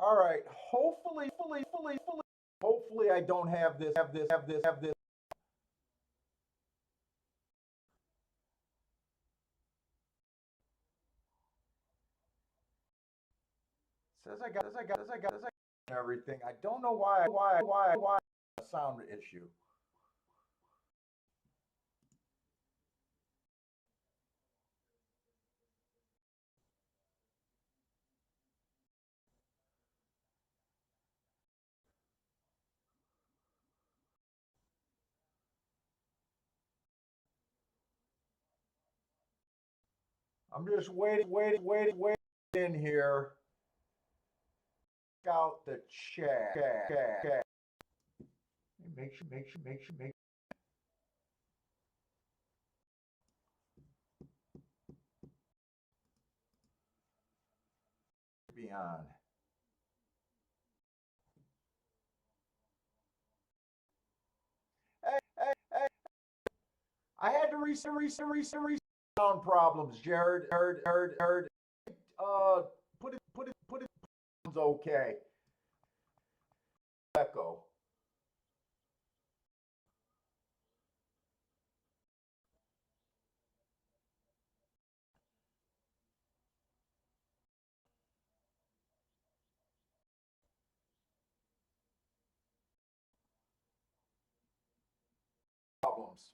All right. Hopefully I don't have this. Says I got everything. I don't know why a sound issue. I'm just waiting in here. Check out the chat. Make be on. Hey, I had to reset sound problems, Jared. Put it okay. Echo. Problems.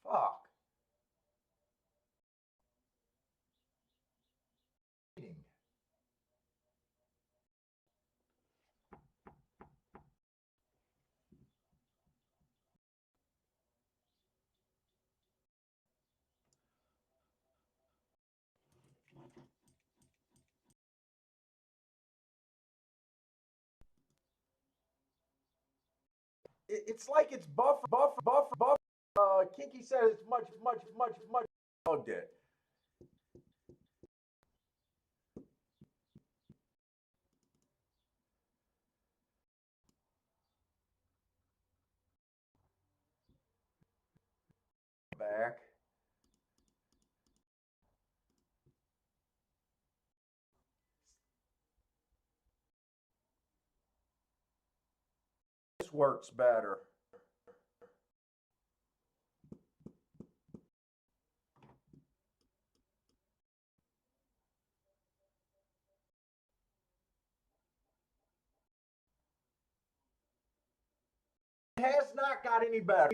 Fuck. It's like it's buffer. Kinky said it's much bugged it. Back. This works better. It has not got any better.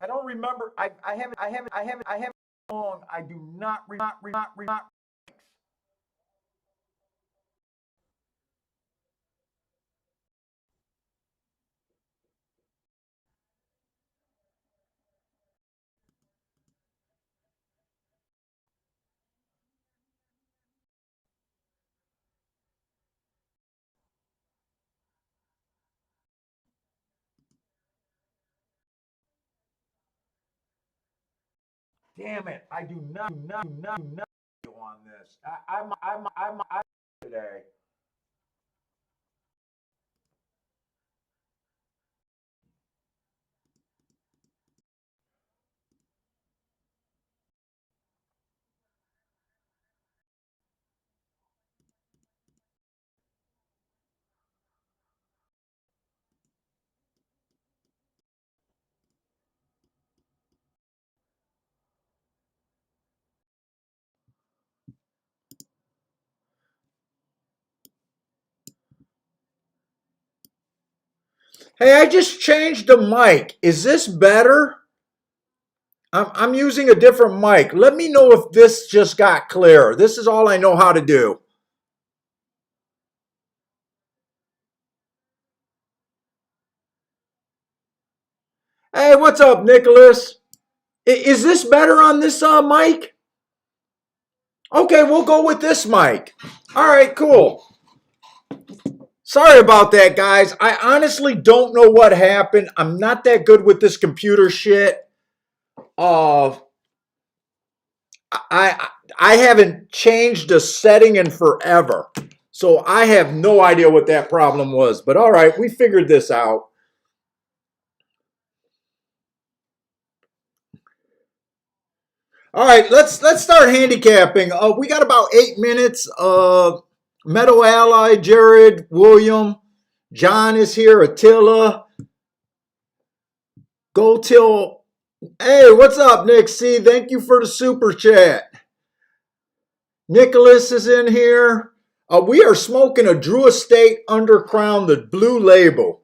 I don't remember. I haven't long. I do not remember. Damn it! I do not on this. I'm today. Hey, I just changed the mic. Is this better? I'm using a different mic. Let me know if this just got clear. This is all I know how to do. Hey, what's up, Nicholas? Is this better on this mic? Okay, we'll go with this mic. All right, cool. Sorry about that, guys. I honestly don't know what happened. I'm not that good with this computer shit. I haven't changed a setting in forever. So I have no idea what that problem was. But all right, we figured this out. All right, let's start handicapping. We got about 8 minutes. Meadow Ally, Jared, William, John is here. Attila, Go Till. Hey, what's up, Nick C? Thank you for the super chat. Nicholas is in here. We are smoking a Drew Estate Undercrown, the blue label.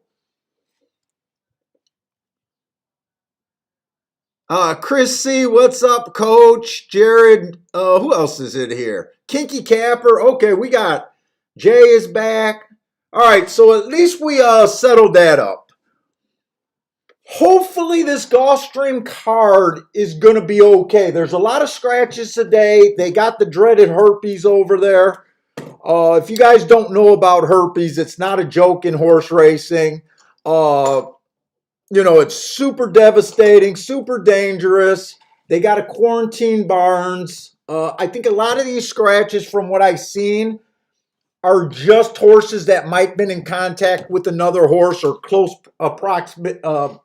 Chris C, what's up, Coach? Jared, who else is in here? Kinky Capper. Okay, we got Jay is back. All right, so at least we settled that up. Hopefully this Gulfstream card is going to be okay. There's a lot of scratches today. They got the dreaded herpes over there. If you guys don't know about herpes, it's not a joke in horse racing. You know, it's super devastating, super dangerous. They got to quarantine barns. I think a lot of these scratches, from what I've seen, are just horses that might have been in contact with another horse or close approximate, close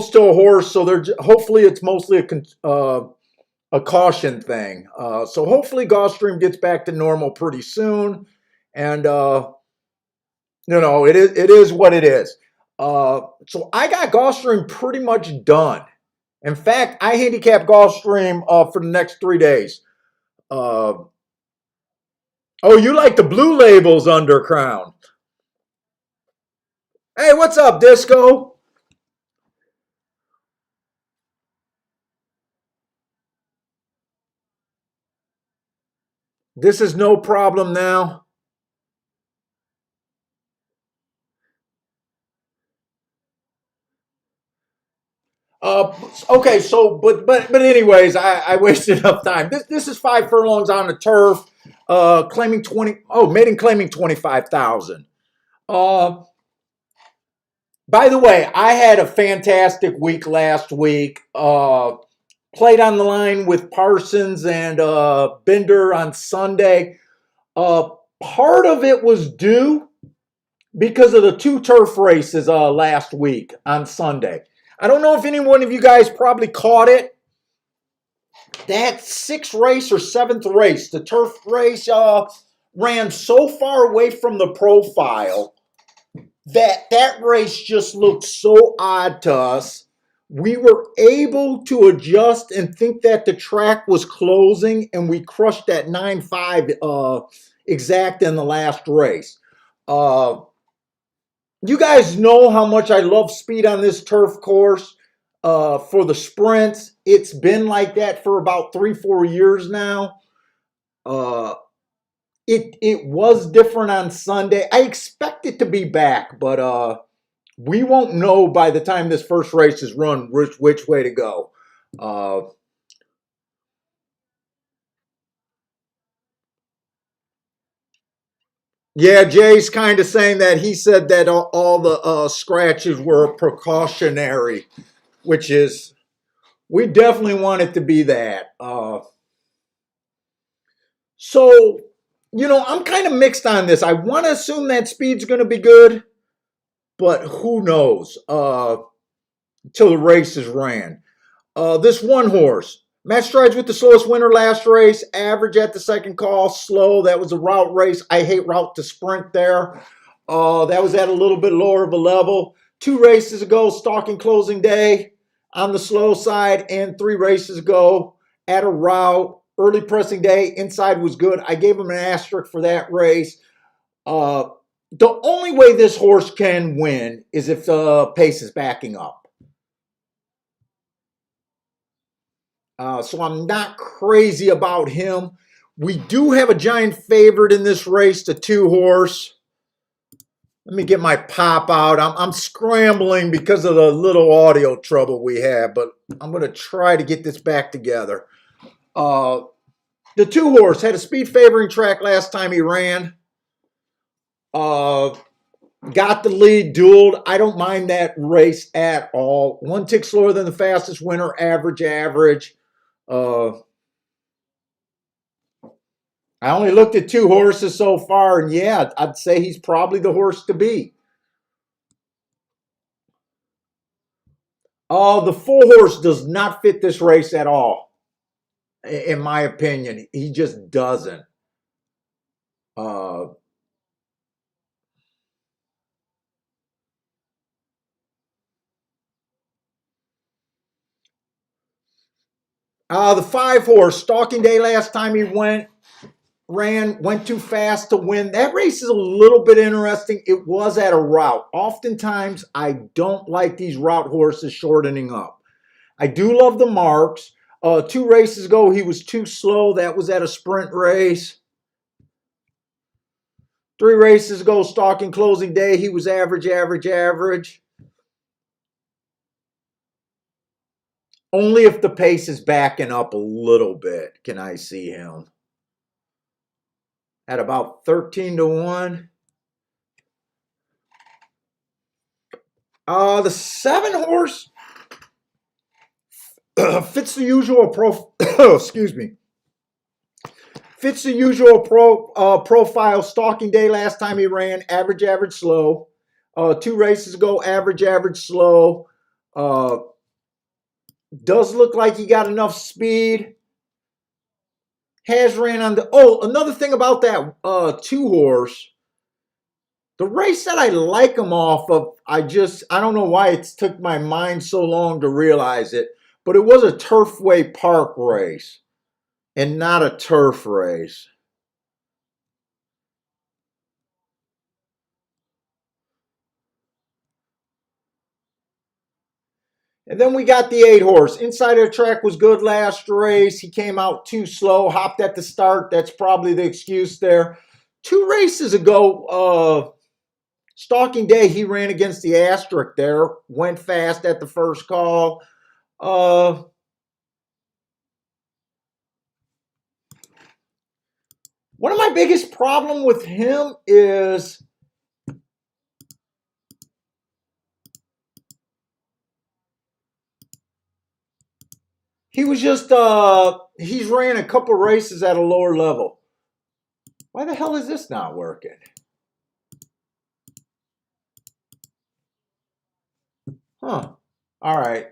to a horse. So they're hopefully it's mostly a caution thing. So hopefully Gulfstream gets back to normal pretty soon, and it is what it is. So I got Gulfstream pretty much done. In fact, I handicap Gulfstream for the next 3 days. Oh, you like the blue labels under crown. Hey, what's up, Disco? This is no problem now. Okay, so but anyways, I wasted enough time. This is 5 furlongs on the turf, claiming 20. Oh, maiden claiming 25,000. Uh, by the way, I had a fantastic week last week. Played on the line with Parsons and Bender on Sunday. Part of it was due because of the 2 turf races last week on Sunday. I don't know if any one of you guys probably caught it. That 6th race or 7th race, the turf race, ran so far away from the profile that race just looked so odd to us. We were able to adjust and think that the track was closing, and we crushed that 9.5 exact in the last race. You guys know how much I love speed on this turf course. For the sprints, it's been like that for about 3-4 years now. It was different on Sunday. I expect it to be back, but we won't know by the time this first race is run which way to go. Yeah, Jay's kind of saying that he said that all the scratches were precautionary, which is, we definitely want it to be that. So, I'm kind of mixed on this. I want to assume that speed's going to be good, but who knows until the race is ran. This one horse, match strides with the slowest winner last race, average at the second call, slow. That was a route race. I hate route to sprint there. That was at a little bit lower of a level. 2 races ago, stalking closing day on the slow side, and 3 races ago at a route. Early pressing day, inside was good. I gave him an asterisk for that race. The only way this horse can win is if the pace is backing up. So I'm not crazy about him. We do have a giant favorite in this race, the 2 horse. Let me get my pop out. I'm scrambling because of the little audio trouble we have, but I'm going to try to get this back together. The 2 horse had a speed favoring track last time he ran. Got the lead, dueled. I don't mind that race at all. 1 tick slower than the fastest winner, average. I only looked at 2 horses so far, and yeah, I'd say he's probably the horse to beat. The 4 horse does not fit this race at all, in my opinion. He just doesn't. Uh, the 5 horse, Stalking Day last time he went too fast to win. That race is a little bit interesting. It was at a route. Oftentimes, I don't like these route horses shortening up. I do love the marks. 2 races ago, he was too slow. That was at a sprint race. 3 races ago, Stalking Closing Day, he was average, average, average. Only if the pace is backing up a little bit can I see him. At about 13 to 1. The 7 horse fits the usual excuse me. Fits the usual profile. Stalking Day last time he ran, average, average, slow. 2 races ago, average, average, slow. Does look like he got enough speed. Has ran on the... Oh, another thing about that 2 horse. The race that I like him off of, I don't know why it took my mind so long to realize it, but it was a Turfway Park race and not a turf race. And then we got the 8 horse. Inside of the track was good last race. He came out too slow, hopped at the start. That's probably the excuse there. 2 races ago, Stalking Day, he ran against the asterisk there. Went fast at the first call. One of my biggest problem with him is he was just, he's ran a couple races at a lower level. Why the hell is this not working? Huh. All right.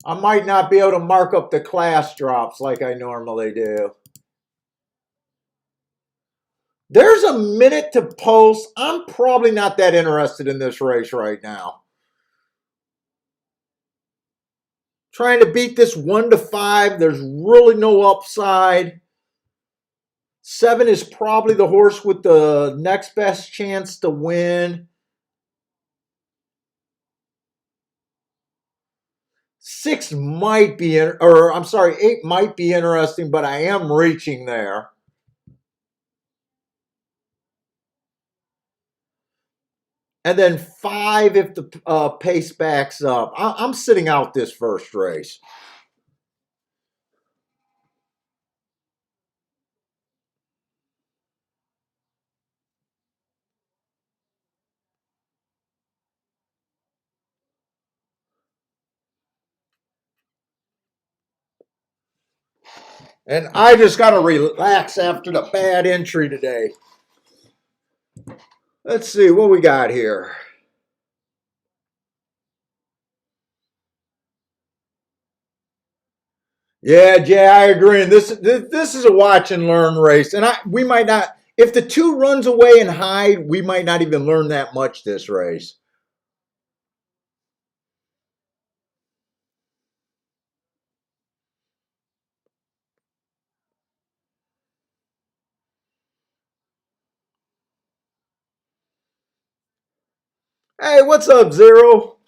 I might not be able to mark up the class drops like I normally do. There's a minute to post. I'm probably not that interested in this race right now. Trying to beat this 1 to 5. There's really no upside. 7 is probably the horse with the next best chance to win. 6 might be, or I'm sorry, 8 might be interesting, but I am reaching there. And then 5 if the pace backs up. I'm sitting out this first race. And I just got to relax after the bad entry today. Let's see what we got here. Yeah, Jay, I agree. And this is a watch and learn race. And we might not, if the 2 runs away and hide, we might not even learn that much this race. Hey, what's up, Zero?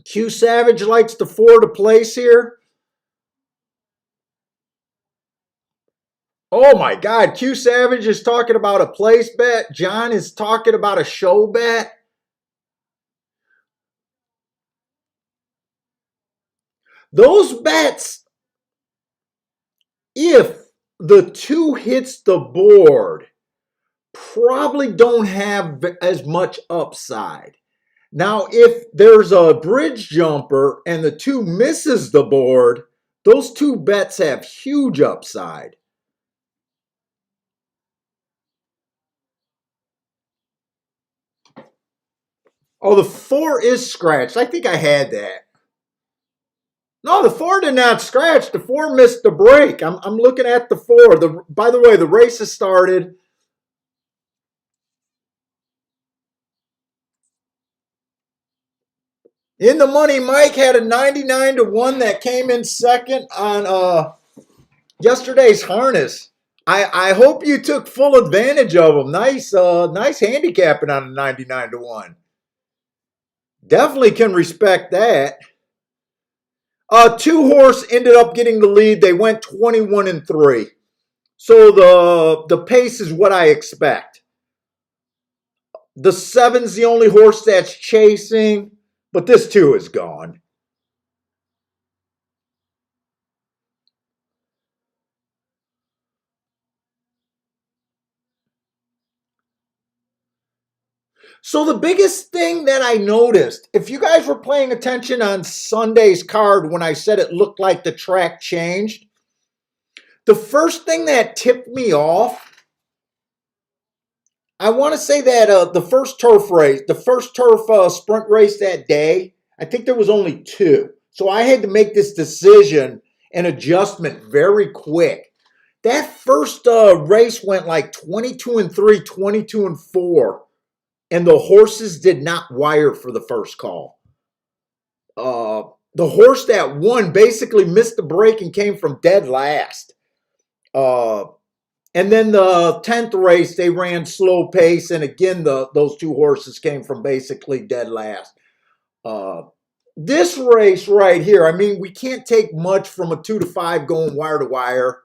Q Savage likes the 4 to place here. Oh my God, Q Savage is talking about a place bet. John is talking about a show bet. Those bets, if the 2 hits the board, probably don't have as much upside. Now, if there's a bridge jumper and the 2 misses the board, those 2 bets have huge upside. Oh, the 4 is scratched. I think I had that. No, the 4 did not scratch. The 4 missed the break. I'm looking at the 4. By the way, the race has started. In the money, Mike had a 99 to 1 that came in second on yesterday's harness. I hope you took full advantage of them. Nice handicapping on a 99 to 1. Definitely can respect that. Two horse ended up getting the lead. They went 21 and 3. So the pace is what I expect. The 7's the only horse that's chasing, but this 2 is gone. So the biggest thing that I noticed, if you guys were paying attention on Sunday's card when I said it looked like the track changed, the first thing that tipped me off, I want to say that the first turf race, the first turf sprint race that day, I think there was only 2. So I had to make this decision and adjustment very quick. That first race went like 22 and 3, 22 and 4, and the horses did not wire for the first call. The horse that won basically missed the break and came from dead last. And then the 10th race, they ran slow pace. And again, those 2 horses came from basically dead last. This race right here, I mean, we can't take much from a 2 to 5 going wire to wire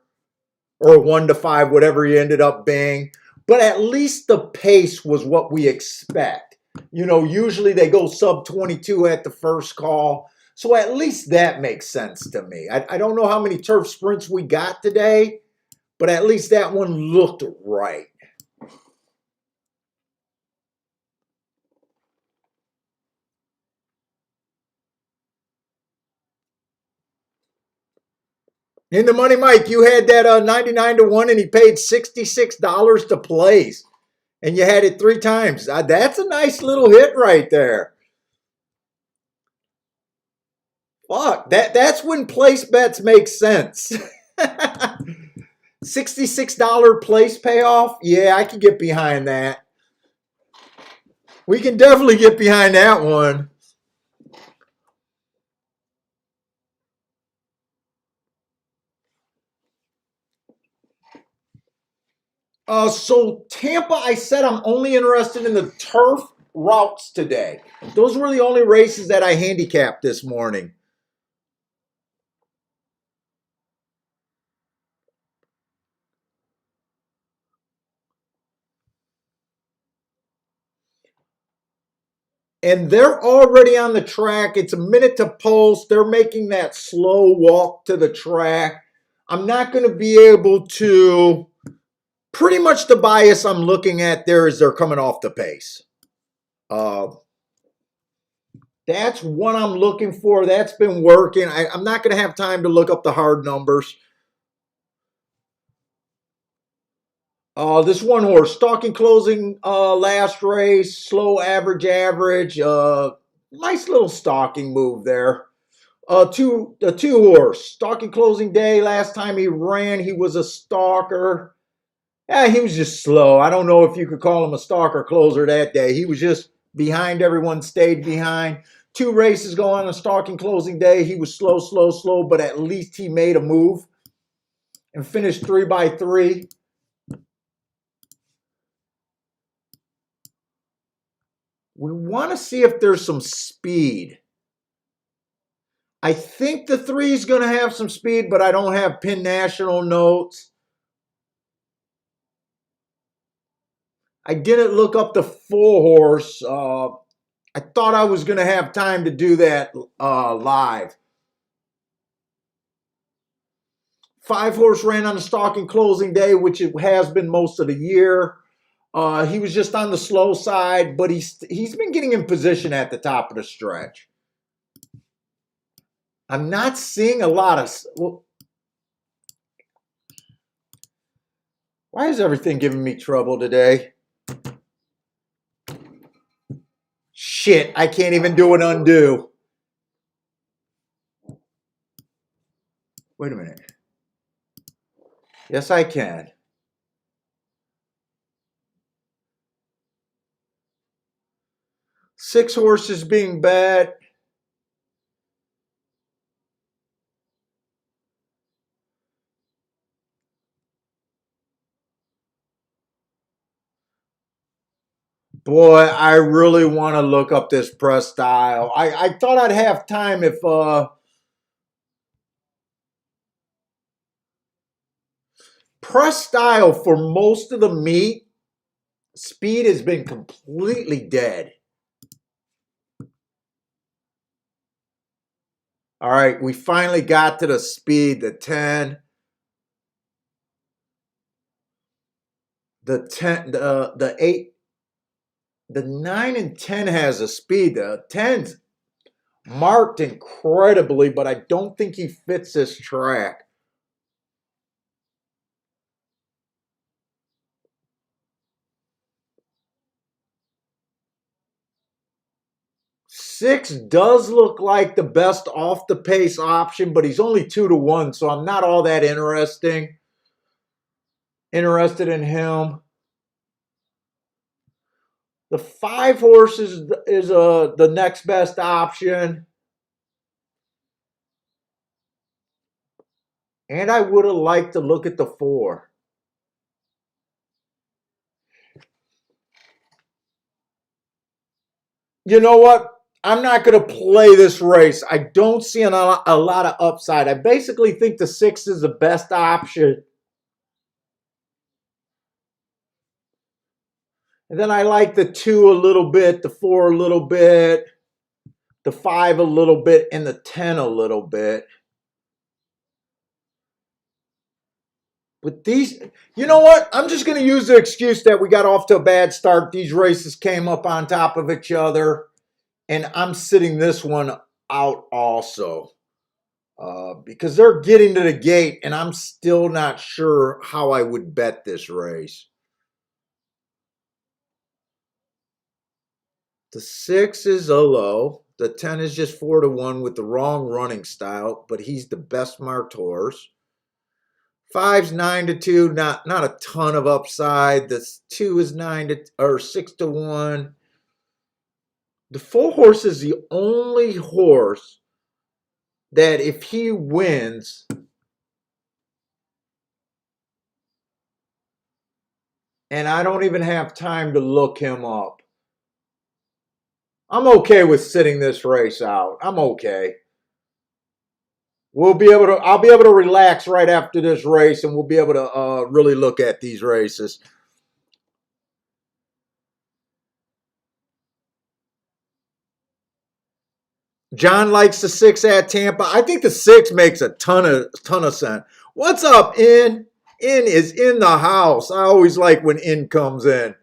or 1 to 5, whatever he ended up being. But at least the pace was what we expect. You know, usually they go sub 22 at the first call. So at least that makes sense to me. I don't know how many turf sprints we got today, but at least that one looked right. In the money, Mike, you had that 99 to 1 and he paid $66 to place. And you had it 3 times. That's a nice little hit right there. Fuck, that's when place bets make sense. $66 place payoff? Yeah, I can get behind that. We can definitely get behind that one. So Tampa, I said I'm only interested in the turf routes today. Those were the only races that I handicapped this morning. And they're already on the track. It's a minute to post. They're making that slow walk to the track. I'm not going to be able to. Pretty much the bias I'm looking at there is they're coming off the pace. Uh, that's what I'm looking for. That's been working. I'm not going to have time to look up the hard numbers. This one horse, stalking closing last race, slow average. Nice little stalking move there. The 2 horse, stalking closing day. Last time he ran, he was a stalker. Yeah, he was just slow. I don't know if you could call him a stalker closer that day. He was just behind everyone, stayed behind. 2 races go on a stalking closing day. He was slow, but at least he made a move and finished 3 by 3. We want to see if there's some speed. I think the 3 is going to have some speed, but I don't have pin national notes. I didn't look up the 4 horse. I thought I was going to have time to do that live. 5 horse ran on the stalking closing day, which it has been most of the year. He was just on the slow side, but he's been getting in position at the top of the stretch. I'm not seeing a lot of. Well, why is everything giving me trouble today? Shit, I can't even do an undo. Wait a minute. Yes, I can. Six horses being bet. Boy, I really want to look up this press style. I thought I'd have time if press style for most of the meet, speed has been completely dead. All right, we finally got to the speed, the 10. The 10, the 8, the 9 and 10 has a speed. The 10's marked incredibly, but I don't think he fits this track. Six does look like the best off the pace option, but he's only 2-1, so I'm not all that interested in him. The 5 horse is the next best option. And I would have liked to look at the 4. You know what? I'm not going to play this race. I don't see a lot of upside. I basically think the 6 is the best option. And then I like the 2 a little bit, the 4 a little bit, the 5 a little bit, and the 10 a little bit. But these, you know what? I'm just going to use the excuse that we got off to a bad start. These races came up on top of each other. And I'm sitting this one out also. Because they're getting to the gate, and I'm still not sure how I would bet this race. The 6 is a low. The 10 is just 4-1 with the wrong running style, but he's the best marked horse. 5's 9-2, not a ton of upside. The 2 is 6-1. The 4 horse is the only horse that if he wins, and I don't even have time to look him up, I'm okay with sitting this race out. I'm okay. I'll be able to relax right after this race, and we'll be able to really look at these races. John likes the 6 at Tampa. I think the 6 makes a ton of sense. What's up, In? In is in the house. I always like when In comes in.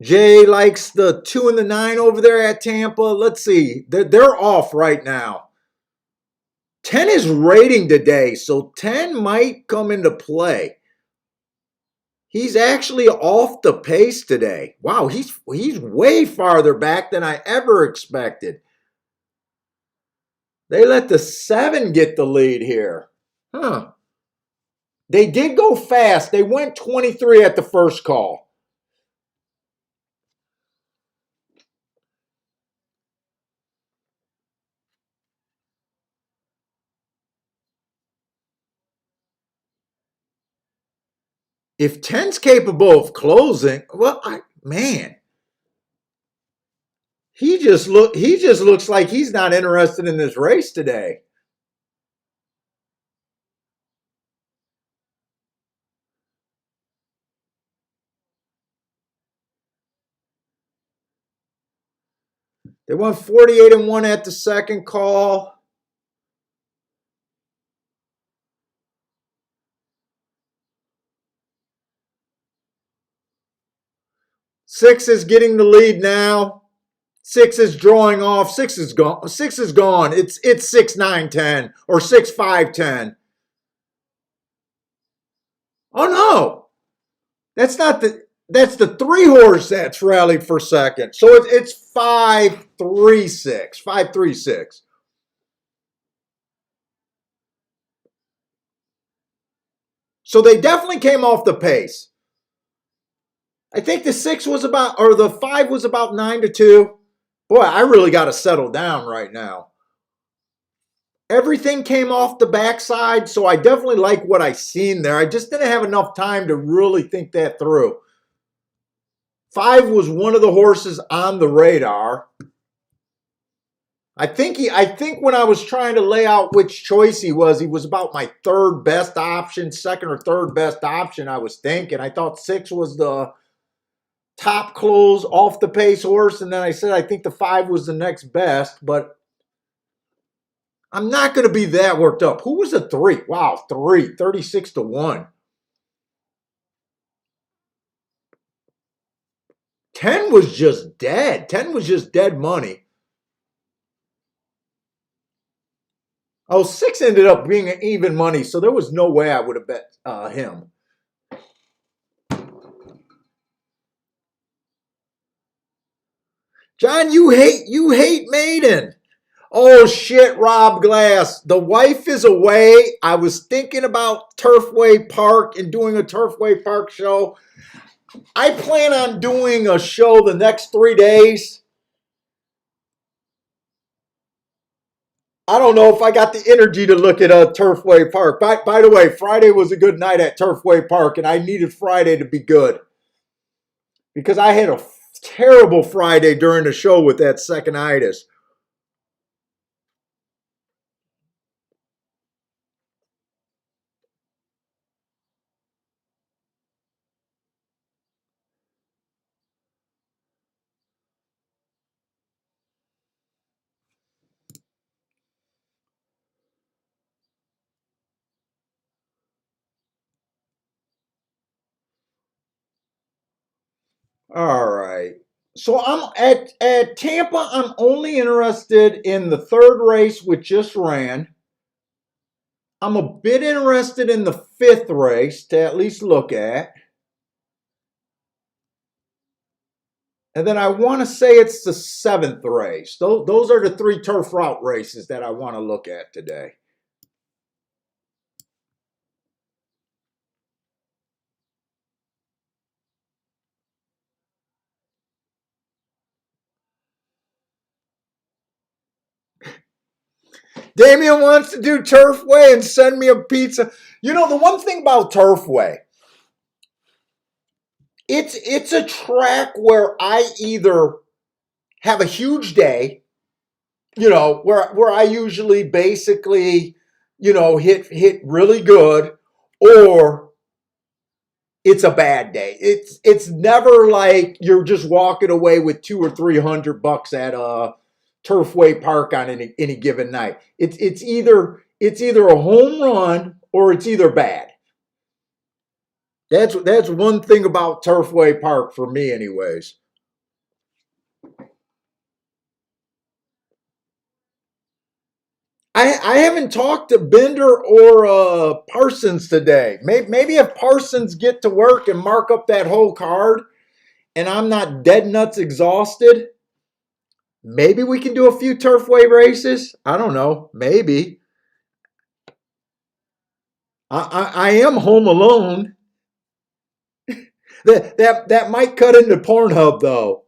Jay likes the 2 and the 9 over there at Tampa. Let's see. They're off right now. 10 is rating today, so 10 might come into play. He's actually off the pace today. Wow, he's way farther back than I ever expected. They let the 7 get the lead here. Huh. They did go fast. They went 23 at the first call. If 10's capable of closing, well, man, he just looks like he's not interested in this race today. They won 48-1 at the second call. Six is getting the lead now. 6 is drawing off. 6 is gone. 6 is gone. It's 6-9-10 or 6-5-10. Oh no, that's not the. That's the 3 horse that's rallied for second. So it's 5-3-6. 5-3-6. So they definitely came off the pace. I think the 6 was about, or the 5 was about 9-2. Boy, I really got to settle down right now. Everything came off the backside, so I definitely like what I seen there. I just didn't have enough time to really think that through. 5 was one of the horses on the radar. I think when I was trying to lay out which choice he was about my third best option, second or third best option, I was thinking. I thought 6 was the top close off the pace horse, and then I said I think the 5 was the next best, but I'm not going to be that worked up. Who was a 3? Wow, 3, 36-1. 10 was just dead. 10 was just dead money. Oh, 6 ended up being even money, so there was no way I would have bet him. John, you hate Maiden. Oh shit, Rob Glass. The wife is away. I was thinking about Turfway Park and doing a Turfway Park show. I plan on doing a show the next 3 days. I don't know if I got the energy to look at Turfway Park. By the way, Friday was a good night at Turfway Park, and I needed Friday to be good because I had a terrible Friday during the show with that second-itis. All right. So I'm at Tampa. I'm only interested in the third race, which just ran. I'm a bit interested in the fifth race to at least look at. And then I want to say it's the seventh race. Those are the 3 turf route races that I want to look at today. Damien wants to do Turfway and send me a pizza. You know, the one thing about Turfway, it's a track where I either have a huge day, where I usually basically, hit really good, or it's a bad day. It's never like you're just walking away with 200 or 300 bucks at a Turfway Park on any given night. It's either a home run or it's either bad. That's one thing about Turfway Park for me, anyways. I haven't talked to Bender or Parsons today. Maybe if Parsons get to work and mark up that whole card, and I'm not dead nuts exhausted, maybe we can do a few Turfway races. I don't know. Maybe. I am home alone. That might cut into Pornhub though.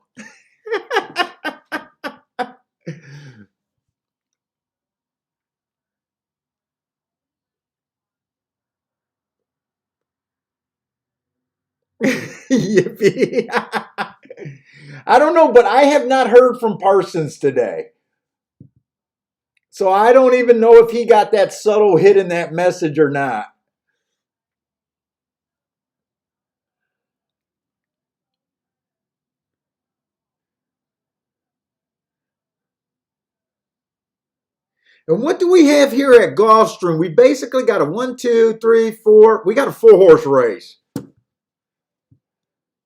Yippee. I don't know, but I have not heard from Parsons today. So I don't even know if he got that subtle hit in that message or not. And what do we have here at Gulfstream? We basically got a 1, 2, 3, 4. We got a 4-horse race.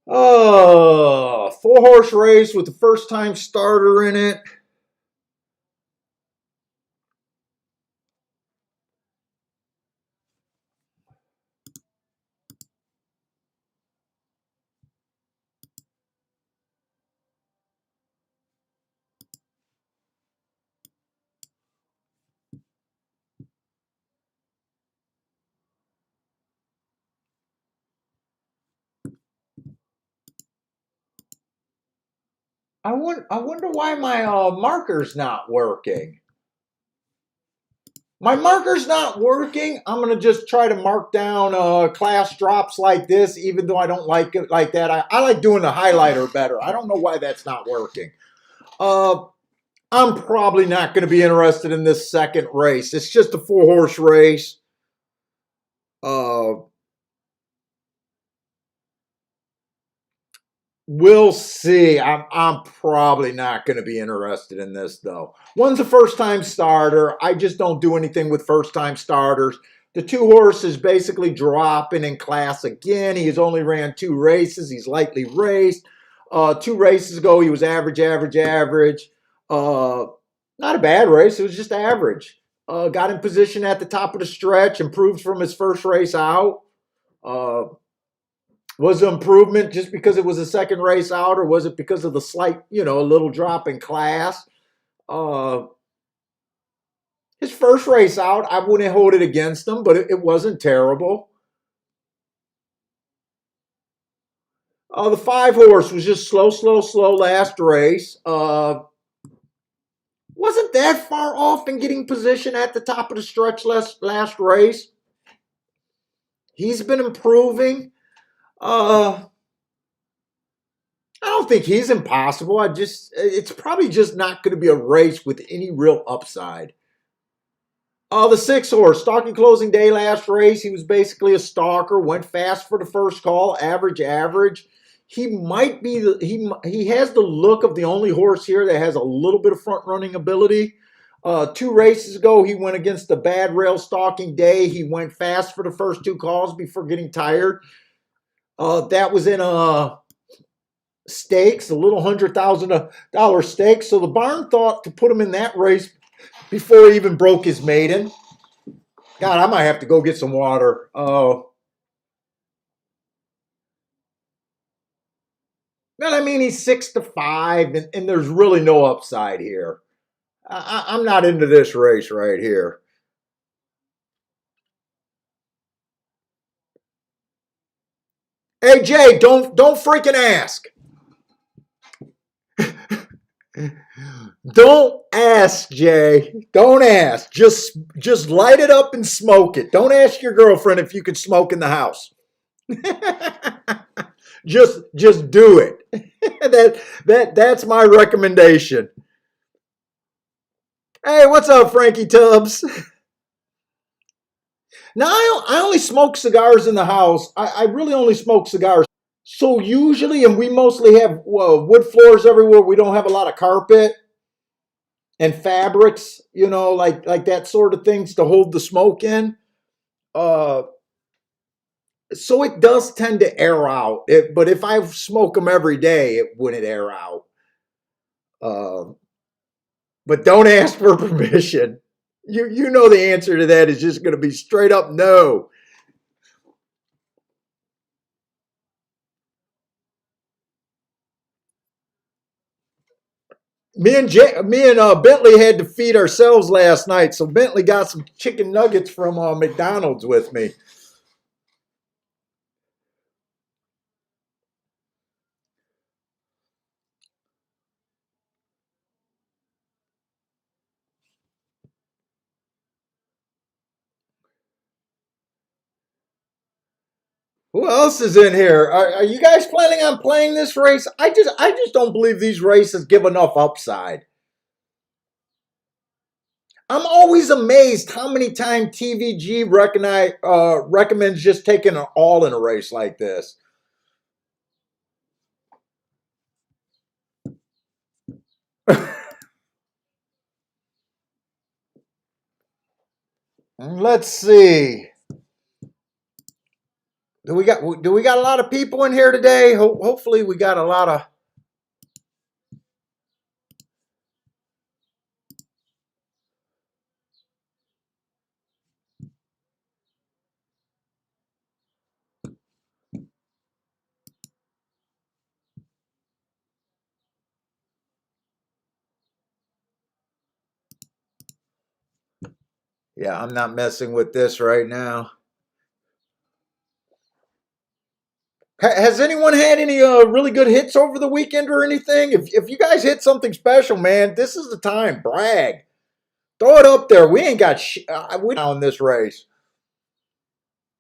Oh, 4-horse race with the first time starter in it. I wonder why my marker's not working. My marker's not working. I'm going to just try to mark down class drops like this, even though I don't like it like that. I like doing the highlighter better. I don't know why that's not working. I'm probably not going to be interested in this second race. It's just a 4-horse race. We'll see. I'm probably not going to be interested in this though. One's a first time starter. I just don't do anything with first time starters. The 2-horse is basically dropping in class again. He has only ran 2 races. He's lightly raced. 2 races ago, he was average, average, average. Not a bad race. It was just average. Got in position at the top of the stretch, improved from his first race out. Uh, was the improvement just because it was a second race out, or was it because of the slight, a little drop in class? Uh, his first race out, I wouldn't hold it against him, but it wasn't terrible. The 5-horse was just slow, slow, slow last race. Wasn't that far off in getting position at the top of the stretch last race. He's been improving. I don't think he's impossible. It's probably just not going to be a race with any real upside. The 6-horse, stalking closing day last race. He was basically a stalker, went fast for the first call, average, average. He might be, he has the look of the only horse here that has a little bit of front running ability. 2 races ago, he went against the bad rail stalking day. He went fast for the first 2 calls before getting tired. That was in a stakes, a little $100,000 stakes. So the barn thought to put him in that race before he even broke his maiden. God, I might have to go get some water. Well, I mean, he's 6-5, and there's really no upside here. I'm not into this race right here. Hey Jay, don't freaking ask. Don't ask, Jay. Don't ask. Just light it up and smoke it. Don't ask your girlfriend if you can smoke in the house. just do it. That's my recommendation. Hey, what's up, Frankie Tubbs? Now I only smoke cigars in the house. I really only smoke cigars. So usually, and we mostly have wood floors everywhere. We don't have a lot of carpet and fabrics, like that sort of things to hold the smoke in. Uh, so it does tend to air out. But if I smoke them every day, it wouldn't air out. Uh, but don't ask for permission. You know the answer to that is just going to be straight up no. Me and Bentley had to feed ourselves last night, so Bentley got some chicken nuggets from McDonald's with me. Who else is in here? Are you guys planning on playing this race? I just don't believe these races give enough upside. I'm always amazed how many times TVG recommends just taking an all in a race like this. Let's see. Do we got a lot of people in here today? Hopefully we got a lot of. Yeah, I'm not messing with this right now. Has anyone had any really good hits over the weekend or anything? If you guys hit something special, man, this is the time. Brag. Throw it up there. We ain't got we on this race.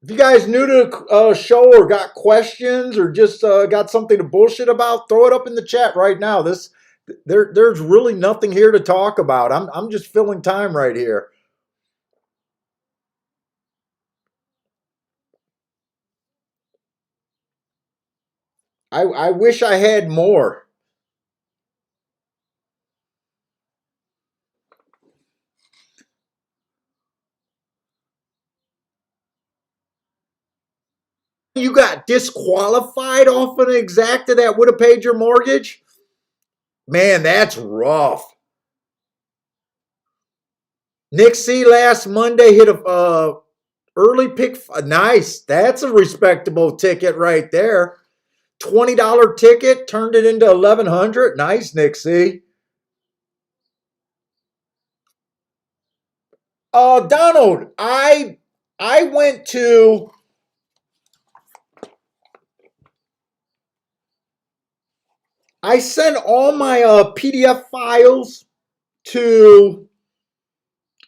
If you guys new to the show or got questions or just got something to bullshit about, throw it up in the chat right now. There's really nothing here to talk about. I'm just filling time right here. I wish I had more. You got disqualified off an exacta that would have paid your mortgage? Man, that's rough. Nick C last Monday hit a early pick. Nice. That's a respectable ticket right there. $20 ticket turned it into 1,100. Nice, Nick C. Donald, I went to I sent all my PDF files to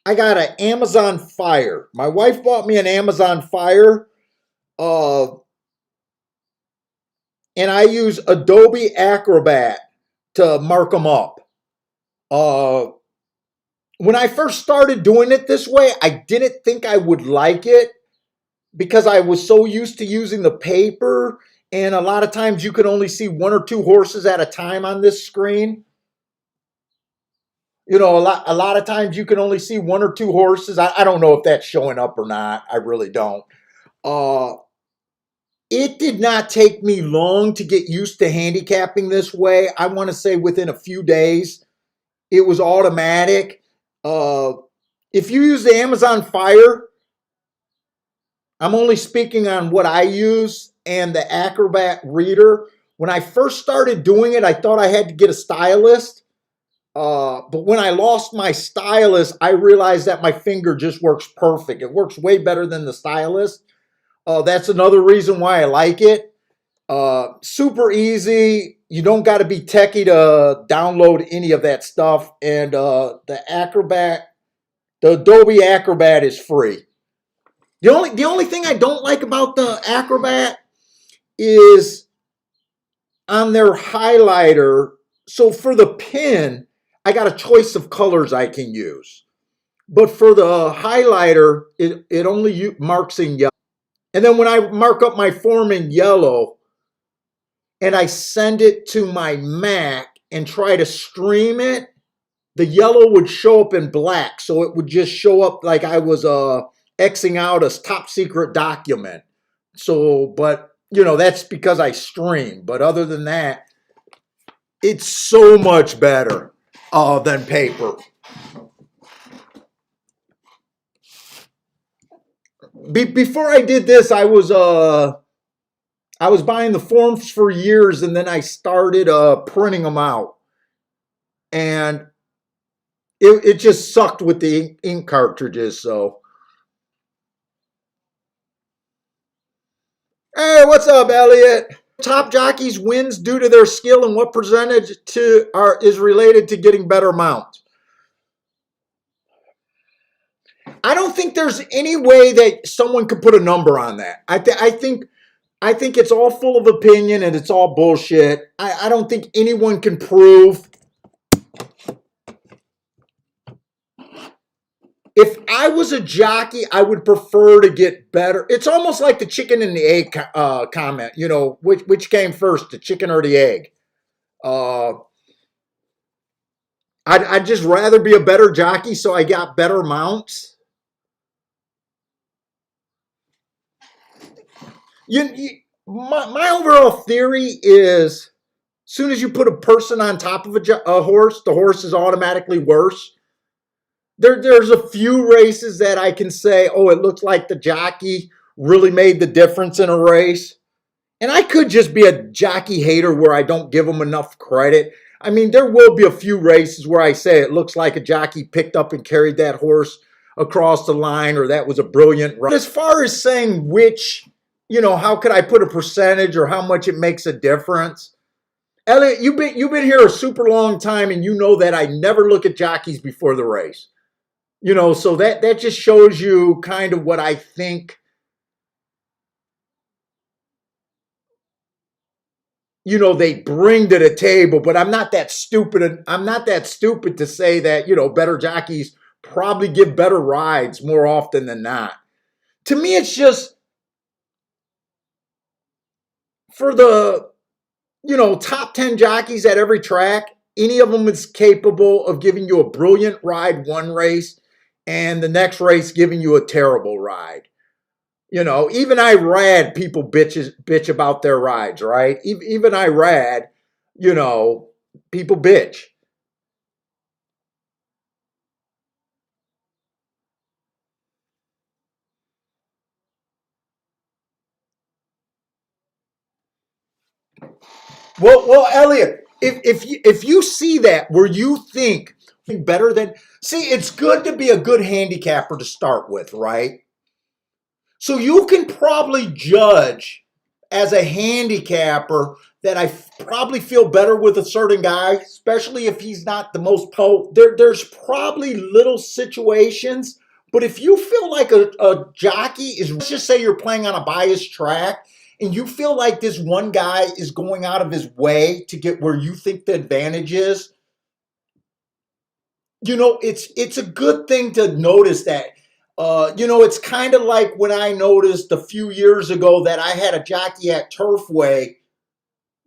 I got an Amazon Fire. My wife bought me an Amazon Fire, uh, and I use Adobe Acrobat to mark them up. Uh, when I first started doing it this way, I didn't think I would like it because I was so used to using the paper, and a lot of times you can only see one or two horses at a time on this screen. You know, a lot of times you can only see one or two horses. I don't know if that's showing up or not. I really don't. Uh, it did not take me long to get used to handicapping this way. I want to say within a few days, it was automatic. Uh, if you use the Amazon Fire, I'm only speaking on what I use and the Acrobat Reader. When I first started doing it, I thought I had to get a stylist. But when I lost my stylus, I realized that my finger just works perfect. It works way better than the stylus. That's another reason why I like it. Super easy. You don't got to be techie to download any of that stuff. And the Adobe Acrobat is free. The only thing I don't like about the Acrobat is on their highlighter. So for the pin, I got a choice of colors I can use. But for the highlighter, it only marks in yellow. And then when I mark up my form in yellow and I send it to my Mac and try to stream it, the yellow would show up in black. So it would just show up like I was Xing out a top secret document. So, but, you know, that's because I stream. But other than that, it's so much better than paper. Before I did this, I was buying the forms for years, and then I started printing them out, and it just sucked with the ink cartridges. So, hey, what's up, Elliot? Top jockeys wins due to their skill, and what percentage is related to getting better mounts? I don't think there's any way that someone could put a number on that. I think it's all full of opinion and it's all bullshit. I don't think anyone can prove. If I was a jockey, I would prefer to get better. It's almost like the chicken and the egg comment. You know, which came first, the chicken or the egg? I'd just rather be a better jockey so I got better mounts. My overall theory is, as soon as you put a person on top of a horse, the horse is automatically worse. There's a few races that I can say, oh, it looks like the jockey really made the difference in a race. And I could just be a jockey hater where I don't give them enough credit. I mean, there will be a few races where I say it looks like a jockey picked up and carried that horse across the line, or that was a brilliant run. As far as saying which how could I put a percentage or how much it makes a difference? Elliot, you've been here a super long time, and you know that I never look at jockeys before the race. So that just shows you kind of what I think, they bring to the table. But I'm not that stupid to say that, better jockeys probably give better rides more often than not. To me, it's just for the, top 10 jockeys at every track, any of them is capable of giving you a brilliant ride one race and the next race giving you a terrible ride. Even Irad, people bitch about their rides, right? Even Irad, you know, people bitch. Well, Elliot, if you see that where you think better than, see, it's good to be a good handicapper to start with, right? So you can probably judge as a handicapper that I probably feel better with a certain guy, especially if he's not the most there's probably little situations, but if you feel like a jockey is, let's just say you're playing on a biased track and you feel like this one guy is going out of his way to get where you think the advantage is, it's a good thing to notice that. It's kind of like when I noticed a few years ago that I had a jockey at Turfway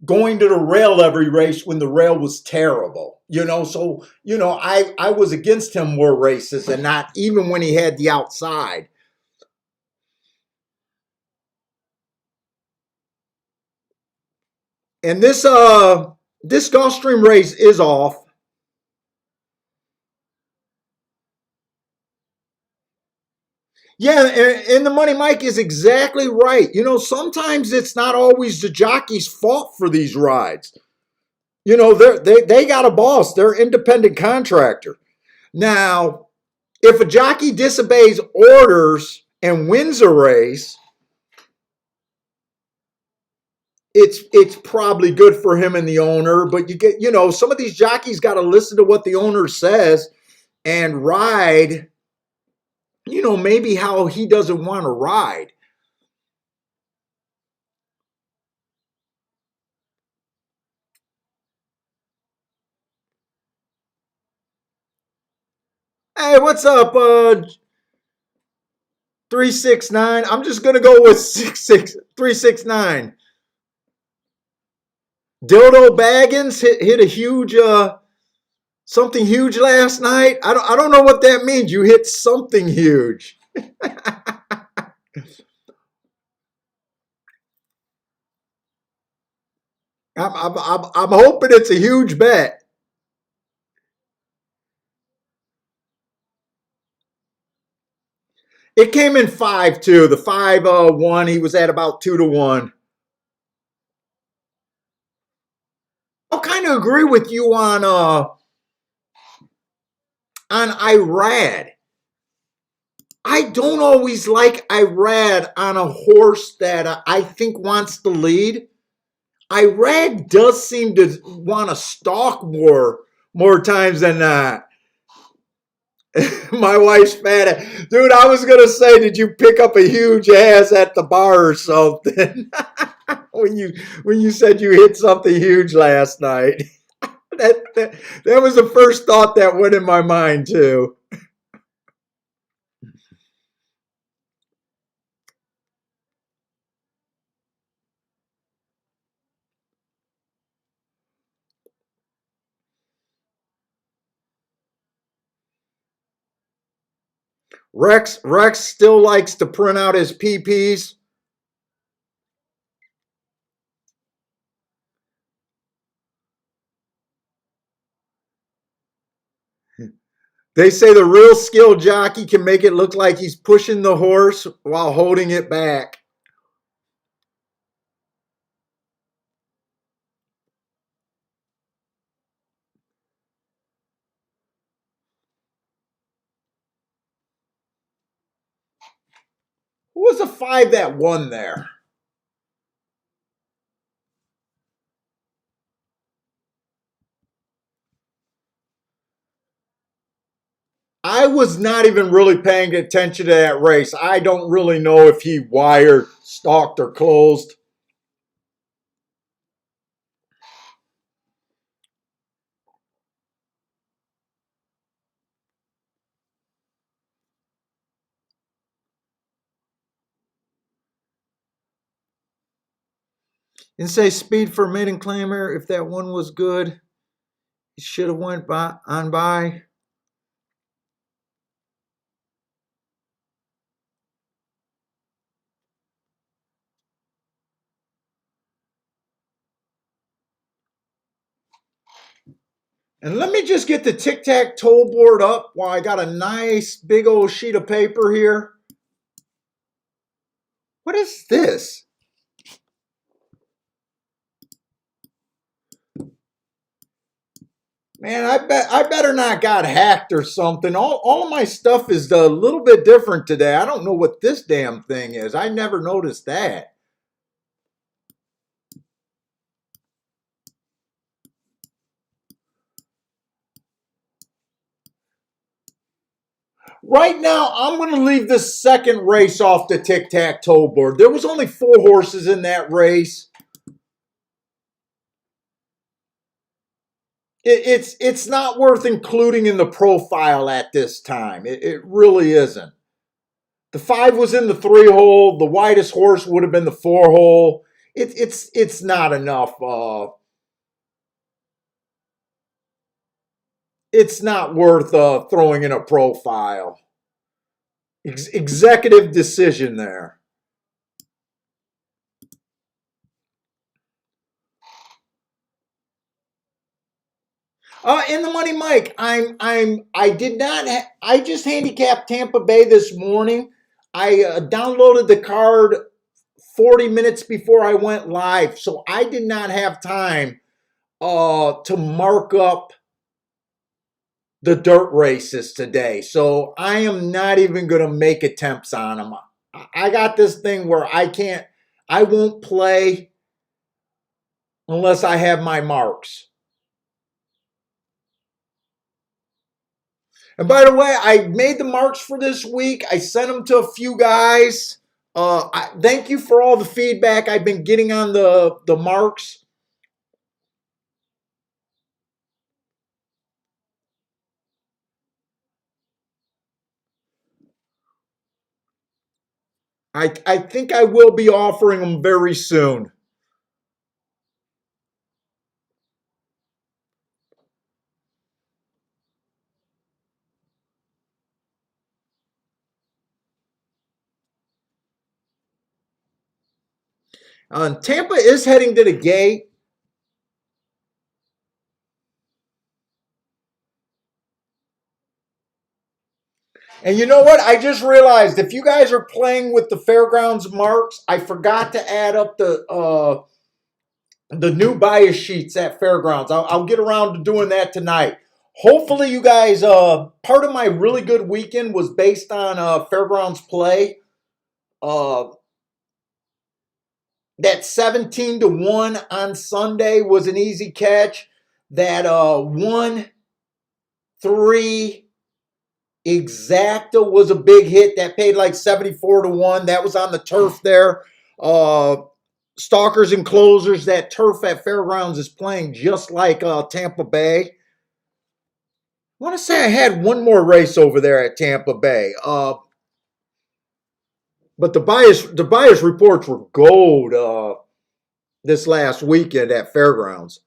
going to the rail every race when the rail was terrible. So I was against him more races and not even when he had the outside. And this Gulfstream race is off. Yeah, and the money Mike is exactly right. Sometimes it's not always the jockey's fault for these rides. They got a boss. They're an independent contractor. Now, if a jockey disobeys orders and wins a race, it's probably good for him and the owner. But some of these jockeys got to listen to what the owner says and ride, maybe how he doesn't want to ride. Hey, what's up, 369? I'm just gonna go with 369. Dildo Baggins hit a huge something huge last night. I don't know what that means. You hit something huge. I'm hoping it's a huge bet. It came in 5-2. The 5-1. He was at about 2-1. I'll kind of agree with you on Irad. I don't always like Irad on a horse that I think wants the lead. Irad does seem to want to stalk more times than not. My wife's fat. Dude, I was gonna say, did you pick up a huge ass at the bar or something? when you said you hit something huge last night. That was the first thought that went in my mind too. Rex still likes to print out his PPs. They say the real skilled jockey can make it look like he's pushing the horse while holding it back. Who was the 5 that won there? I was not even really paying attention to that race. I don't really know if he wired, stalked, or closed. And say speed for maiden claimer. If that one was good, it should have went by. And let me just get the tic-tac-toe board up while I got a nice big old sheet of paper here. What is this? Man, I better not got hacked or something. All of my stuff is a little bit different today. I don't know what this damn thing is. I never noticed that. Right now, I'm going to leave this second race off the tic-tac-toe board. There was only 4 horses in that race. It's not worth including in the profile at this time. It really isn't. The 5 was in the 3 hole. The widest horse would have been the 4 hole. It's not enough. It's not worth throwing in a profile. Executive decision there. In the money, Mike. I did not. I just handicapped Tampa Bay this morning. I downloaded the card 40 minutes before I went live, so I did not have time to mark up the dirt races today. So I am not even going to make attempts on them. I got this thing where I won't play unless I have my marks. And by the way, I made the marks for this week. I sent them to a few guys. Thank you for all the feedback I've been getting on the marks. I think I will be offering them very soon. Tampa is heading to the gate. And you know what? I just realized if you guys are playing with the fairgrounds marks, I forgot to add up the new bias sheets at fairgrounds. I'll get around to doing that tonight. Hopefully, you guys. Part of my really good weekend was based on fairgrounds play. That 17-1 on Sunday was an easy catch. That 1-3 exacta was a big hit. That paid like 74-1. That was on the turf there. Stalkers and closers. That turf at Fairgrounds is playing just like Tampa Bay. I want to say I had one more race over there at Tampa Bay. But the bias reports were gold this last weekend at Fairgrounds.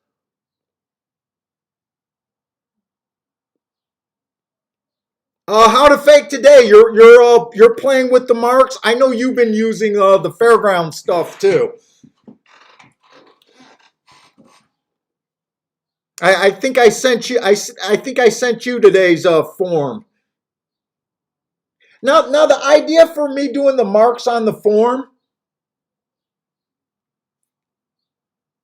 How to fake today? You're playing with the marks. I know you've been using the Fairground stuff too. I think I sent you. I think I sent you today's form. Now the idea for me doing the marks on the form.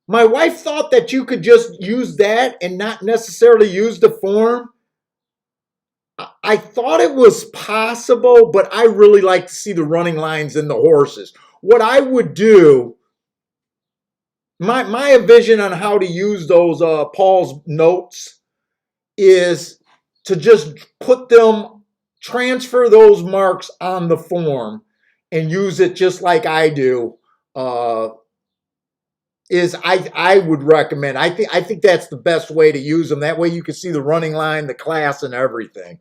My wife thought that you could just use that and not necessarily use the form. I thought it was possible, but I really like to see the running lines in the horses. What I would do, my vision on how to use those Paul's notes is to just put them transfer those marks on the form and use it just like I do. Uh, is I would recommend. I think that's the best way to use them. That way you can see the running line, the class, and everything.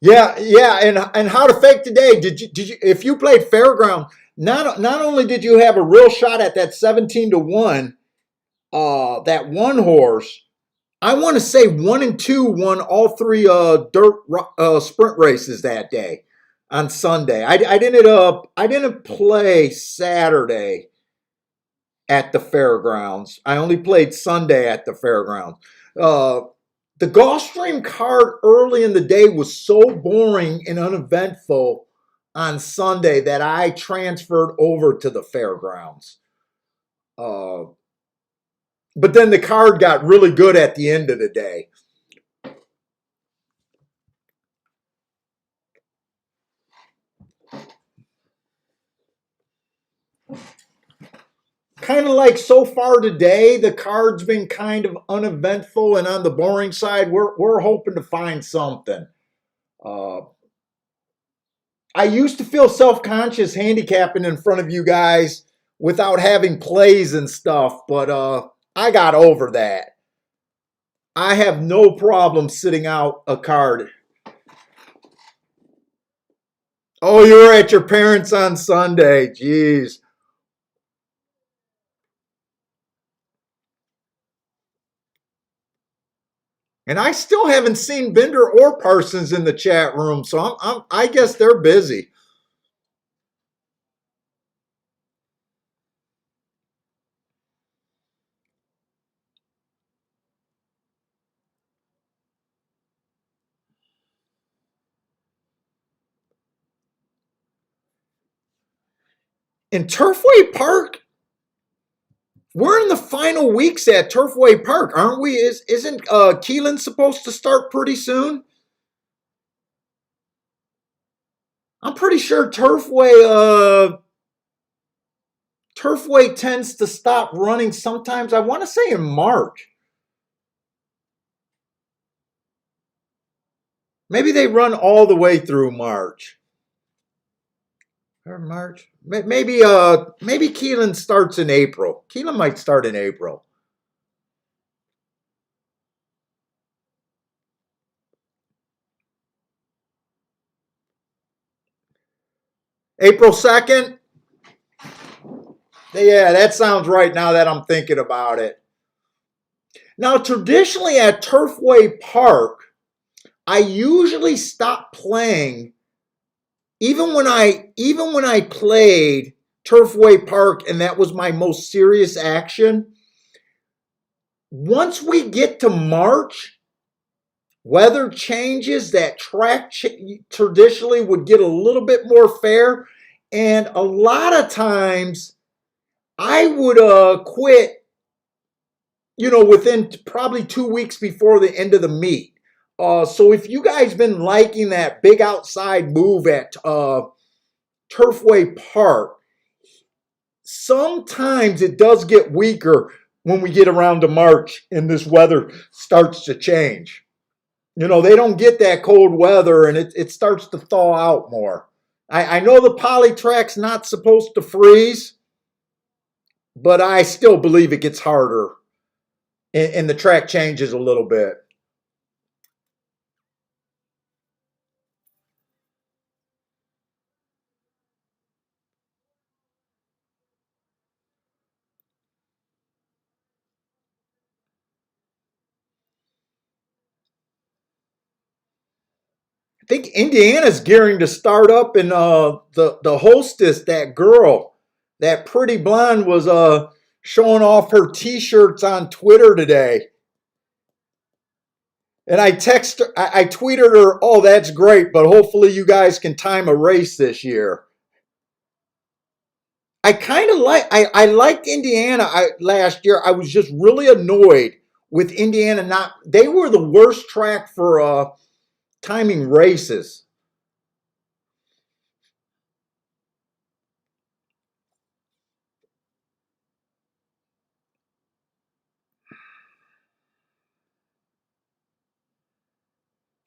Yeah, yeah, and how to fake today? Did you if you played fairground? Not only did you have a real shot at that 17-1, that one horse. I want to say 1 and 2 won all three dirt sprint races that day on Sunday. I didn't play Saturday at the fairgrounds. I only played Sunday at the fairgrounds. Uh, the Gulfstream card early in the day was so boring and uneventful on Sunday that I transferred over to the fairgrounds. Uh, but then the card got really good at the end of the day. Kind of like so far today, the card's been kind of uneventful and on the boring side. We're hoping to find something. Uh, I used to feel self-conscious handicapping in front of you guys without having plays and stuff, but I got over that. I have no problem sitting out a card. Oh, you were at your parents' on Sunday. Jeez. And I still haven't seen Bender or Parsons in the chat room, so I guess they're busy. In Turfway Park, we're in the final weeks at Turfway Park, aren't we? Isn't Keelan supposed to start pretty soon? I'm pretty sure Turfway tends to stop running sometimes. I want to say in March. Maybe they run all the way through March. Or March. Maybe Keelan starts in April. Keelan might start in April. April 2nd? Yeah, that sounds right now that I'm thinking about it. Now, traditionally at Turfway Park, I usually stop playing even when I played Turfway Park and that was my most serious action. Once we get to March, weather changes, that traditionally would get a little bit more fair, and a lot of times I would quit, within probably 2 weeks before the end of the meet. So if you guys been liking that big outside move at Turfway Park, sometimes it does get weaker when we get around to March and this weather starts to change. They don't get that cold weather and it starts to thaw out more. I know the poly track's not supposed to freeze, but I still believe it gets harder and the track changes a little bit. I think Indiana's gearing to start up, and the hostess, that girl, that pretty blonde, was showing off her T-shirts on Twitter today. And I tweeted her, "Oh, that's great, but hopefully you guys can time a race this year." I liked Indiana last year. I was just really annoyed with Indiana. Not They were the worst track for timing races.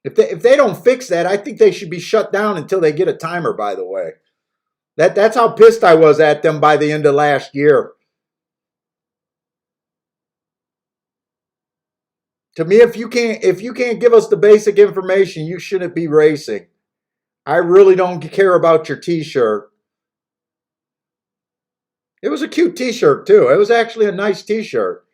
If they don't fix that, I think they should be shut down until they get a timer, by the way. That's how pissed I was at them by the end of last year. To me, if you can't give us the basic information, you shouldn't be racing. I really don't care about your t-shirt. It was a cute t-shirt too. It was actually a nice t-shirt.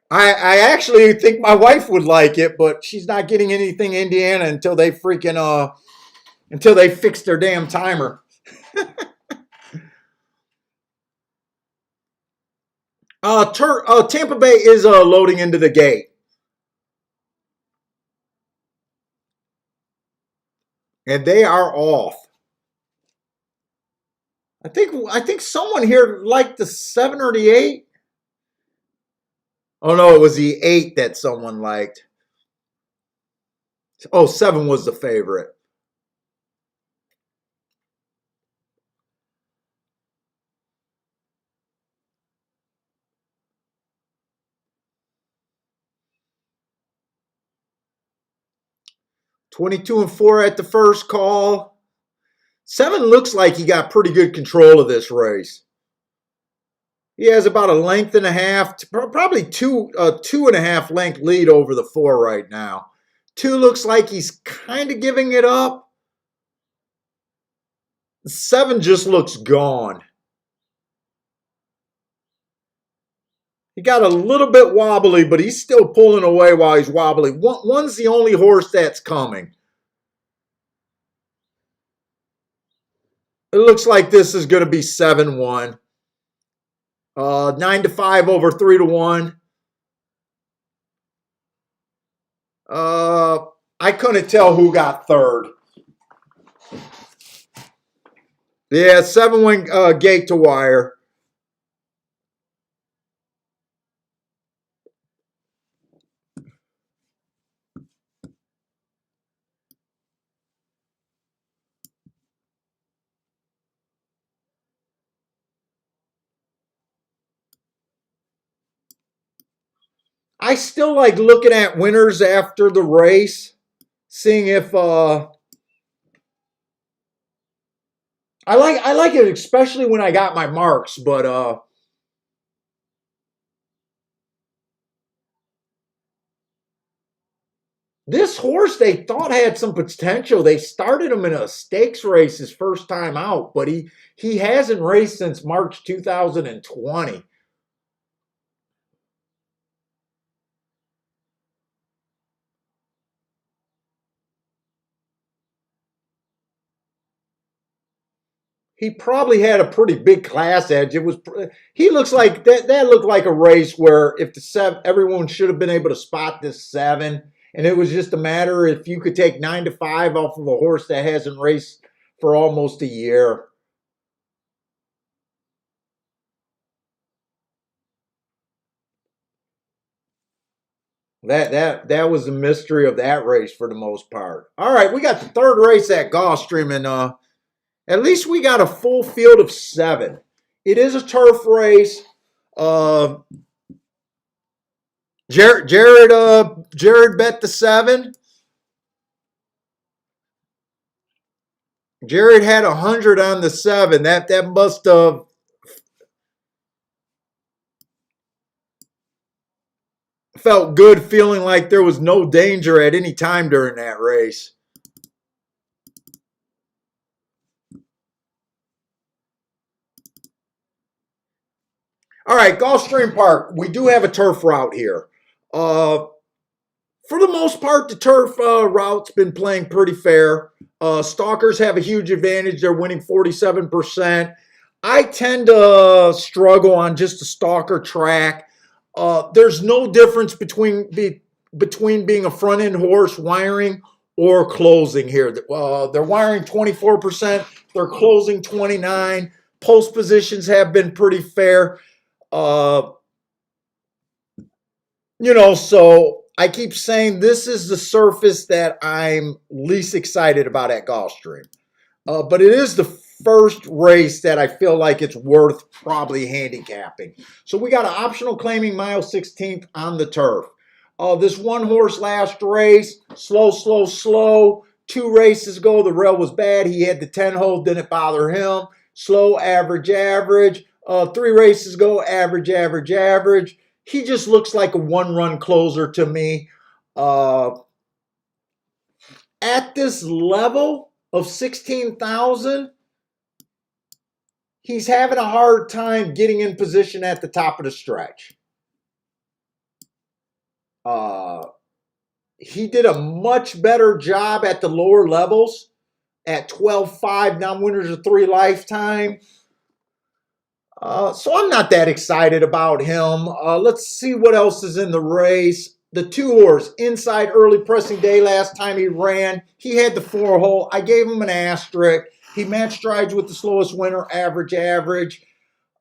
I actually think my wife would like it, but she's not getting anything Indiana until they fix their damn timer. Tampa Bay is loading into the gate, and they are off. I think someone here liked the 7 or the 8. Oh no, it was the 8 that someone liked. Oh, 7 was the favorite. $22-4 at the first call. 7 looks like he got pretty good control of this race. He has about a length and a half, probably two and a half length lead over the 4 right now. 2 looks like he's kind of giving it up. 7 just looks gone. He got a little bit wobbly, but he's still pulling away while he's wobbly. One's the only horse that's coming. It looks like this is going to be 7-1. 9-5 over 3-1. I couldn't tell who got third. Yeah, 7-1 gate to wire. I still like looking at winners after the race, seeing if I like it, especially when I got my marks, but this horse they thought had some potential. They started him in a stakes race his first time out, but he hasn't raced since March 2020. He probably had a pretty big class edge. He looks like that looked like a race where if the 7 everyone should have been able to spot this 7, and it was just a matter if you could take 9-5 off of a horse that hasn't raced for almost a year. That was the mystery of that race for the most part. All right, we got the third race at Gulfstream, and at least we got a full field of 7. It is a turf race. Uh, Jared bet the 7. Jared had 100 on the 7. That must have felt good, feeling like there was no danger at any time during that race. All right, Gulfstream Park. We do have a turf route here. For the most part, the turf route's been playing pretty fair. Stalkers have a huge advantage. They're winning 47%. I tend to struggle on just a stalker track. There's no difference between being a front end horse wiring or closing here. They're wiring 24%. They're closing 29%. Post positions have been pretty fair. Uh, so I keep saying this is the surface that I'm least excited about at Gulfstream. But it is the first race that I feel like it's worth probably handicapping. So we got an optional claiming mile 16th on the turf. This one horse last race, slow, slow, slow. 2 races ago, the rail was bad. He had the 10 hole, didn't bother him. Slow, average, average. 3 races ago, average, average, average. He just looks like a one-run closer to me. At this level of 16,000, he's having a hard time getting in position at the top of the stretch. He did a much better job at the lower levels at 12.5 non-winners of 3 lifetime. So I'm not that excited about him. Let's see what else is in the race. The 2 horse, inside early pressing day last time he ran. He had the 4 hole. I gave him an asterisk. He matched strides with the slowest winner, average, average.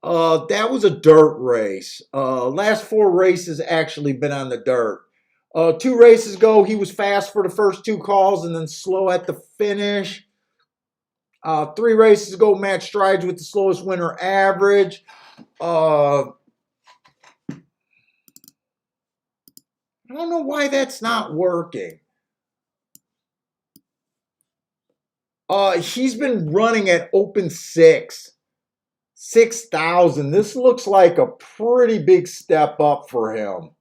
That was a dirt race. Last 4 races actually been on the dirt. 2 races ago, he was fast for the first 2 calls and then slow at the finish. 3 races ago, matched strides with the slowest winner, average. I don't know why that's not working. He's been running at open 6,000. This looks like a pretty big step up for him.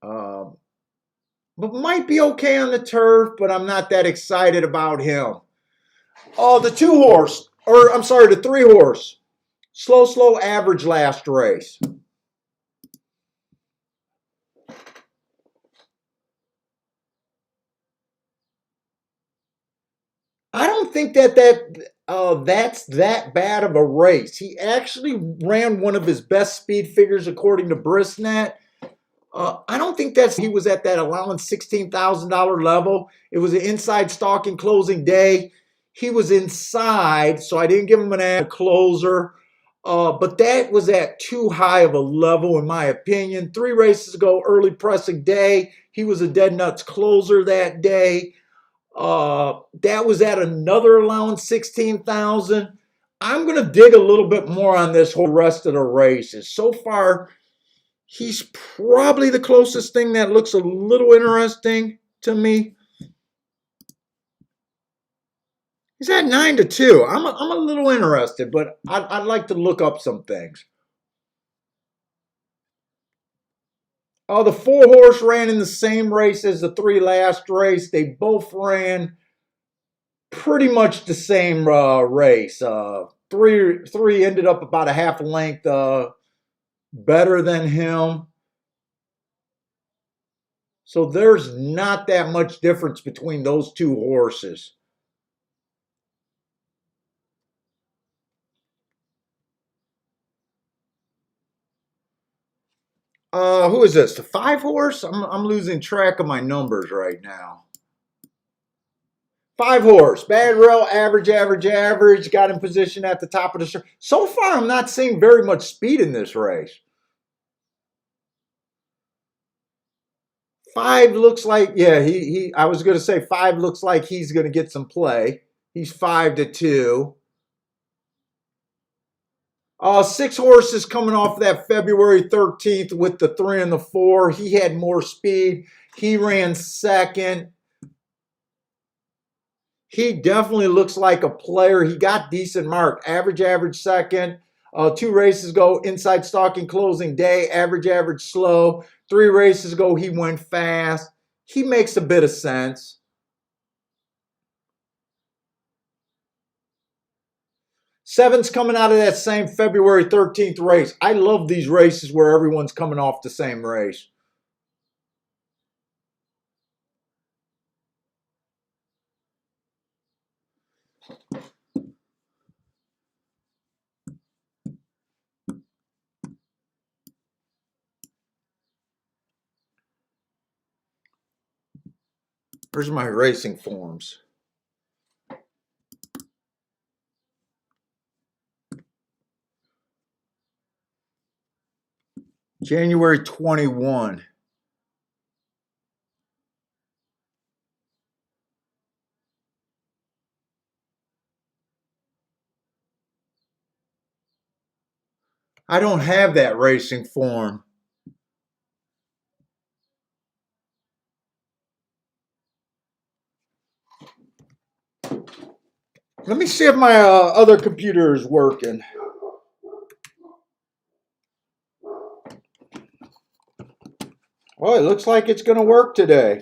But might be okay on the turf, but I'm not that excited about him. The 2 horse, or I'm sorry, the 3 horse. Slow, slow, average last race. I don't think that's that bad of a race. He actually ran one of his best speed figures according to Brisnet. I don't think he was at that allowance $16,000 level. It was an inside stalking closing day. He was inside, so I didn't give him an closer. But that was at too high of a level, in my opinion. 3 races ago, early pressing day, he was a dead nuts closer that day. That was at another allowance 16,000. I'm going to dig a little bit more on this whole rest of the races. So far, he's probably the closest thing that looks a little interesting to me. He's at 9-2. I'm a little interested, but I'd like to look up some things. The 4 horse ran in the same race as the 3 last race. They both ran pretty much the same race. Three ended up about a half a length better than him. So there's not that much difference between those 2 horses. Who is this? The 5 horse? I'm losing track of my numbers right now. 5 horse, bad rail, average, average, average. Got in position at the top of the stretch. So far, I'm not seeing very much speed in this race. 5 looks like, yeah, I was going to say 5 looks like he's going to get some play. He's 5-2. 6 horses coming off that February 13th with the 3 and the 4. He had more speed. He ran second. He definitely looks like a player. He got decent mark. Average, average second. 2 races ago, inside stalking closing day. Average, average slow. 3 races ago, he went fast. He makes a bit of sense. 7's coming out of that same February 13th race. I love these races where everyone's coming off the same race. Where's my racing forms? January 21. I don't have that racing form. Let me see if my other computer is working. Well, it looks like it's going to work today.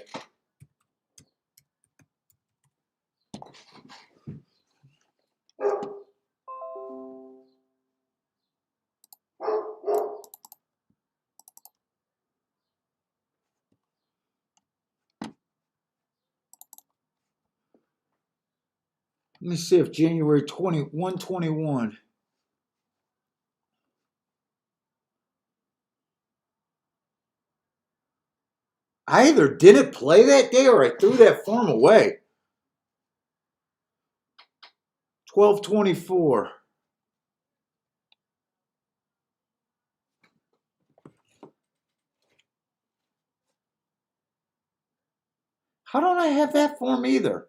Let me see if January 21. I either didn't play that day or I threw that form away. 12/24. How don't I have that form either?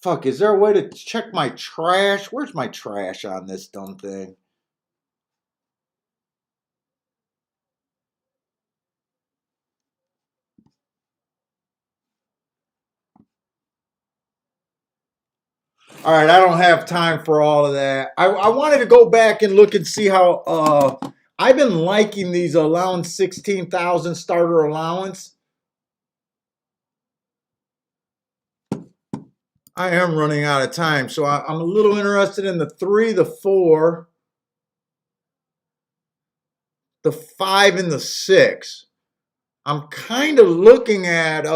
Fuck, is there a way to check my trash? Where's my trash on this dumb thing? All right, I don't have time for all of that. I wanted to go back and look and see how I've been liking these allowance 16,000 starter allowance. I am running out of time, so I'm a little interested in the 3, the 4, the 5, and the 6. I'm kind of looking at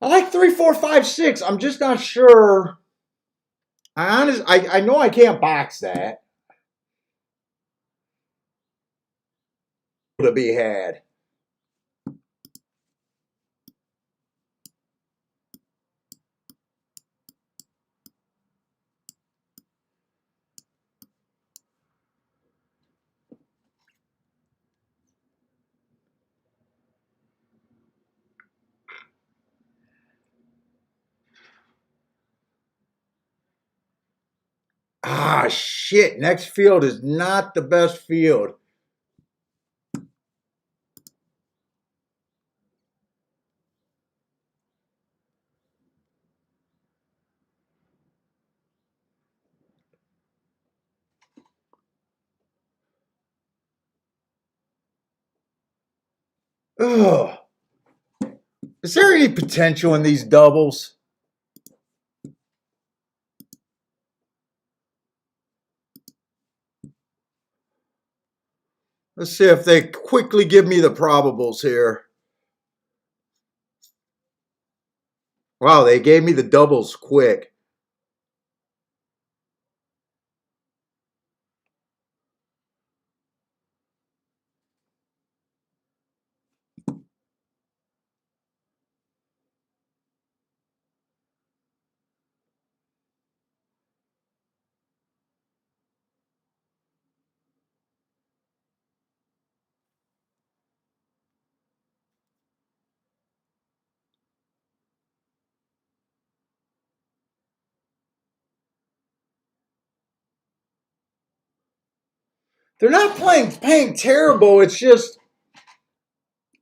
I like 3, 4, 5, 6. I'm just not sure. I know I can't box that to be had. Ah, shit. Next field is not the best field. Ugh. Is there any potential in these doubles? Let's see if they quickly give me the probables here. Wow, they gave me the doubles quick. They're not paying terrible. It's just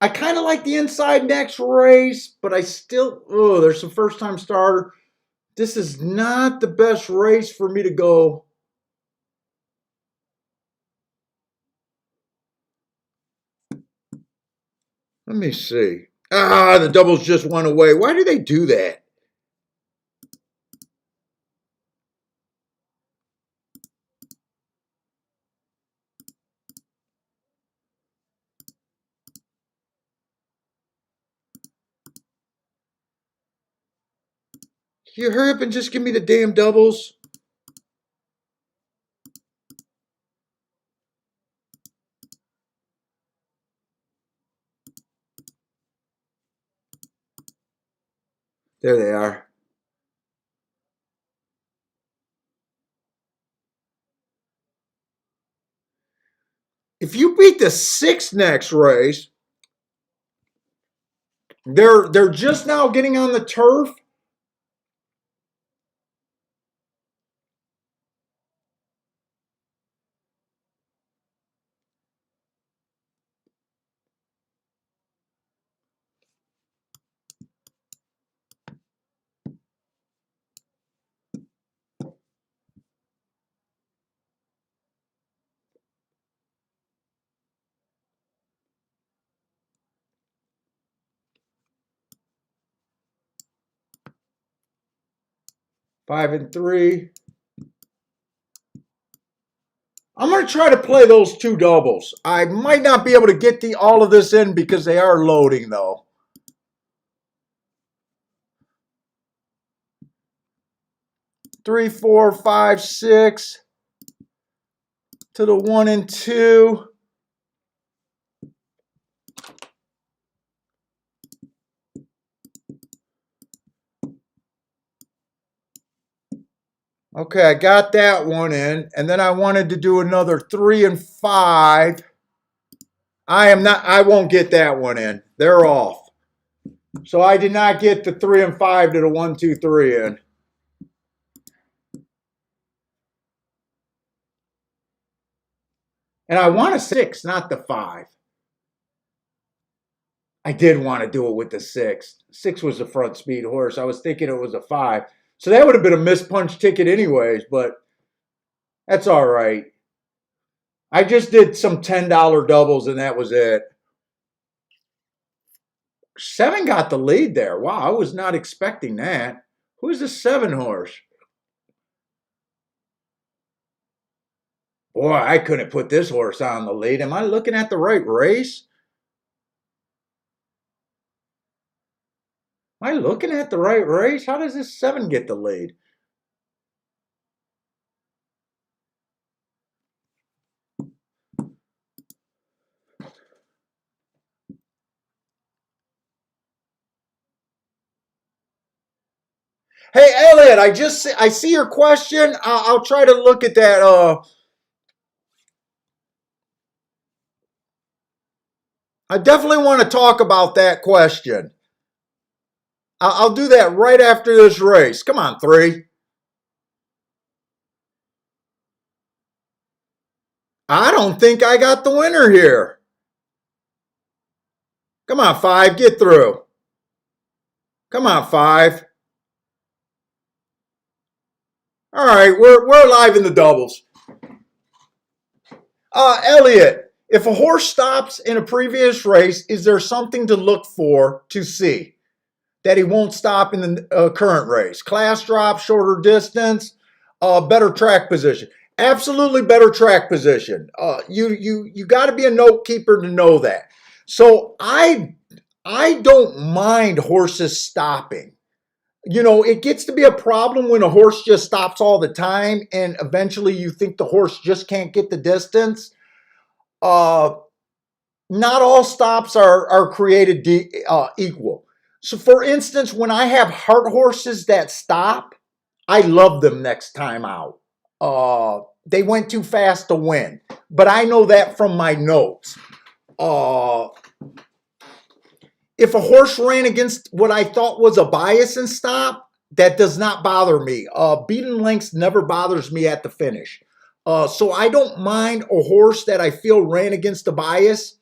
I kind of like the inside next race, but I still there's some first time starter. This is not the best race for me to go. Let me see. Ah, the doubles just went away. Why do they do that? you hurry up and just give me the damn doubles? There they are. If you beat the 6 next race, they're just now getting on the turf. Five and three. I'm going to try to play those 2 doubles. I might not be able to get all of this in because they are loading, though. 3, 4, 5, 6 to the 1 and 2. Okay, I got that one in, and then I wanted to do another 3 and 5. I won't get that one in. They're off. So I did not get the 3 and 5 to the 1, 2, 3 in. And I want a 6, not the 5. I did want to do it with the 6. 6 was the front speed horse. I was thinking it was a 5. So that would have been a mispunch ticket anyways, but that's all right. I just did some $10 doubles and that was it. 7 got the lead there. Wow, I was not expecting that. Who's the 7 horse? Boy, I couldn't put this horse on the lead. Am I looking at the right race? Am I looking at the right race? How does this 7 get the lead? Hey, Elliot, I see your question. I'll try to look at that. I definitely want to talk about that question. I'll do that right after this race. Come on, 3. I don't think I got the winner here. Come on, 5, get through. Come on, 5. All right, we're alive in the doubles. Elliot, if a horse stops in a previous race, is there something to look for to see that he won't stop in the current race? Class drop, shorter distance, better track position. Absolutely better track position. You got to be a note keeper to know that. So I don't mind horses stopping. You know, it gets to be a problem when a horse just stops all the time and eventually you think the horse just can't get the distance. Not all stops are created equal. So for instance, when I have heart horses that stop, I love them next time out. They went too fast to win, but I know that from my notes. If a horse ran against what I thought was a bias and stop, that does not bother me. Beaten lengths never bothers me at the finish. So I don't mind a horse that I feel ran against a bias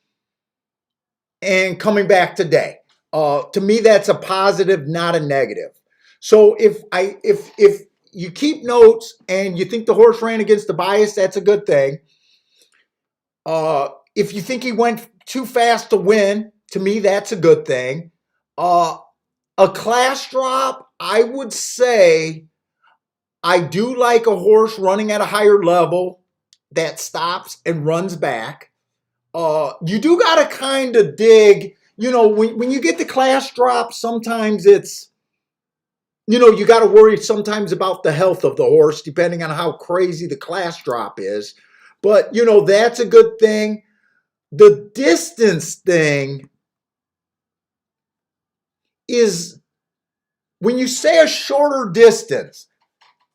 and coming back today. To me, that's a positive, not a negative. So if you keep notes and you think the horse ran against the bias, that's a good thing. If you think he went too fast to win, to me, that's a good thing. A class drop, I would say I do like a horse running at a higher level that stops and runs back. You do got to kind of dig, you know, when you get the class drop, sometimes it's you got to worry sometimes about the health of the horse, depending on how crazy the class drop is. But, that's a good thing. The distance thing is when you say a shorter distance,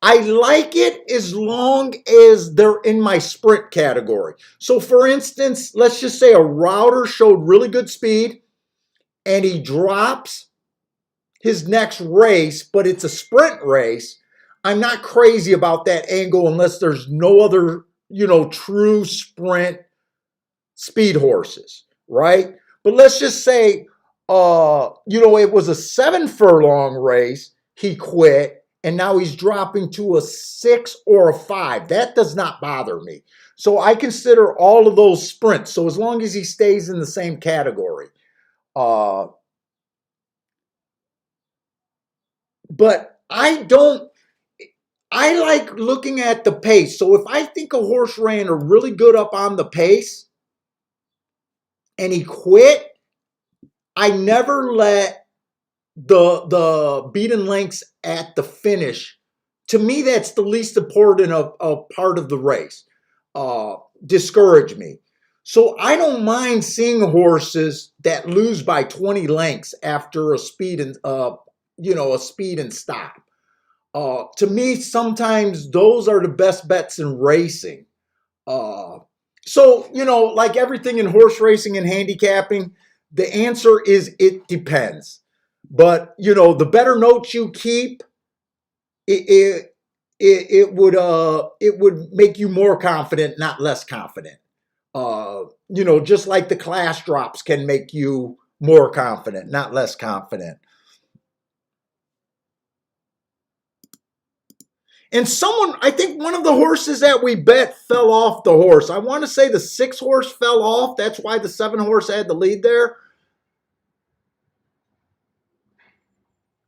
I like it as long as they're in my sprint category. So for instance, let's just say a router showed really good speed and he drops his next race, but it's a sprint race. I'm not crazy about that angle unless there's no other, true sprint speed horses, right? But let's just say, it was a 7 furlong race. He quit, and now he's dropping to a 6 or a 5. That does not bother me. So I consider all of those sprints. So as long as he stays in the same category. But I like looking at the pace. So if I think a horse ran a really good up on the pace and he quit, I never let the beaten lengths at the finish. To me, that's the least important of part of the race. Discourage me. So I don't mind seeing horses that lose by 20 lengths after a speed and stop. To me, sometimes those are the best bets in racing. So, like everything in horse racing and handicapping, the answer is it depends. But, the better notes you keep, it would make you more confident, not less confident. Just like the class drops can make you more confident, not less confident. And I think one of the horses that we bet fell off the horse. I want to say the 6 horse fell off. That's why the 7 horse had the lead there.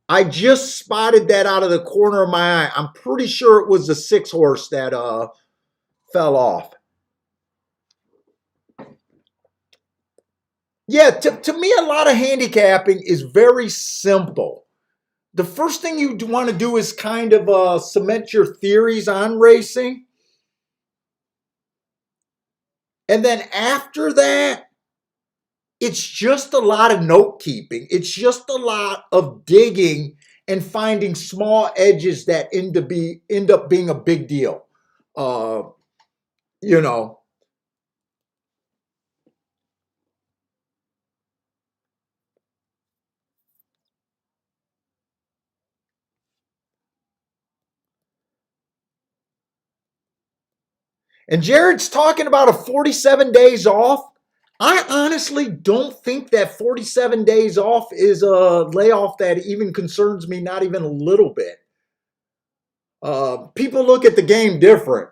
I just spotted that out of the corner of my eye. I'm pretty sure it was the 6 horse that fell off. Yeah, to me, a lot of handicapping is very simple. The first thing you want to do is kind of cement your theories on racing. And then after that, it's just a lot of note keeping. It's just a lot of digging and finding small edges that end up being a big deal. Uh, you know. And Jared's talking about a 47 days off. I honestly don't think that 47 days off is a layoff that even concerns me, not even a little bit. People look at the game different.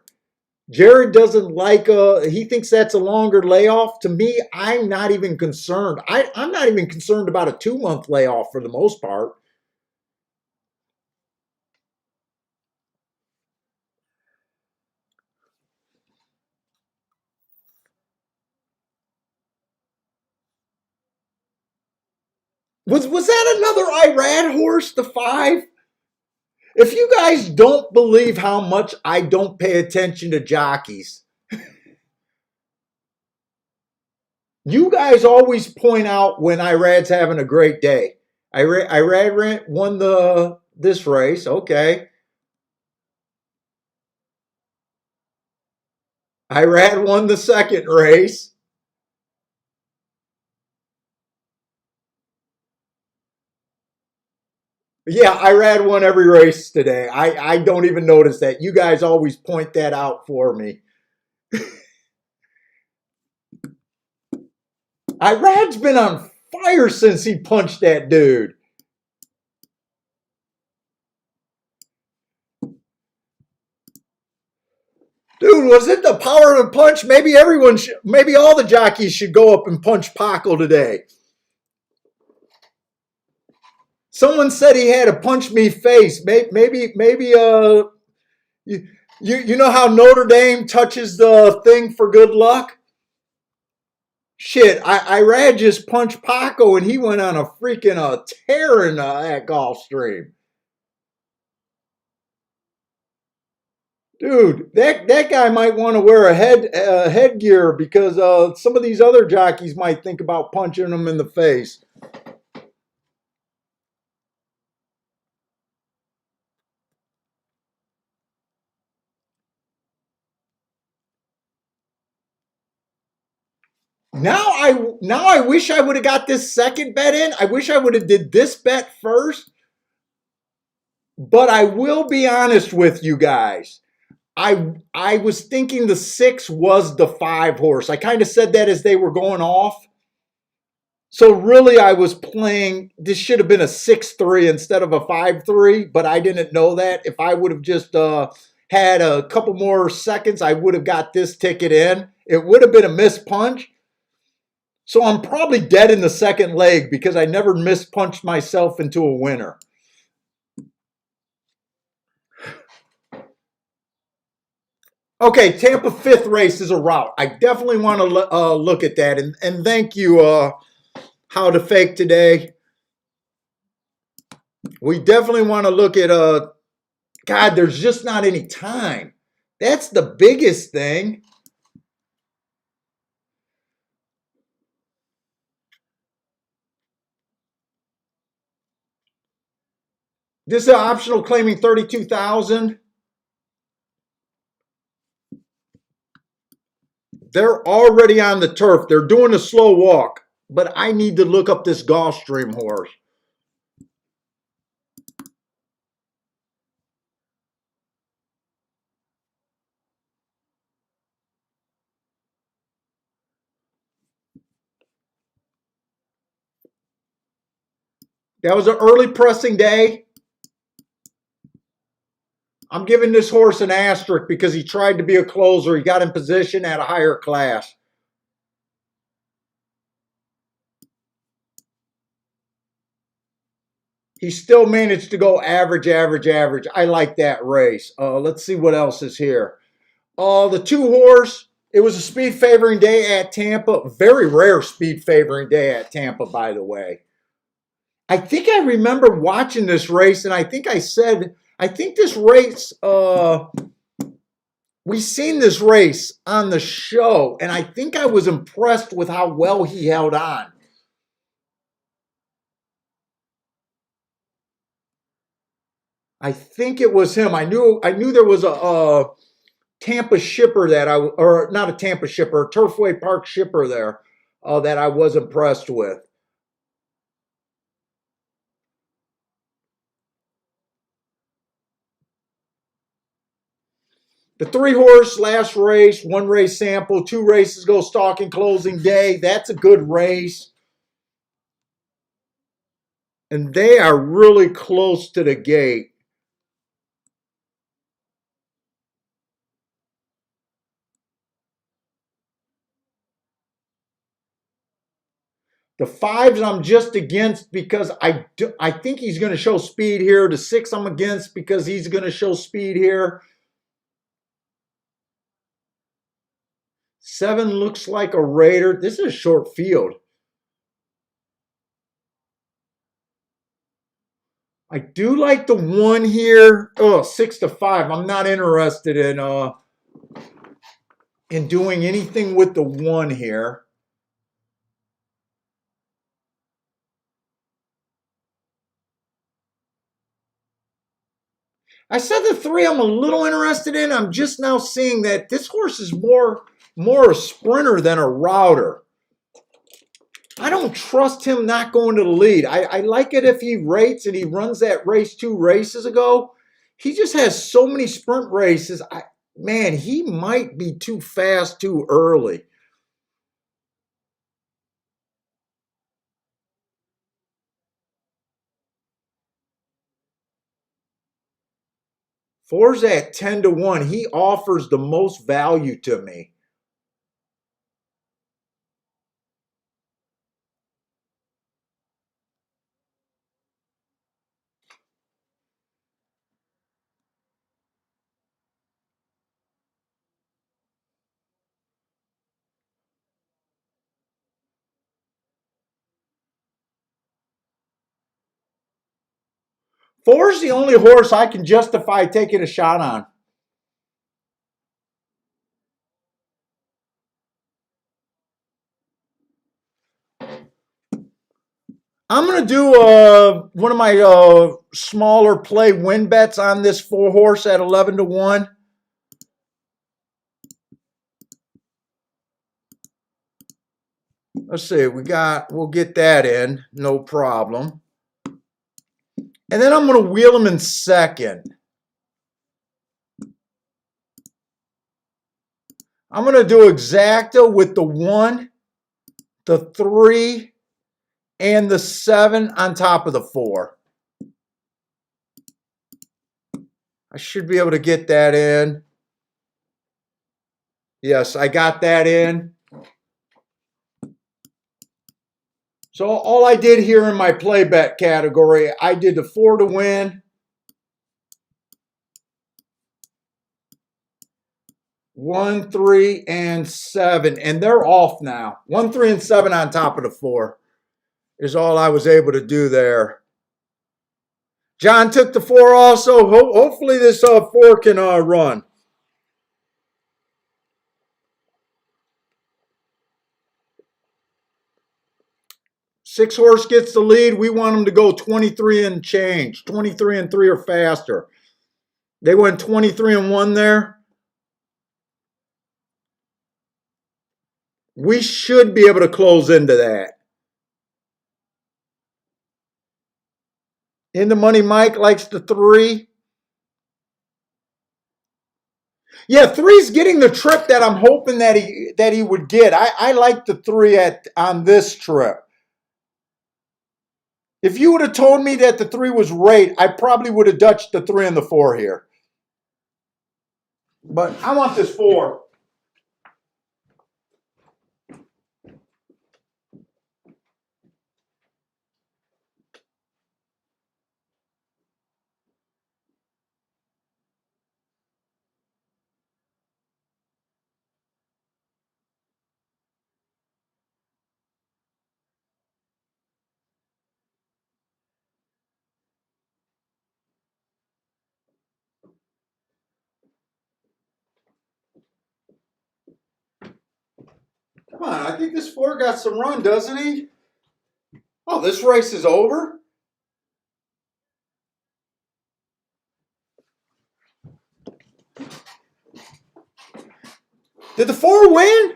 Jared doesn't like he thinks that's a longer layoff. To me, I'm not even concerned. I'm not even concerned about a 2-month layoff for the most part. Was that another Irad horse, the 5? If you guys don't believe how much I don't pay attention to jockeys, you guys always point out when Irad's having a great day. Irad won this race, okay. Irad won the second race. Yeah, Irad won every race today. I don't even notice that. You guys always point that out for me. Irad's been on fire since he punched that dude. Dude, was it the power of the punch? Maybe all the jockeys should go up and punch Paco today. Someone said he had a punch me face. Maybe you know how Notre Dame touches the thing for good luck? Shit, Irad just punched Paco and he went on a freaking tear in that Gulfstream. Dude, that guy might want to wear a headgear because some of these other jockeys might think about punching him in the face. Now I wish I would have got this second bet in. I wish I would have did this bet first. But I will be honest with you guys. I was thinking the 6 was the 5 horse. I kind of said that as they were going off. So really I was playing, this should have been a 6-3 instead of a 5-3, but I didn't know that. If I would have just had a couple more seconds, I would have got this ticket in. It would have been a missed punch. So I'm probably dead in the second leg because I never mispunched myself into a winner. Okay, Tampa 5th race is a route. I definitely want to look at that. And thank you, How to Fake today. We definitely want to look at, God, there's just not any time. That's the biggest thing. This is optional claiming 32,000. They're already on the turf. They're doing a slow walk. But I need to look up this Gulfstream horse. That was an early pressing day. I'm giving this horse an asterisk because he tried to be a closer. He got in position at a higher class. He still managed to go average, average, average. I like that race. Let's see what else is here. The 2 horse, it was a speed favoring day at Tampa. Very rare speed favoring day at Tampa, by the way. I think I remember watching this race, and I think I said, I think this race, we seen this race on the show, and I think I was impressed with how well he held on. I think it was him. I knew there was a Tampa shipper that or not a Tampa shipper, a Turfway Park shipper there that I was impressed with. The 3 horse last race, 1 race sample, 2 races go stalking closing day. That's a good race. And they are really close to the gate. The 5s I'm just against because I think he's going to show speed here. The 6 I'm against because he's going to show speed here. 7 looks like a Raider. This is a short field. I do like the 1 here. Oh, 6-5. I'm not interested in doing anything with the 1 here. I said the 3 I'm a little interested in. I'm just now seeing that this horse is more a sprinter than a router. I don't trust him not going to the lead. I like it if he rates and he runs that race 2 races ago. He just has so many sprint races. Man, he might be too fast too early. Four's at 10-1. He offers the most value to me. Four's the only horse I can justify taking a shot on. I'm going to do one of my smaller play win bets on this 4-horse at 11-1. Let's see, we'll get that in, no problem. And then I'm going to wheel them in second. I'm going to do exacta with the 1, the 3, and the 7 on top of the 4. I should be able to get that in. Yes, I got that in. So all I did here in my play bet category, I did the 4 to win, 1, 3, and 7, and they're off now. 1, 3, and 7 on top of the 4 is all I was able to do there. John took the 4 also. Hopefully this 4 can run. Six horse gets the lead. We want them to go 23 and change. 23 and 3 or faster. They went 23 and 1 there. We should be able to close into that. In the money, Mike likes the 3. Yeah, 3's getting the trip that I'm hoping that he would get. I like the 3 on this trip. If you would have told me that the 3 was right, I probably would have dutched the 3 and the 4 here. But I want this 4. Come on, I think this 4 got some run, doesn't he? Oh, this race is over? Did the 4 win?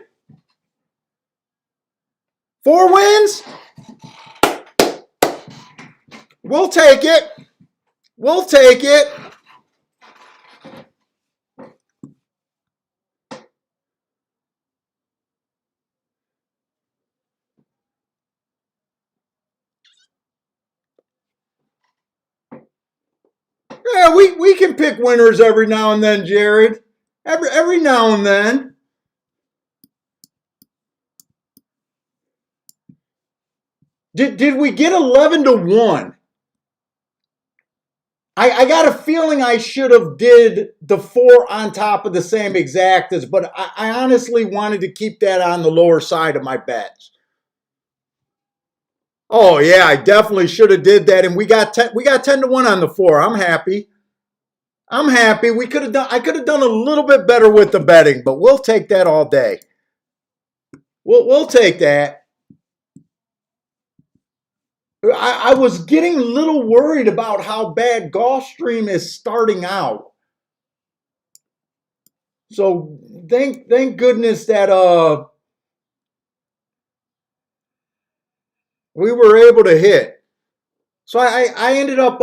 4 wins? We'll take it. We'll take it. Yeah, we can pick winners every now and then, Jared. Every now and then. Did we get 11-1? I got a feeling I should have did the 4 on top of the same exactas, but I honestly wanted to keep that on the lower side of my bets. Oh yeah, I definitely should have did that, and we got 10-1 on the 4. I'm happy. I'm happy. I could have done a little bit better with the betting, but we'll take that all day. We'll take that. I was getting a little worried about how bad Gulfstream is starting out. So thank goodness that we were able to hit. So I ended up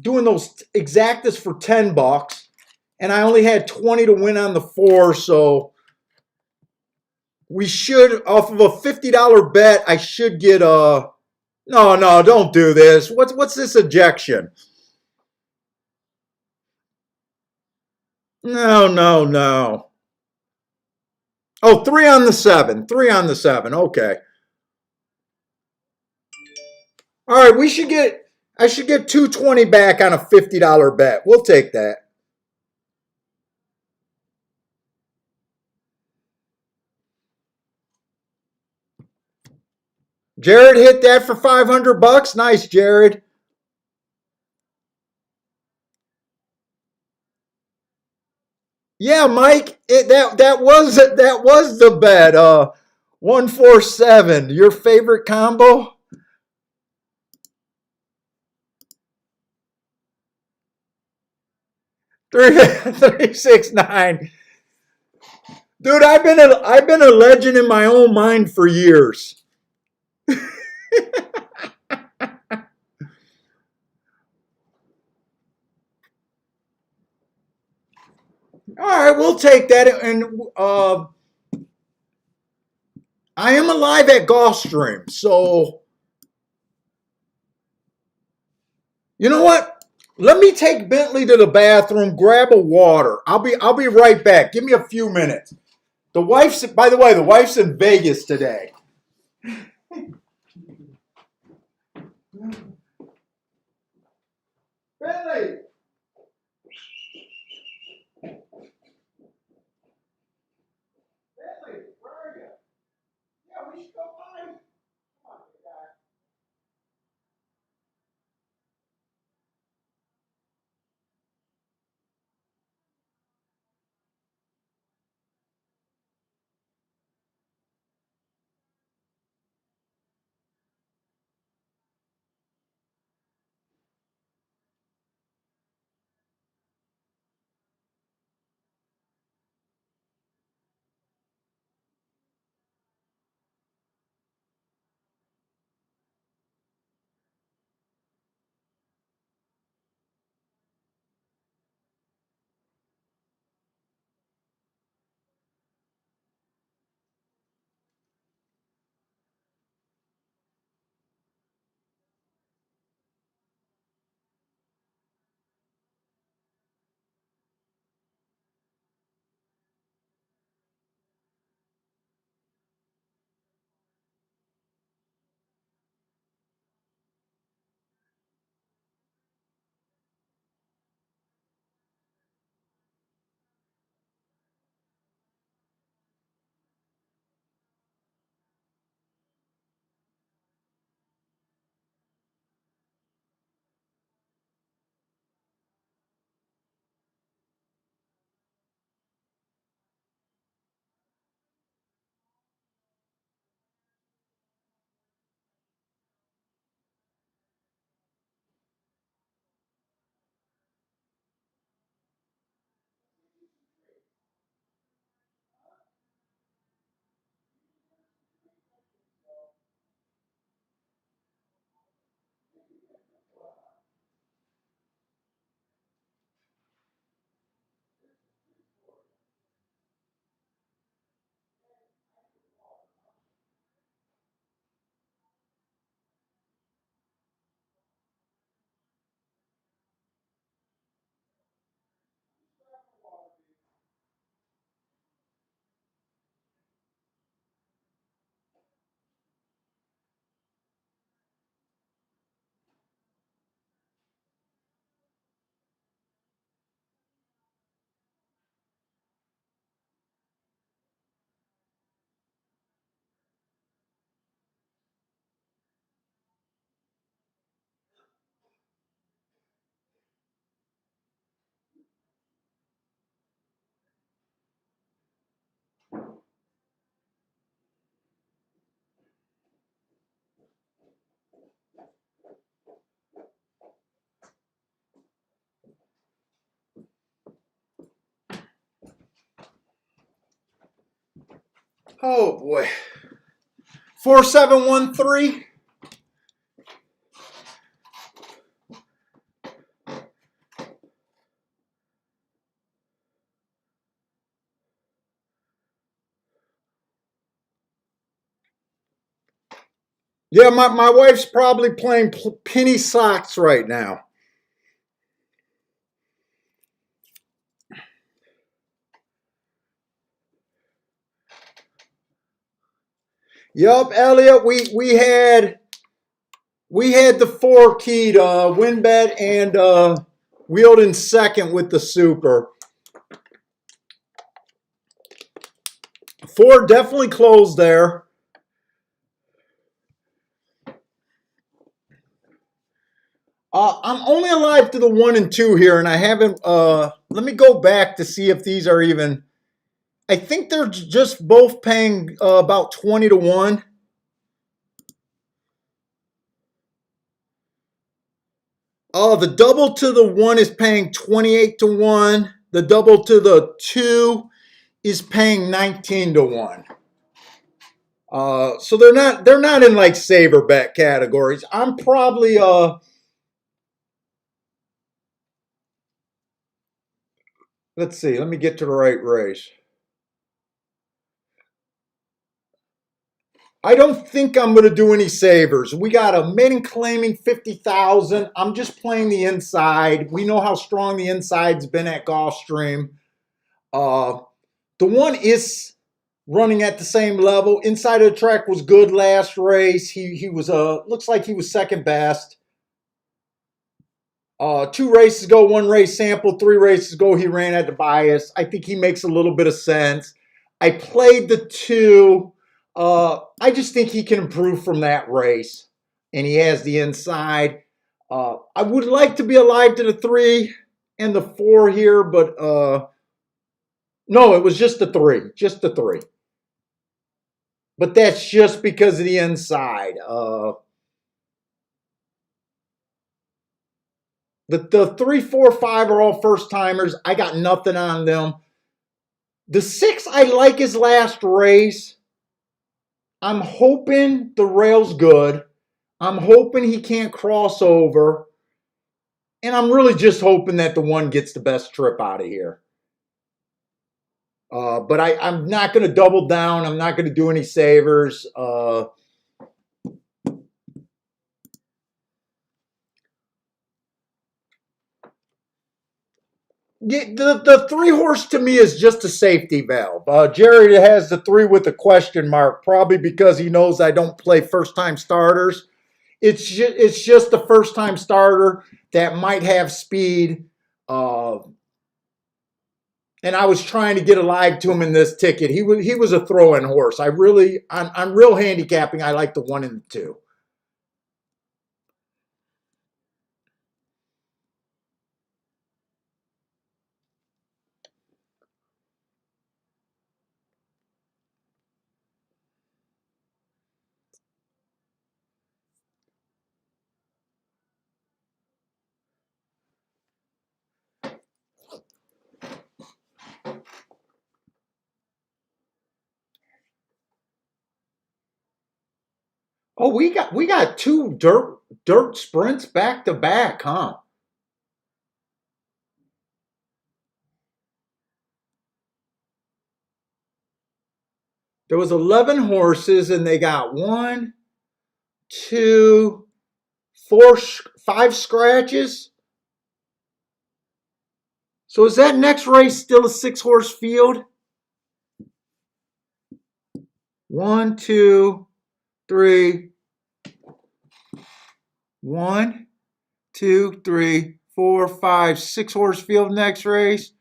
doing those exactas for $10, and I only had 20 to win on the 4. So we should, off of a $50 bet, I should get No, don't do this. What's this ejection? No. Oh, 3 on the 7. 3 on the 7. Okay. All right, I should get 220 back on a $50 bet. We'll take that. Jared hit that for $500. Nice, Jared. Yeah, Mike, that was the bet. 147. Your favorite combo? 369. Dude, I've been a legend in my own mind for years. All right, we'll take that. And I am alive at Gulfstream, so you know what? Let me take Bentley to the bathroom, grab a water. I'll be right back. Give me a few minutes. The wife's, by the way, the wife's in Vegas today. Bentley, Bentley, where are you? Yeah, we should go by. Come on, guy. Oh boy. 4713. Yeah, my wife's probably playing penny stocks right now. Yup, Elliot, we had the four keyed WinBet and wheeled in second with the super. Four definitely closed there. I'm only alive to the one and two here, and I haven't. Let me go back to see if these are even. I think they're just both paying about 20 to 1. Oh, the double to the 1 is paying 28 to 1. The double to the 2 is paying 19 to 1. So they're not in like saver bet categories. I'm probably let's see, let me get to the right race. I don't think I'm going to do any savers. We got a min claiming 50,000. I'm just playing the inside. We know how strong the inside's been at Gulfstream. Uh, the 1 is running at the same level. Inside of the track was good last race. He was looks like he was second best. 2 races ago, 1 race sample, 3 races ago, he ran at the bias. I think he makes a little bit of sense. I played the 2. I just think he can improve from that race, and he has the inside. I would like to be alive to the 3 and the 4 here, but no, it was just the 3, just the 3. But that's just because of the inside. The 3, 4, 5 are all first timers. I got nothing on them. The 6, I like his last race. I'm hoping the rail's good. I'm hoping he can't cross over. And I'm really just hoping that the 1 gets the best trip out of here. But I'm not going to double down. I'm not going to do any savers. The 3 horse to me is just a safety valve. Jared has the 3 with a question mark, probably because he knows I don't play first time starters. It's just a first time starter that might have speed. And I was trying to get alive to him in this ticket. He was a throw-in horse. I'm real handicapping. I like the 1 and the 2. Oh, we got 2 dirt sprints back to back, huh? There was 11 horses, and they got 1, 2, 4, 5 scratches. So is that next race still a 6-horse field? 1, 2, 3. 1, 2, 3, 4, 5, 6-horse field next race.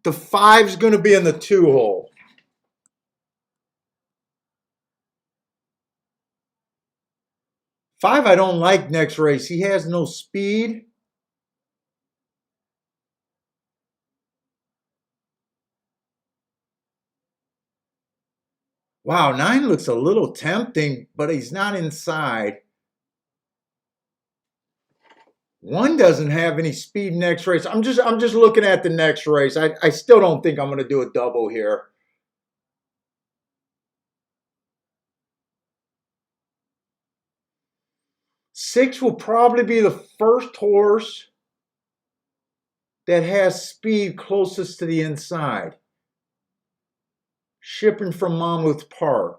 The 5's going to be in the 2 hole. 5 I don't like next race. He has no speed. Wow, 9 looks a little tempting, but he's not inside. 1 doesn't have any speed next race. I'm just looking at the next race. I still don't think I'm going to do a double here. 6 will probably be the first horse that has speed closest to the inside. Shipping from Monmouth Park.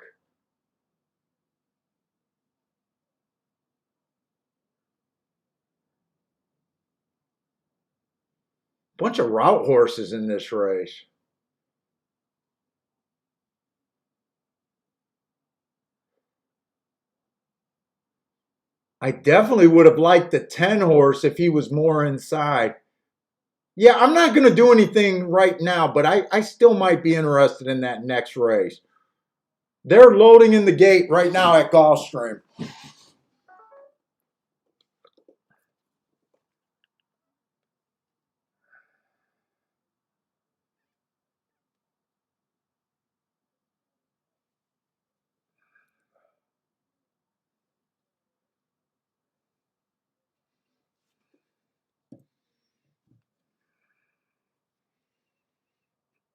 Bunch of route horses in this race. I definitely would have liked the 10 horse if he was more inside. Yeah, I'm not going to do anything right now, but I still might be interested in that next race. They're loading in the gate right now at Gulfstream.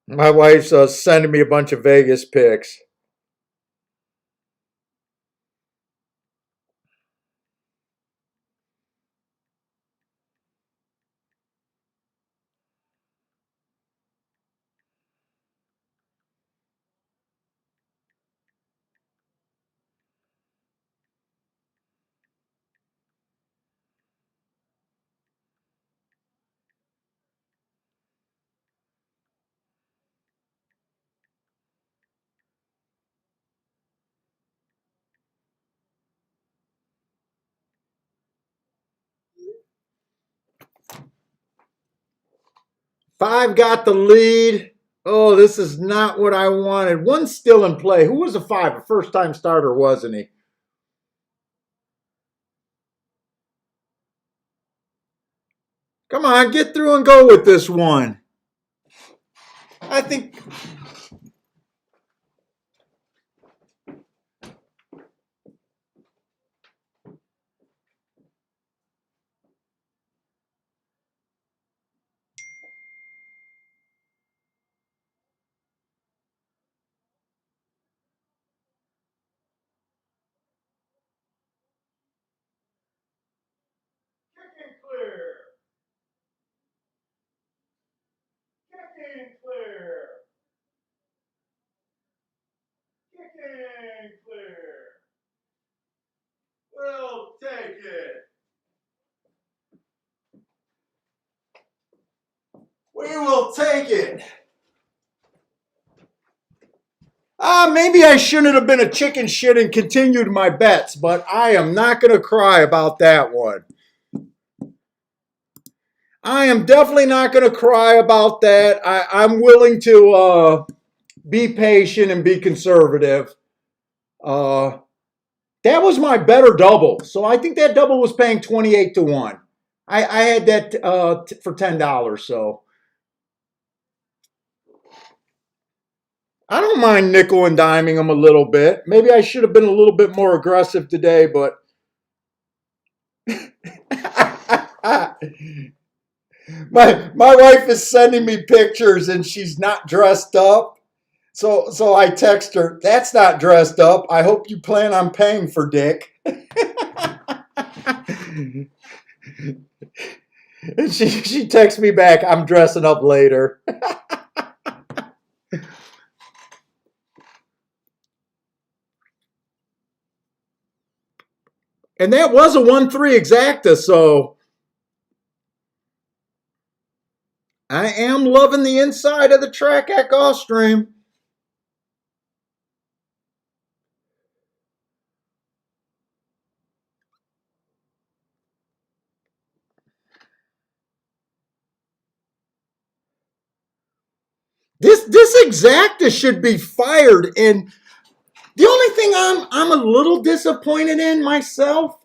My wife's sending me a bunch of Vegas pics. 5 got the lead. Oh, this is not what I wanted. One's still in play. Who was a 5? A first time starter, wasn't he? Come on, get through and go with this one. I think. Kicking clear. Kicking clear. Kicking clear. We'll take it. We will take it. Maybe I shouldn't have been a chicken shit and continued my bets, but I am not going to cry about that one. I am definitely not going to cry about that. I'm willing to be patient and be conservative. That was my better double. So I think that double was paying 28 to 1. I had that for $10. So I don't mind nickel and diming them a little bit. Maybe I should have been a little bit more aggressive today, but my wife is sending me pictures and she's not dressed up. So I text her, that's not dressed up. I hope you plan on paying for dick. And she texts me back, I'm dressing up later. And that was a 1-3 exacta, so I am loving the inside of the track at Gulfstream. This exacta should be fired. And the only thing I'm a little disappointed in myself,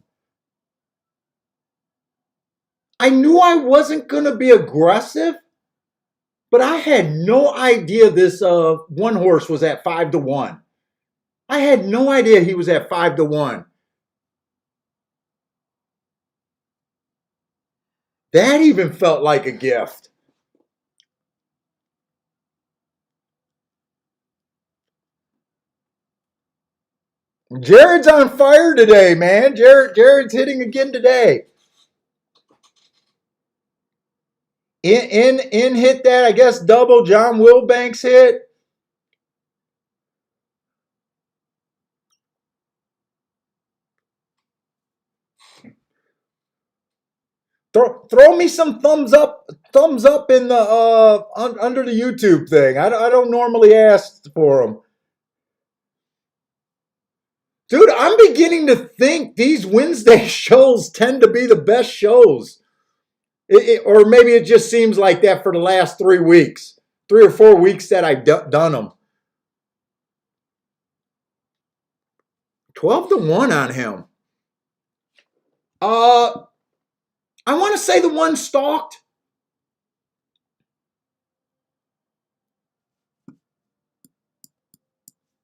I knew I wasn't going to be aggressive, but I had no idea this one horse was at 5 to 1. I had no idea he was at 5 to 1. That even felt like a gift. Jared's on fire today, man. Jared's hitting again today. In hit that, I guess, double John Wilbanks hit. Throw me some thumbs up in the under the YouTube thing. I don't normally ask for them. Dude, I'm beginning to think these Wednesday shows tend to be the best shows. Or maybe it just seems like that for the last 3 weeks. 3 or 4 weeks that I've done them. 12 to 1 on him. I want to say the one stalked.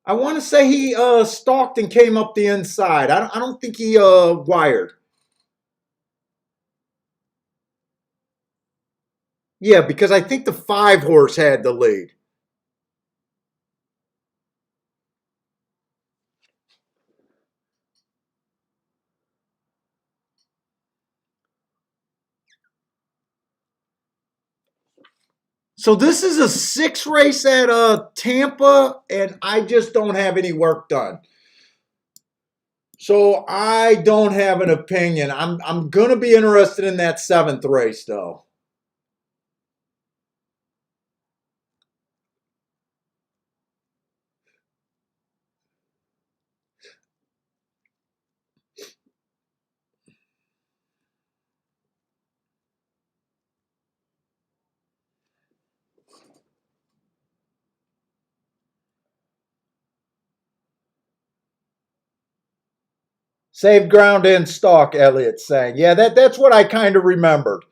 I want to say he stalked and came up the inside. I don't think he wired. Yeah, because I think the 5 horse had the lead. So this is a 6 race at Tampa, and I just don't have any work done. So I don't have an opinion. I'm gonna be interested in that 7th race though. Save ground and stalk, Elliot's saying. Yeah, that's what I kind of remembered.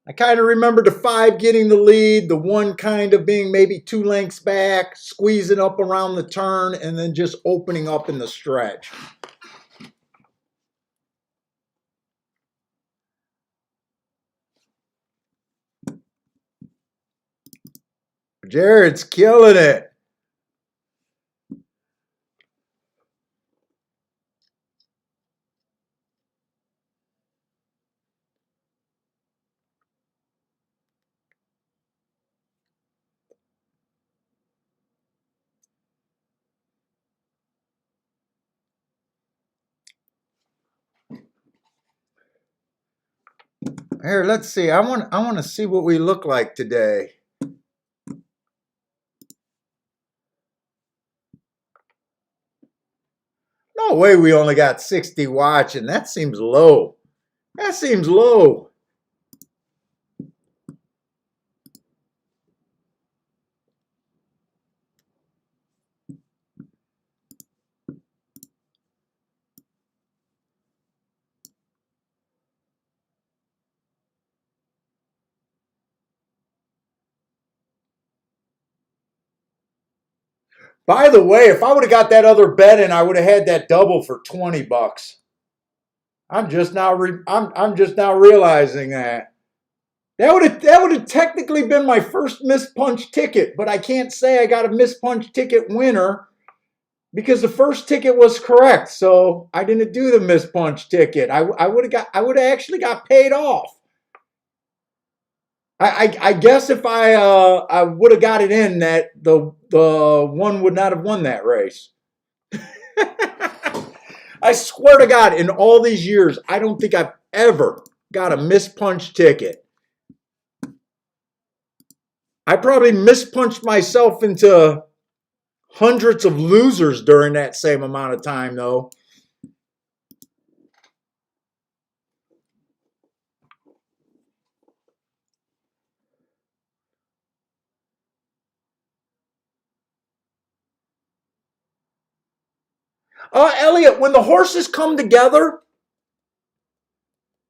I kind of remember the 5 getting the lead, the 1 kind of being maybe 2 lengths back, squeezing up around the turn, and then just opening up in the stretch. Jared's killing it. Here, let's see. I want to see what we look like today. No way we only got 60 watching. That seems low. That seems low. By the way, if I would have got that other bet in, I would have had that double for 20 bucks. I'm just now I'm just now realizing that. That would have technically been my first missed punch ticket, but I can't say I got a missed punch ticket winner because the first ticket was correct. So I didn't do the missed punch ticket. I would have actually got paid off. I guess if I would have got it in, that the one would not have won that race. I swear to God, in all these years, I don't think I've ever got a mispunched ticket. I probably mispunched myself into hundreds of losers during that same amount of time, though. Elliot, when the horses come together,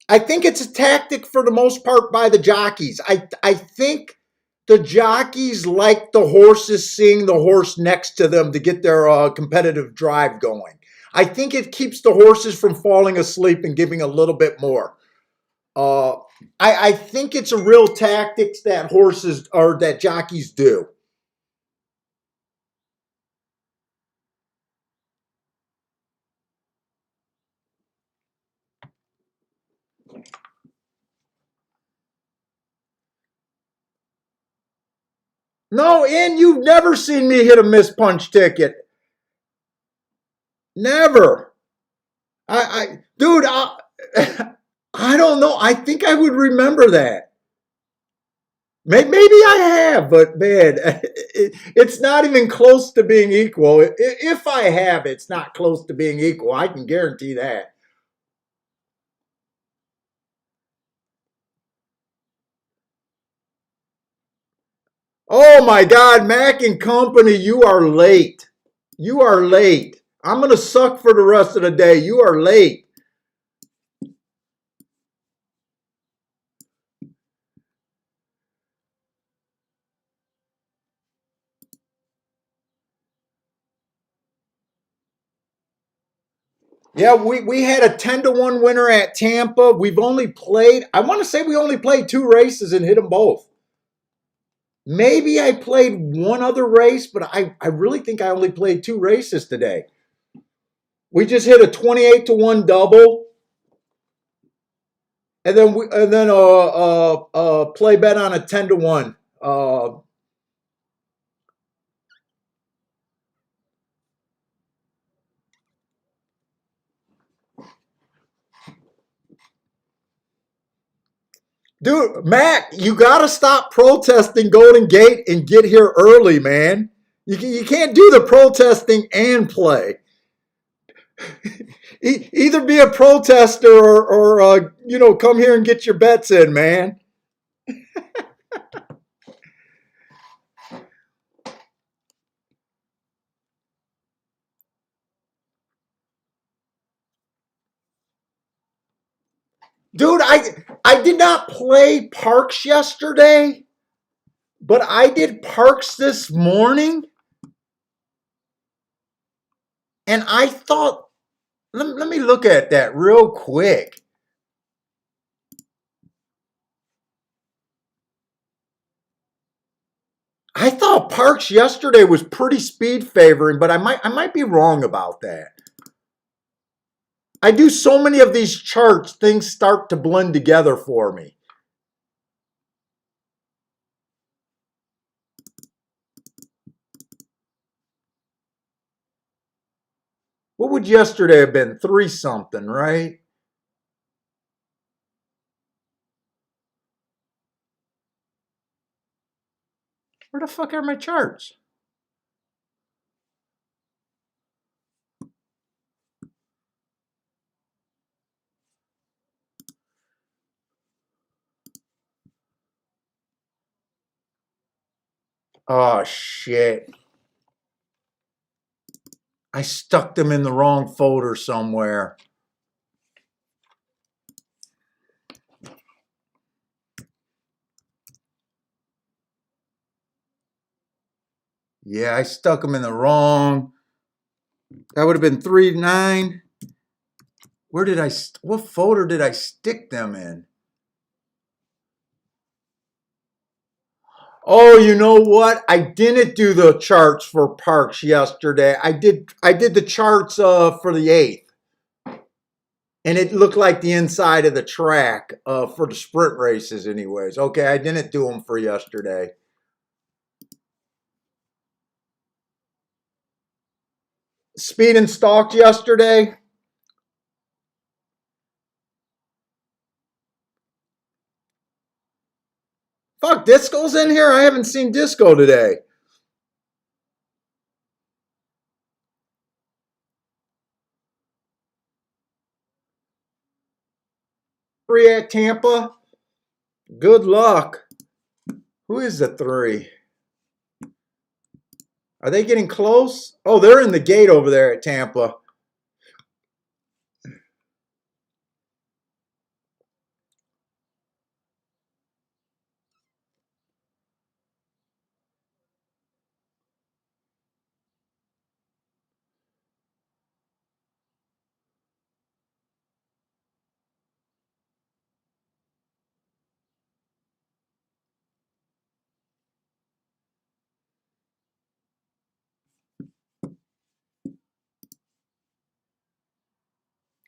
I think it's a tactic for the most part by the jockeys. I think the jockeys like the horses seeing the horse next to them to get their competitive drive going. I think it keeps the horses from falling asleep and giving a little bit more. Uh, I think it's a real tactic that horses or that jockeys do. No, and you've never seen me hit a miss punch ticket. Never. Dude, I don't know. I think I would remember that. Maybe I have, but man, it's not even close to being equal. If I have, it's not close to being equal. I can guarantee that. Oh my God, Mac and Company, you are late. You are late. I'm going to suck for the rest of the day. You are late. Yeah, we had a 10-1 winner at Tampa. We've only played, I want to say we only played 2 races and hit them both. Maybe I played one other race, but I really think I only played 2 races today. We just hit a 28-1 double. and then play bet on a 10-1. Dude, Mac, you got to stop protesting Golden Gate and get here early, man. You can't do the protesting and play. Either be a protester or come here and get your bets in, man. Dude, I did not play Parks yesterday, but I did Parks this morning, and I thought, let me look at that real quick. I thought Parks yesterday was pretty speed favoring, but I might be wrong about that. I do so many of these charts, things start to blend together for me. What would yesterday have been? 3 something, right? Where the fuck are my charts? Oh, shit. I stuck them in the wrong folder somewhere. Yeah, I stuck them in the wrong. That would have been 3-9. What folder did I stick them in? Oh, you know what? I didn't do the charts for Parks yesterday. I did the charts for the 8th. And it looked like the inside of the track for the sprint races anyways. Okay, I didn't do them for yesterday. Speed and stalked yesterday. Fuck, Disco's in here? I haven't seen Disco today. 3 at Tampa. Good luck. Who is the 3? Are they getting close? Oh, they're in the gate over there at Tampa.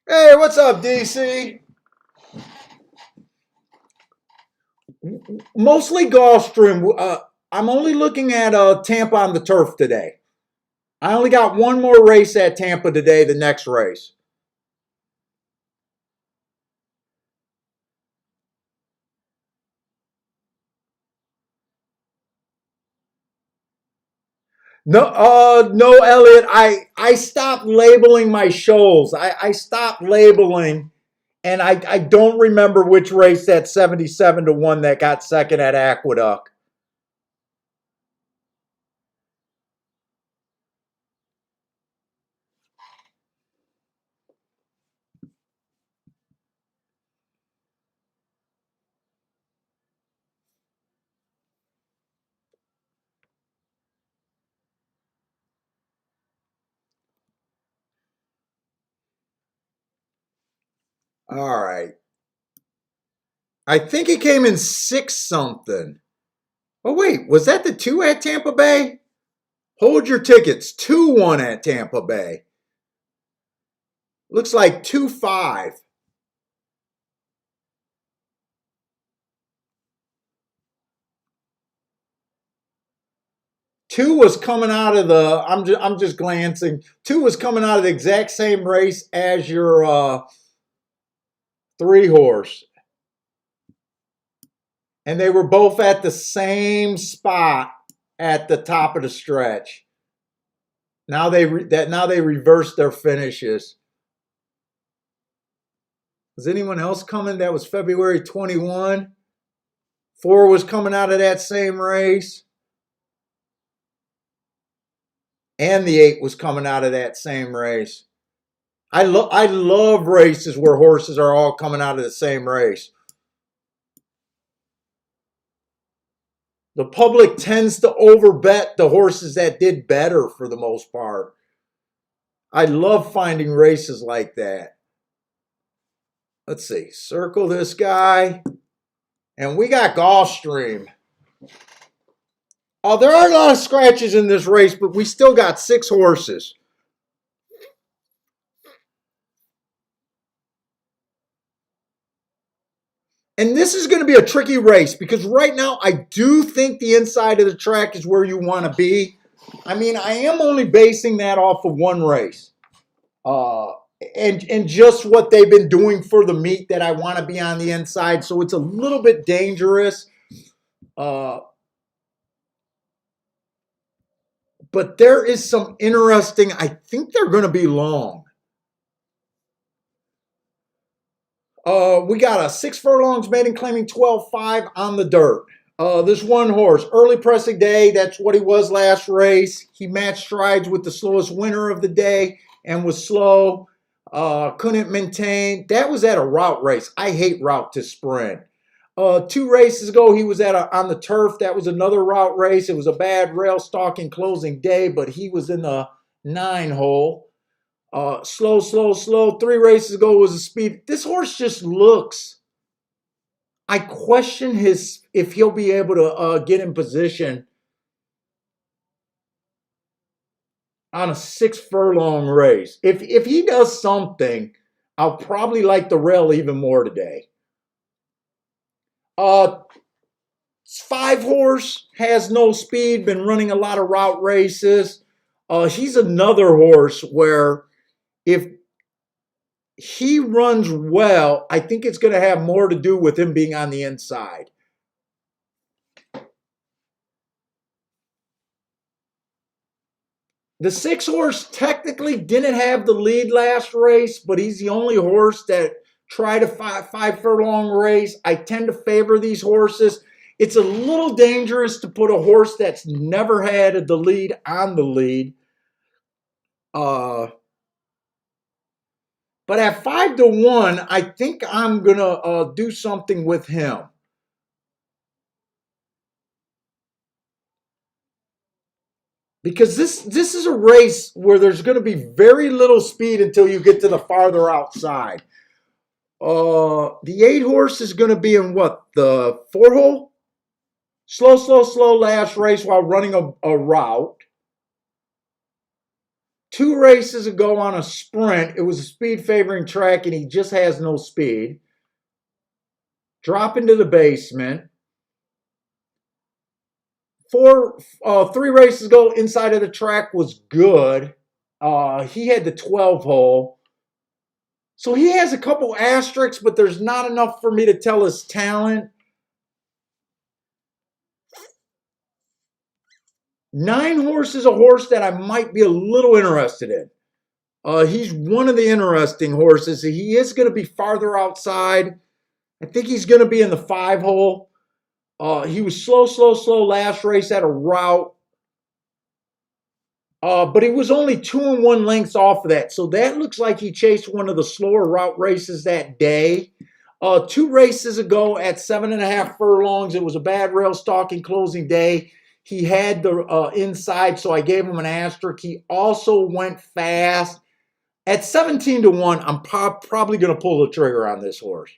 Hey, what's up, DC? Mostly Gulfstream. I'm only looking at Tampa on the turf today. I only got one more race at Tampa today, the next race. No, Elliot. I stopped labeling my shows. I stopped labeling, and I don't remember which race that 77-1 that got second at Aqueduct. All right. I think it came in 6 something. Oh wait, was that the 2 at Tampa Bay? Hold your tickets. 2-1 at Tampa Bay. Looks like 2-5. Two was coming out of the, I'm just glancing. Two was coming out of the exact same race as your 3-horse. And they were both at the same spot at the top of the stretch. Now they reversed their finishes. Was anyone else coming? That was February 21. 4 was coming out of that same race. And the 8 was coming out of that same race. I love races where horses are all coming out of the same race. The public tends to overbet the horses that did better for the most part. I love finding races like that. Let's see. Circle this guy. And we got Gulfstream. Oh, there are a lot of scratches in this race, but we still got 6 horses. And this is going to be a tricky race because right now I do think the inside of the track is where you want to be. I mean, I am only basing that off of one race. And just what they've been doing for the meet that I want to be on the inside. So it's a little bit dangerous. But there is some interesting, I think they're going to be long. We got a 6 furlongs maiden claiming 12.5 on the dirt. This one horse, early pressing day, that's what he was last race. He matched strides with the slowest winner of the day and was slow. Couldn't maintain. That was at a route race. I hate route to sprint. 2 races ago, he was on the turf. That was another route race. It was a bad rail stalking closing day, but he was in the 9 hole. Slow. 3 races ago was a speed. This horse just looks. I question if he'll be able to get in position on a 6 furlong race. If he does something, I'll probably like the rail even more today. 5 horse has no speed, been running a lot of route races. He's another horse where if he runs well, I think it's going to have more to do with him being on the inside. The 6 horse technically didn't have the lead last race, but he's the only horse that tried a 5 furlong race. I tend to favor these horses. It's a little dangerous to put a horse that's never had the lead on the lead. But at 5-1, I think I'm going to do something with him. Because this is a race where there's going to be very little speed until you get to the farther outside. The 8 horse is going to be in what? The 4 hole? Slow last race while running a route. 2 races ago on a sprint, it was a speed favoring track and he just has no speed. Drop into the basement. 3 races ago, inside of the track was good. He had the 12 hole. So he has a couple asterisks, but there's not enough for me to tell his talent. 9 horse is a horse that I might be a little interested in. He's one of the interesting horses. He is going to be farther outside. I think he's going to be in the 5 hole. He was slow last race at a route. But he was only 2 and 1 lengths off of that. So that looks like he chased one of the slower route races that day. 2 races ago at 7.5 furlongs, it was a bad rail stalking closing day. He had the inside, so I gave him an asterisk. He also went fast. At 17-1, I'm probably going to pull the trigger on this horse.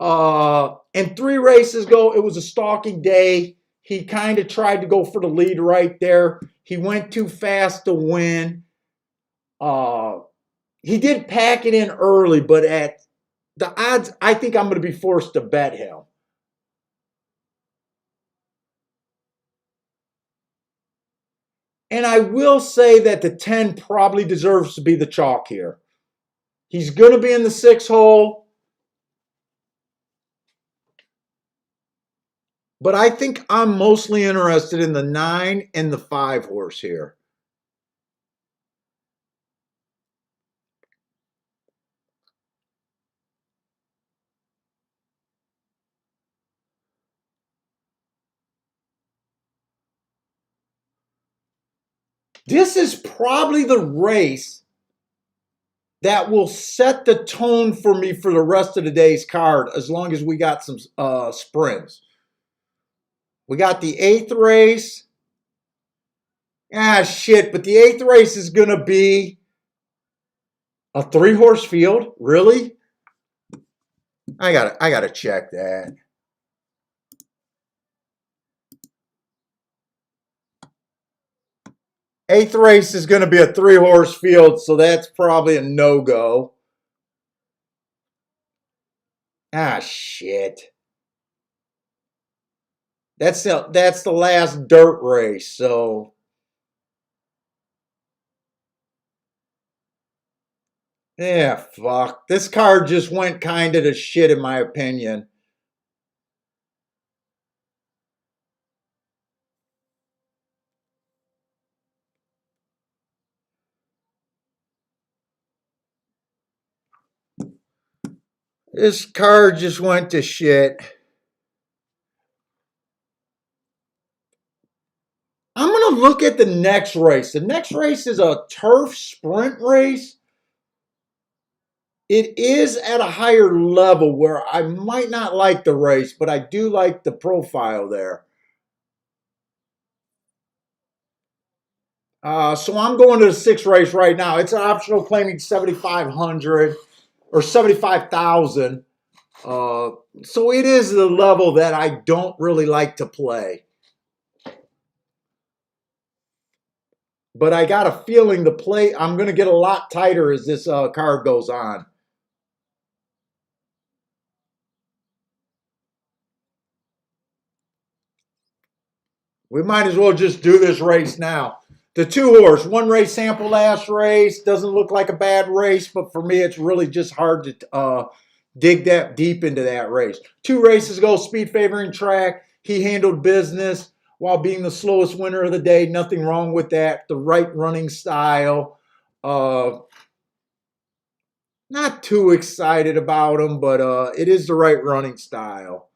And 3 races ago, it was a stalking day. He kind of tried to go for the lead right there. He went too fast to win. He did pack it in early, but at the odds, I think I'm going to be forced to bet him. And I will say that the 10 probably deserves to be the chalk here. He's going to be in the 6 hole. But I think I'm mostly interested in the 9 and the 5 horse here. This is probably the race that will set the tone for me for the rest of the day's card, as long as we got some sprints. We got the 8th race. Ah, shit, but the 8th race is going to be a 3 horse field? Really? I gotta check that. Eighth race is going to be a 3 horse field, so that's probably a no-go. Ah, shit. That's the last dirt race, so yeah, fuck. This card just went kind of to shit in my opinion. This card just went to shit. I'm going to look at the next race. The next race is a turf sprint race. It is at a higher level where I might not like the race, but I do like the profile there. So I'm going to the 6th race right now. It's an optional claiming 7,500 or 75,000. So it is the level that I don't really like to play. But I got a feeling the play, I'm going to get a lot tighter as this card goes on. We might as well just do this race now. The 2 horse, 1 race sample last race. Doesn't look like a bad race, but for me, it's really just hard to dig that deep into that race. 2 races ago, speed favoring track. He handled business while being the slowest winner of the day. Nothing wrong with that. The right running style. Not too excited about him, but it is the right running style.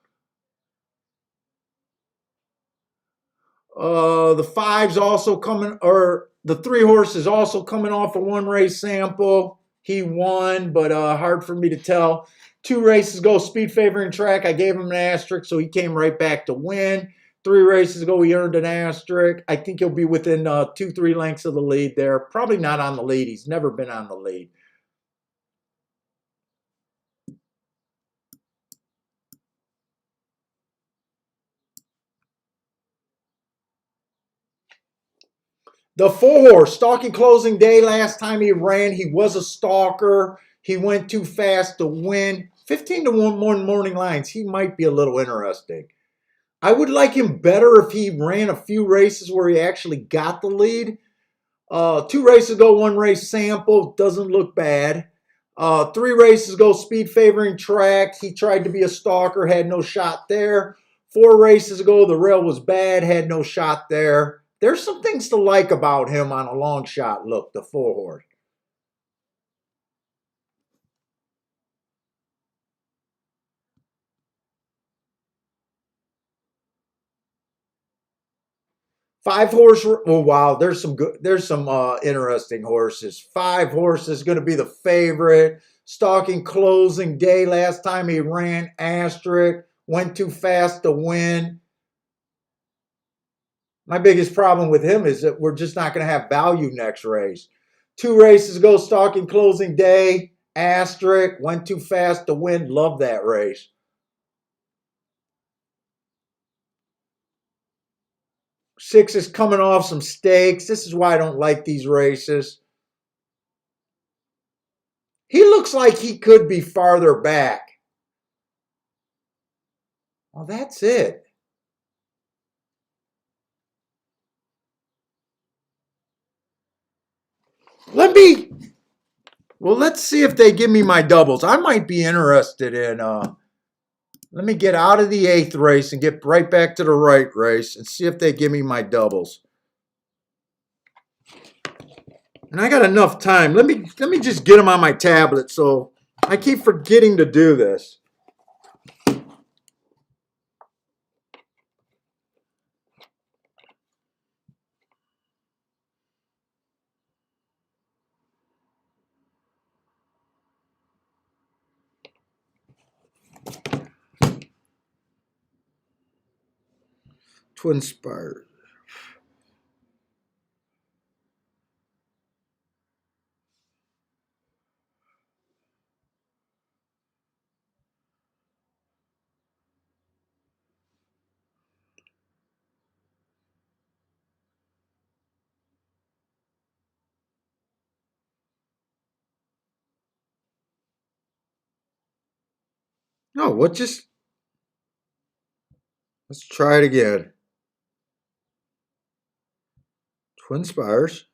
The 5's also coming, or the 3 horse is also coming off a 1 race sample. He won, but hard for me to tell. 2 races ago, speed favoring track. I gave him an asterisk, so he came right back to win. 3 races ago, he earned an asterisk. I think he'll be within 2-3 lengths of the lead there. Probably not on the lead. He's never been on the lead. The 4 horse, stalking closing day. Last time he ran, he was a stalker. He went too fast to win. 15 to 1 morning lines. He might be a little interesting. I would like him better if he ran a few races where he actually got the lead. 2 races ago, 1 race sample. Doesn't look bad. 3 races ago, speed favoring track. He tried to be a stalker. Had no shot there. 4 races ago, the rail was bad. Had no shot there. There's some things to like about him on a long shot look, the 4 horse. Five horse. Oh wow, there's some good. There's some interesting horses. 5 horses going to be the favorite. Stalking closing day. Last time he ran asterisk. Went too fast to win. My biggest problem with him is that we're just not going to have value next race. 2 races ago, stalking closing day. Asterisk. Went too fast to win. Love that race. 6 is coming off some stakes. This is why I don't like these races. He looks like he could be farther back. Well, that's it. Well, let's see if they give me my doubles. I might be interested in, let me get out of the 8th race and get right back to the right race and see if they give me my doubles. And I got enough time. Let me just get them on my tablet, so I keep forgetting to do this. Twin Spire. No, what just... Let's try it again. Twin Spires.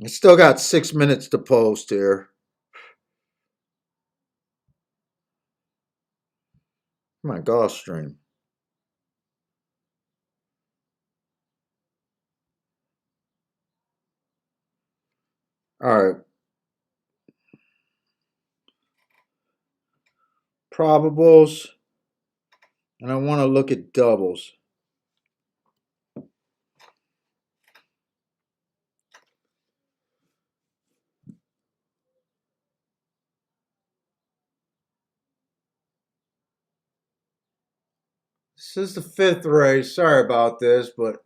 I still got 6 minutes to post here. My gulfstream. All right. Probables. And I want to look at doubles. This is the 5th race. Sorry about this, but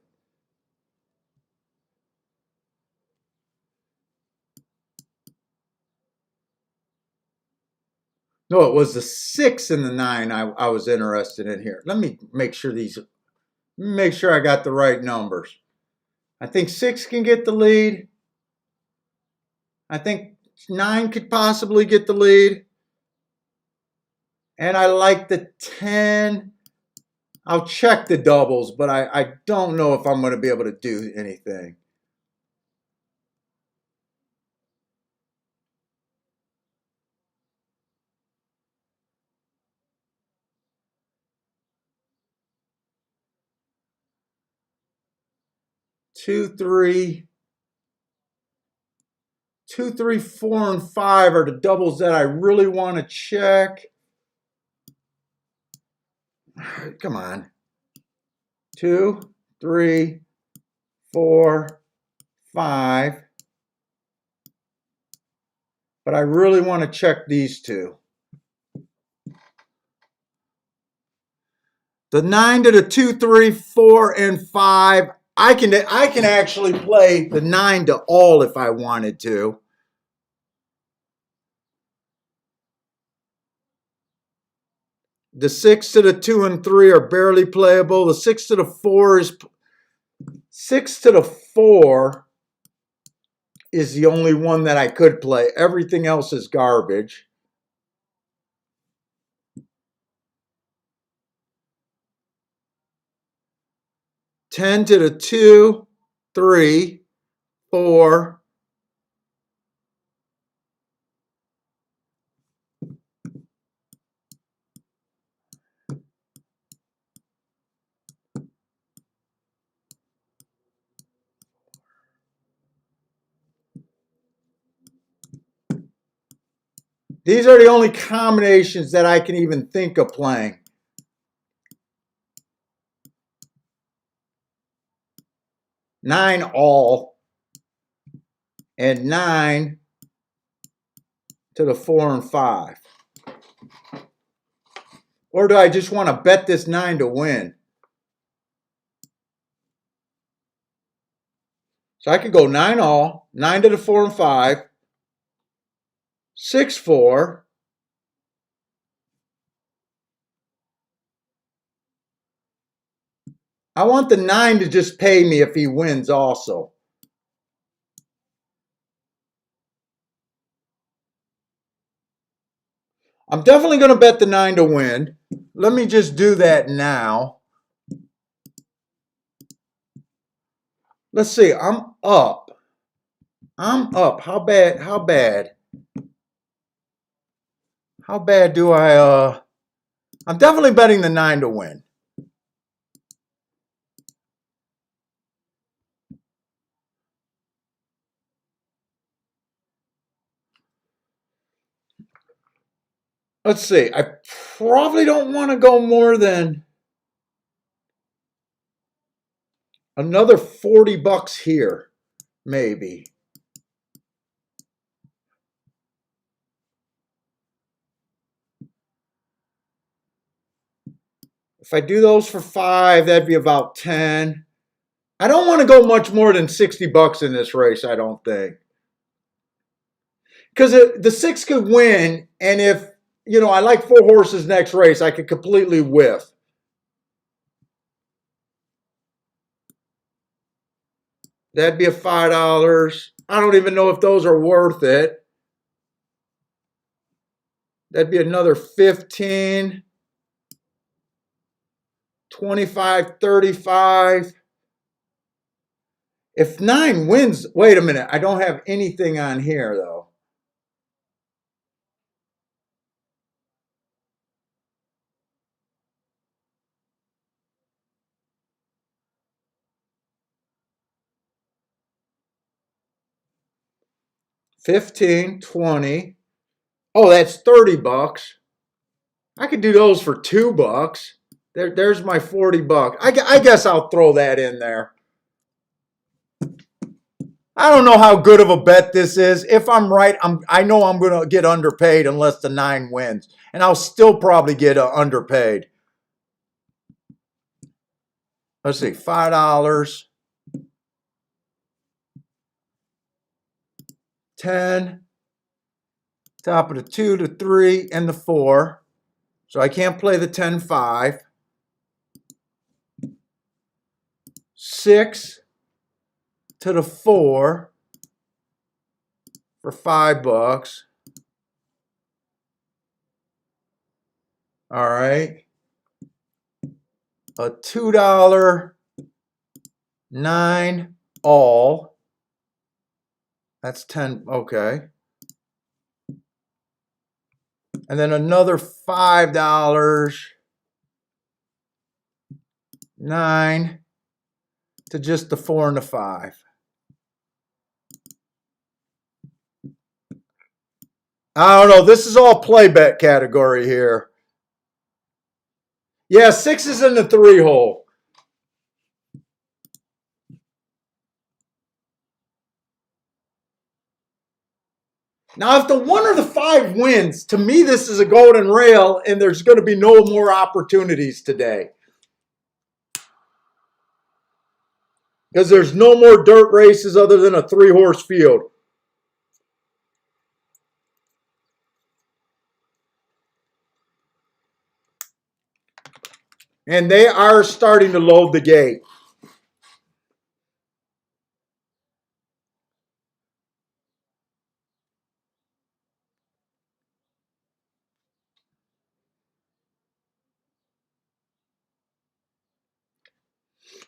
no, it was the 6 and the 9 I was interested in here. Let me make sure I got the right numbers. I think 6 can get the lead. I think 9 could possibly get the lead. And I like the 10. I'll check the doubles, but I don't know if I'm going to be able to do anything. Two, three, 4, and 5 are the doubles that I really want to check. Come on. 2, 3, 4, 5. But I really want to check these two. The 9 to the 2, 3, 4, and 5. I can actually play the 9 to all if I wanted to. The 6 to the 2 and 3 are barely playable. The 6 to the 4 is 6 to the 4 is the only one that I could play. Everything else is garbage. Ten to the 2, 3, 4. These are the only combinations that I can even think of playing. Nine all and 9 to the 4 and 5. Or do I just want to bet this 9 to win? So I could go 9 all, 9 to the 4 and 5, 6, 4. I want the 9 to just pay me if he wins also. I'm definitely going to bet the 9 to win. Let me just do that now. Let's see. I'm up. I'm up. How bad? How bad? How bad do I I'm definitely betting the 9 to win. Let's see. I probably don't want to go more than another 40 bucks here, maybe. If I do those for 5, that'd be about 10. I don't want to go much more than 60 bucks in this race, I don't think. Because the 6 could win, and if, I like 4 horses next race, I could completely whiff. That'd be a $5. I don't even know if those are worth it. That'd be another 15, 25, 35. If 9 wins, wait a minute, I don't have anything on here though. $15, $20. Oh, that's 30 bucks. I could do those for $2. There's my 40 bucks. I guess I'll throw that in there. I don't know how good of a bet this is. If I'm right, I know I'm going to get underpaid unless the 9 wins. And I'll still probably get underpaid. Let's see, $5, 10, top of the 2, the 3, and the 4. So I can't play the 10-5. 6 to the 4 for $5. All right. A $2 9 all. That's 10. Okay. And then another $5 9 to just the 4 and the 5. I don't know. This is all play bet category here. Yeah, 6 is in the 3 hole. Now, if the 1 or the 5 wins, to me, this is a golden rail, and there's going to be no more opportunities today. Because there's no more dirt races other than a 3-horse field. And they are starting to load the gate.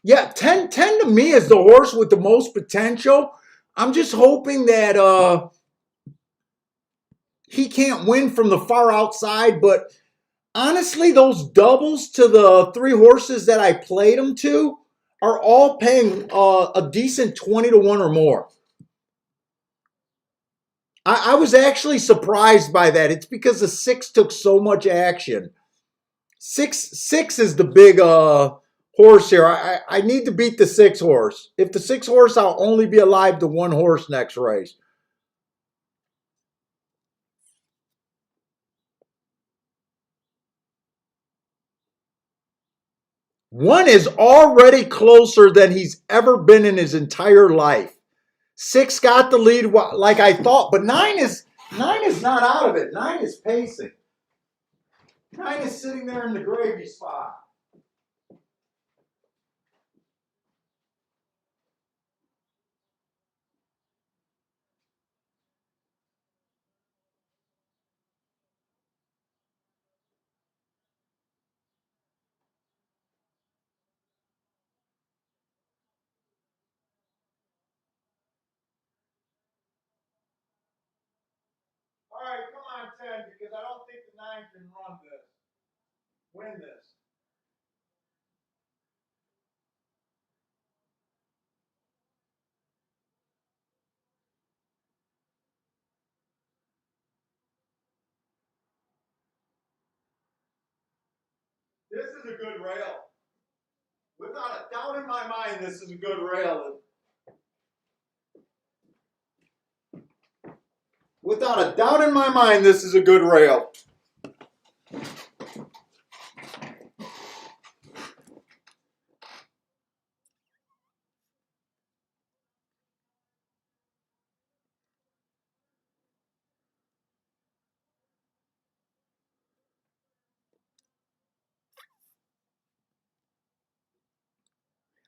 Yeah, 10 to me is the horse with the most potential. I'm just hoping that he can't win from the far outside, but honestly, those doubles to the 3 horses that I played him to are all paying a decent 20 to 1 or more. I was actually surprised by that. It's because the 6 took so much action. Six is the big horse here. I need to beat the 6 horse. If the 6 horse, I'll only be alive to 1 horse next race. One is already closer than he's ever been in his entire life. 6 got the lead like I thought, but 9 is not out of it. 9 is pacing. 9 is sitting there in the gravy spot. on 10 because I don't think the 9 can win this. This is a good rail. Without a doubt in my mind, this is a good rail. Without a doubt in my mind, this is a good rail.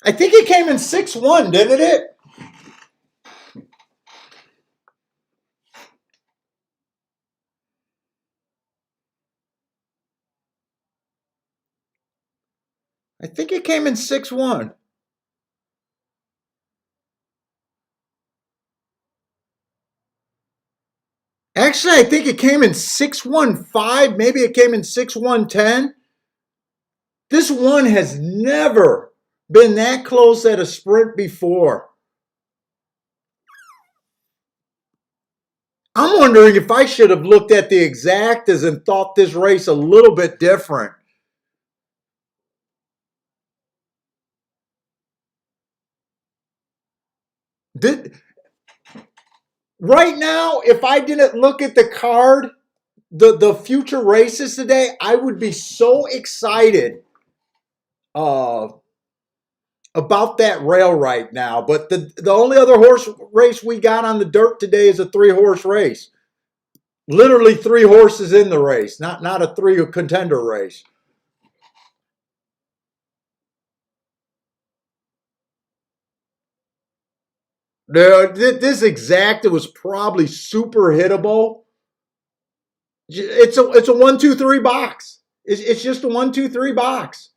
I think it came in 6-1, didn't it? I think it came in 6-1. Actually, I think it came in 6-1-5. Maybe it came in 6-1-10. This one has never been that close at a sprint before. I'm wondering if I should have looked at the exactas and thought this race a little bit different. Right now, if I didn't look at the card, the future races today, I would be so excited about that rail right now. But the only other horse race we got on the dirt today is a 3-horse race. Literally 3 horses in the race, not a 3 contender race. This exacta was probably super hittable. It's a 1-2-3 box. It's just a 1-2-3 box.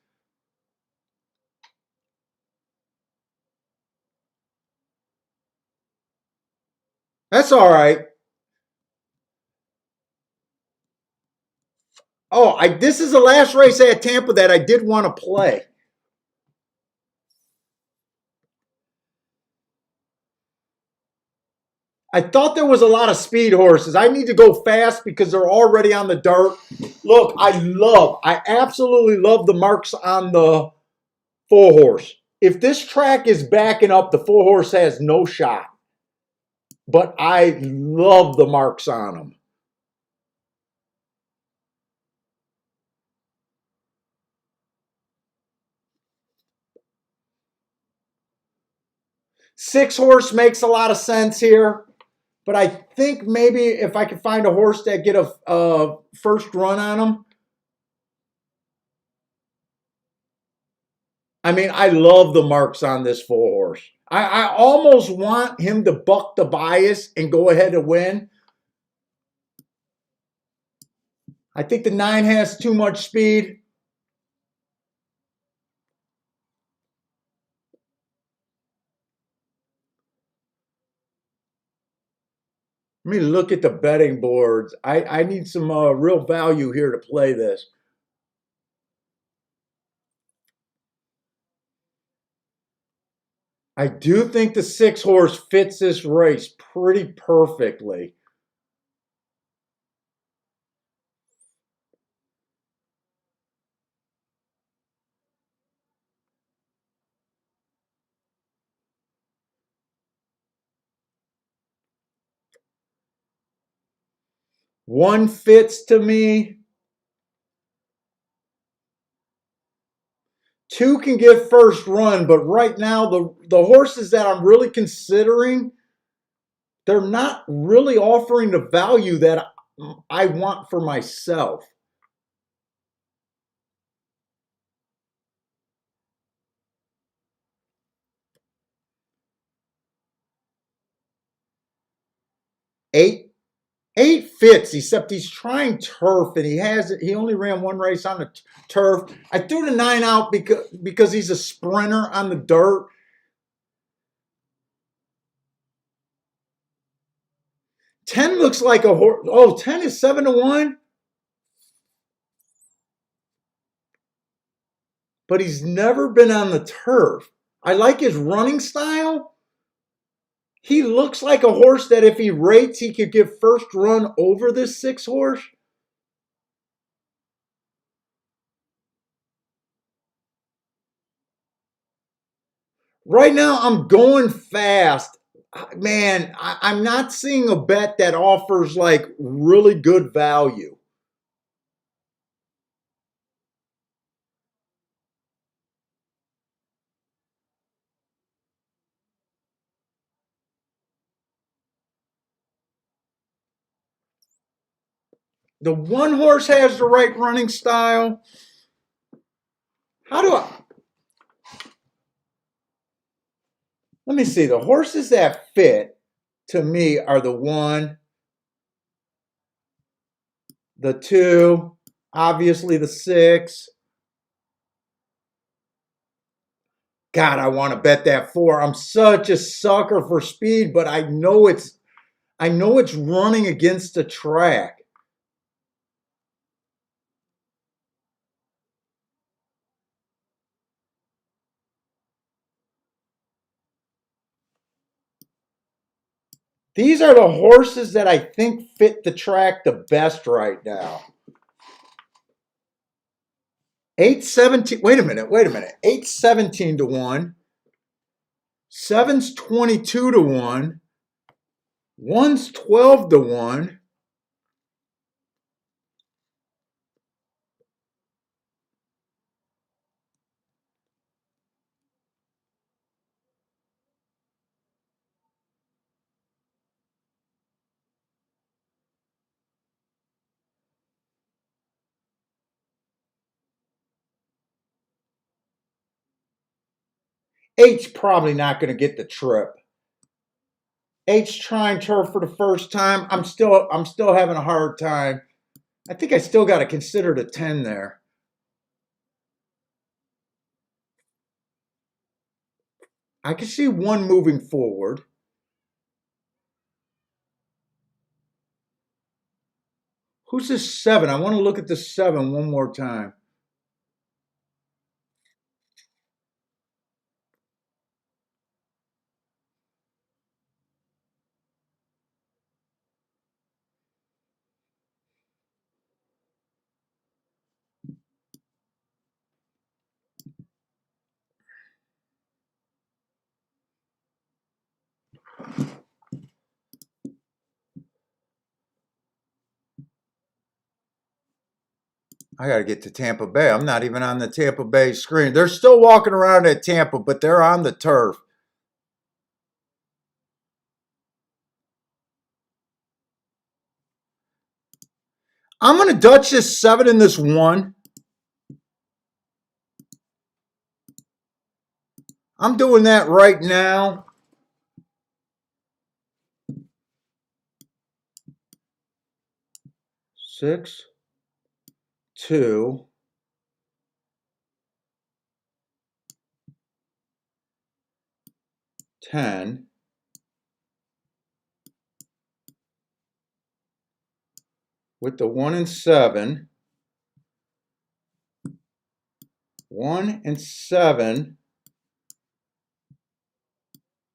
That's all right. Oh, this is the last race at Tampa that I did want to play. I thought there was a lot of speed horses. I need to go fast because they're already on the dirt. Look, I absolutely love the marks on the 4-horse. If this track is backing up, the 4-horse has no shot. But I love the marks on them. Six-horse makes a lot of sense here. But I think maybe if I could find a horse that get a first run on him. I mean, I love the marks on this 4-horse. I almost want him to buck the bias and go ahead and win. I think the 9 has too much speed. Let me look at the betting boards. I need some real value here to play this. I do think the 6-horse fits this race pretty perfectly. One fits to me. 2 can get first run, but right now the horses that I'm really considering, they're not really offering the value that I want for myself. Eight fits, except he's trying turf, and he only ran 1 race on the turf. I threw the 9 out because he's a sprinter on the dirt. 10 looks like a horse. Oh, 10 is 7-1? But he's never been on the turf. I like his running style. He looks like a horse that if he rates, he could get first run over this 6 horse. Right now, I'm going fast. Man, I'm not seeing a bet that offers like really good value. The one horse has the right running style. How do I? Let me see. The horses that fit to me are the 1, the 2, obviously the 6. God, I want to bet that 4. I'm such a sucker for speed, but I know it's running against the track. These are the horses that I think fit the track the best right now. 817. Wait a minute. 817 to 1. 7's 22 to 1. 1's 12 to 1. Eight's probably not going to get the trip. Eight's trying turf for the first time. I'm still having a hard time. I think I still got to consider the 10 there. I can see 1 moving forward. Who's this 7? I want to look at the 7 one more time. I got to get to Tampa Bay. I'm not even on the Tampa Bay screen. They're still walking around at Tampa, but they're on the turf. I'm going to Dutch this 7 in this 1. I'm doing that right now. Six, 2, 10. With the 1 and 7. 1 and 7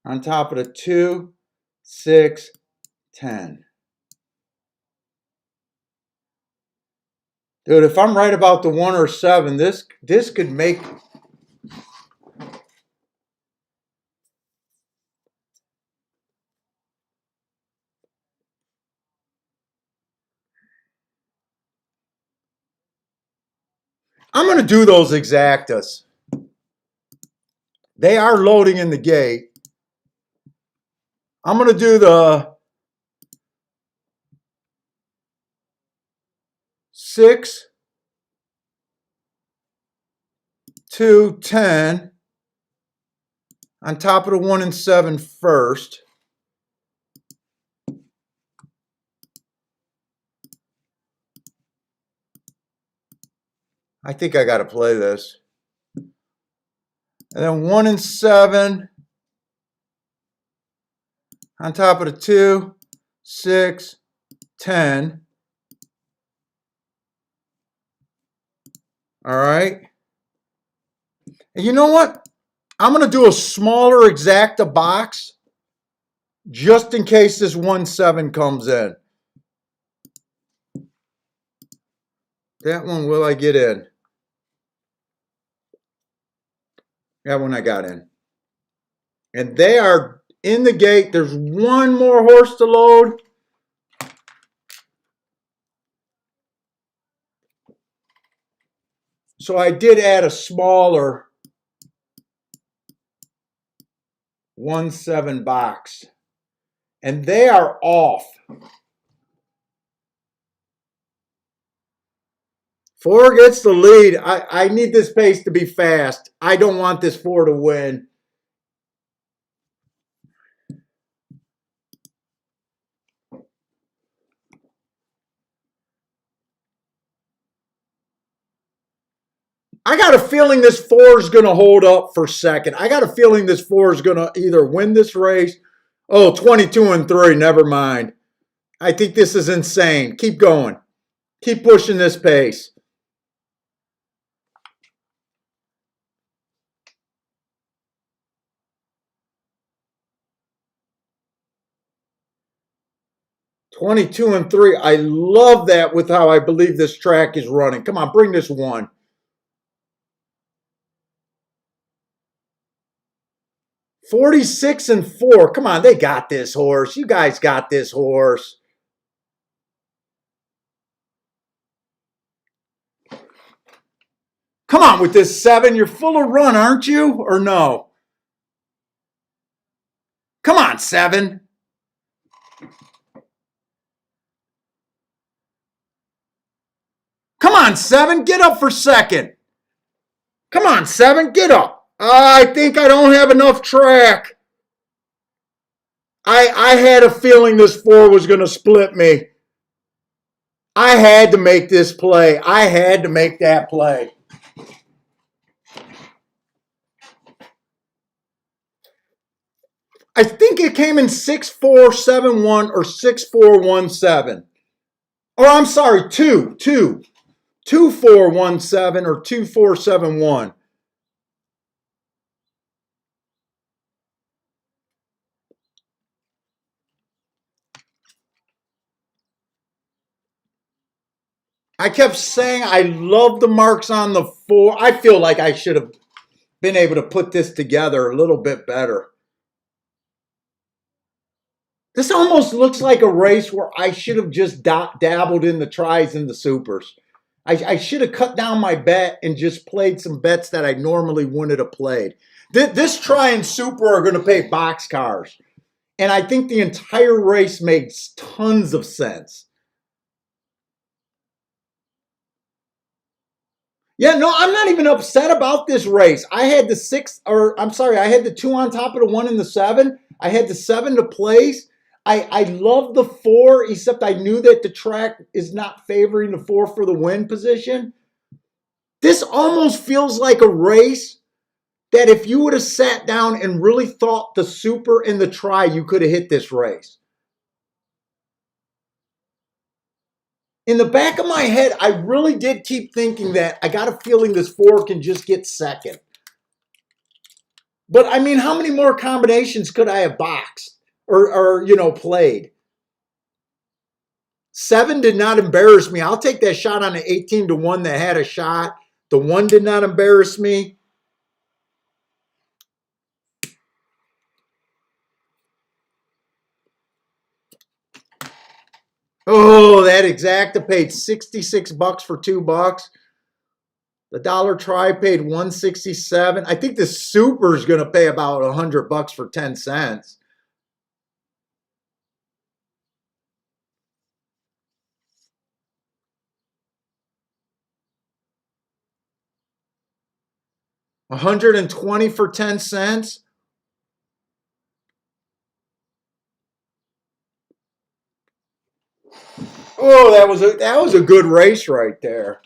on top of the 2, 6, 10. Dude, if I'm right about the 1 or 7, this could make. I'm going to do those exactas. They are loading in the gate. I'm going to do the 6, 2, 10 on top of the 1 and 7 first. I think I got to play this. And then 1 and 7 on top of the 2, 6, 10. All right. And you know what? I'm going to do a smaller exacta box just in case this 1-7 comes in. That one, will I get in? That one I got in. And they are in the gate. There's one more horse to load. So I did add a smaller 1-7 box. And they are off. 4 gets the lead. I need this pace to be fast. I don't want this 4 to win. I got a feeling this 4 is going to hold up for second. I got a feeling this 4 is going to either win this race. Oh, 22-3. Never mind. I think this is insane. Keep going. Keep pushing this pace. (22-3). I love that with how I believe this track is running. Come on, bring this 1. (46-4). Come on, they got this horse. You guys got this horse. Come on with this 7. You're full of run, aren't you? Or no? Come on, 7. Come on, 7. Get up for second. Come on, 7. Get up. I think I don't have enough track. I had a feeling this 4 was going to split me. I had to make this play. I had to make that play. I think it came in 6-4-7-1 or 6-4-1-7. Or I'm sorry, 2-4-1-7 or 2-4-7-1. I kept saying I love the marks on the 4. I feel like I should have been able to put this together a little bit better. This almost looks like a race where I should have just dabbled in the tries and the supers. I should have cut down my bet and just played some bets that I normally wouldn't have played. This try and super are going to pay boxcars. And I think the entire race makes tons of sense. Yeah, no, I'm not even upset about this race. I had the 6, or I'm sorry, I had the 2 on top of the 1 and the 7. I had the 7 to place. I love the 4, except I knew that the track is not favoring the 4 for the win position. This almost feels like a race that if you would have sat down and really thought the super and the try, you could have hit this race. In the back of my head, I really did keep thinking that I got a feeling this 4 can just get second. But I mean, how many more combinations could I have boxed or played? 7 did not embarrass me. I'll take that shot on the 18-1 that had a shot. The 1 did not embarrass me. Oh, that exacta paid 66 bucks for $2. The dollar try paid 167. I think the super is going to pay about 100 bucks for 10 cents. $120 for 10 cents. Oh, that was a good race right there.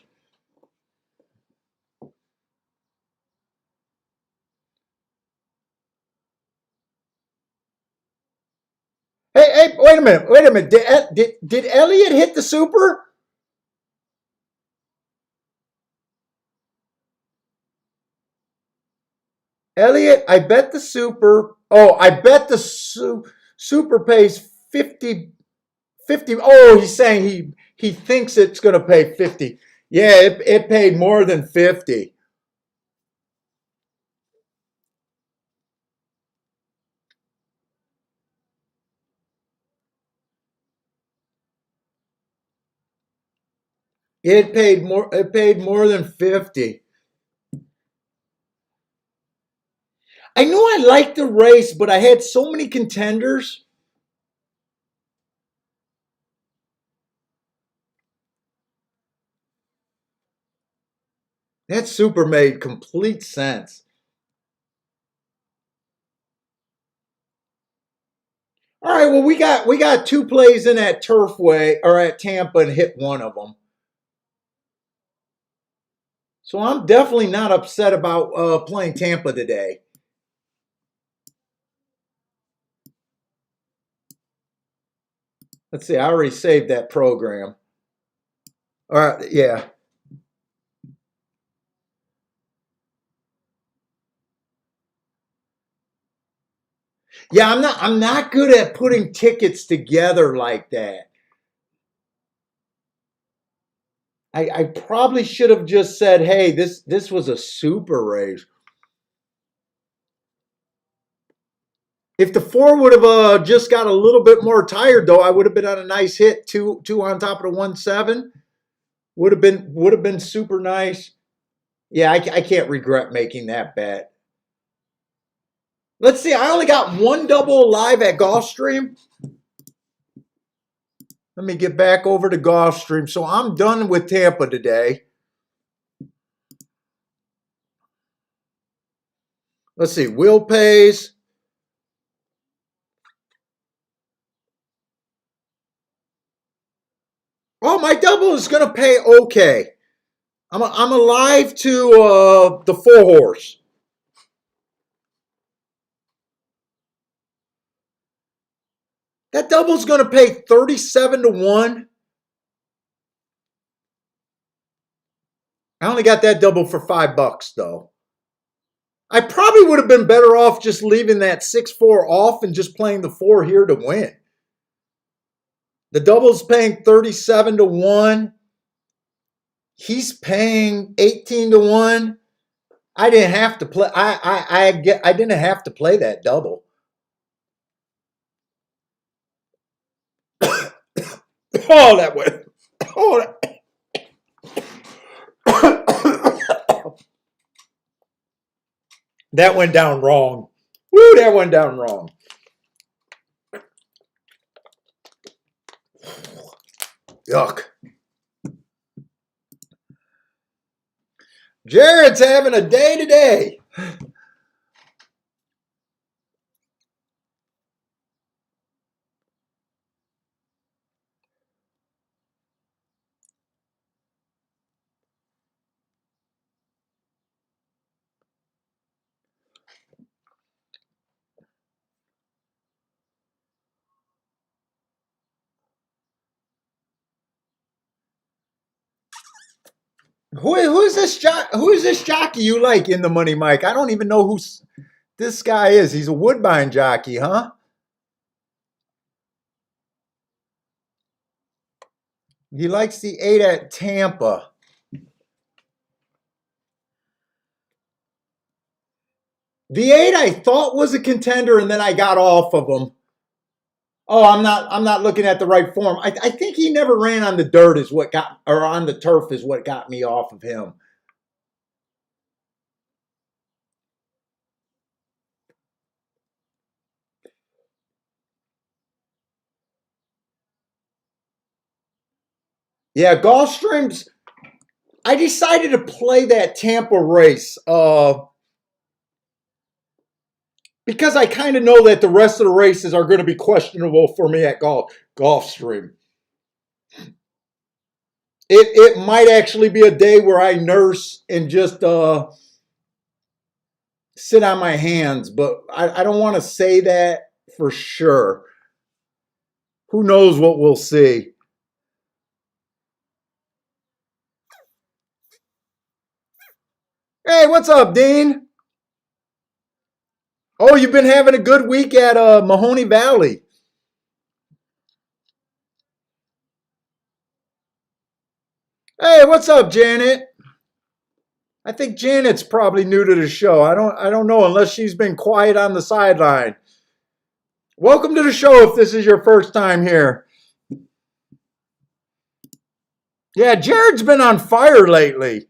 Hey, wait a a minute. Wait a minute. Did Elliott hit the super? Elliott, I bet the super. Oh, I bet the super pays 50. 50. Oh, he's saying he thinks it's going to pay 50. Yeah, it paid more than 50. It paid more than 50. I knew I liked the race, but I had so many contenders. That super made complete sense. All right, well we got two plays in at Turfway or at Tampa and hit one of them. So I'm definitely not upset about playing Tampa today. Let's see, I already saved that program. All right, yeah. Yeah, I'm not good at putting tickets together like that. I probably should have just said, hey, this was a super race. If the four would have just got a little bit more tired though, I would have been on a nice hit, two on top of the 1-7. Would have been super nice. Yeah, I can't regret making that bet. Let's see, I only got one double live at Gulfstream. Let me get back over to Gulfstream. So I'm done with Tampa today. Let's see, Will pays. Oh, my double is going to pay okay. I'm alive to the four horse. That double's going to pay 37-1. I only got that double for $5 though. I probably would have been better off just leaving that 6-4 off and just playing the four here to win. The double's paying 37-1. He's paying 18-1. I didn't have to play. I didn't have to play that double. Oh, that went. Oh, that went down wrong. Woo, that went down wrong. Yuck. Jared's having a day today. Who is this jockey you like in the money, Mike? I don't even know who this guy is. He's a Woodbine jockey, huh? He likes the 8 at Tampa. The 8 I thought was a contender, and then I got off of him. Oh, I'm not looking at the right form. I think he never ran on the dirt is what got or on the turf is what got me off of him. Yeah, Gulfstreams. I decided to play that Tampa race because I kind of know that the rest of the races are going to be questionable for me at Gulfstream. It might actually be a day where I nurse and just sit on my hands, but I don't want to say that for sure. Who knows what we'll see? Hey, what's up, Dean? Oh, you've been having a good week at Mahoney Valley. Hey, what's up, Janet? I think Janet's probably new to the show. I don't know unless she's been quiet on the sideline. Welcome to the show if this is your first time here. Yeah, Jared's been on fire lately.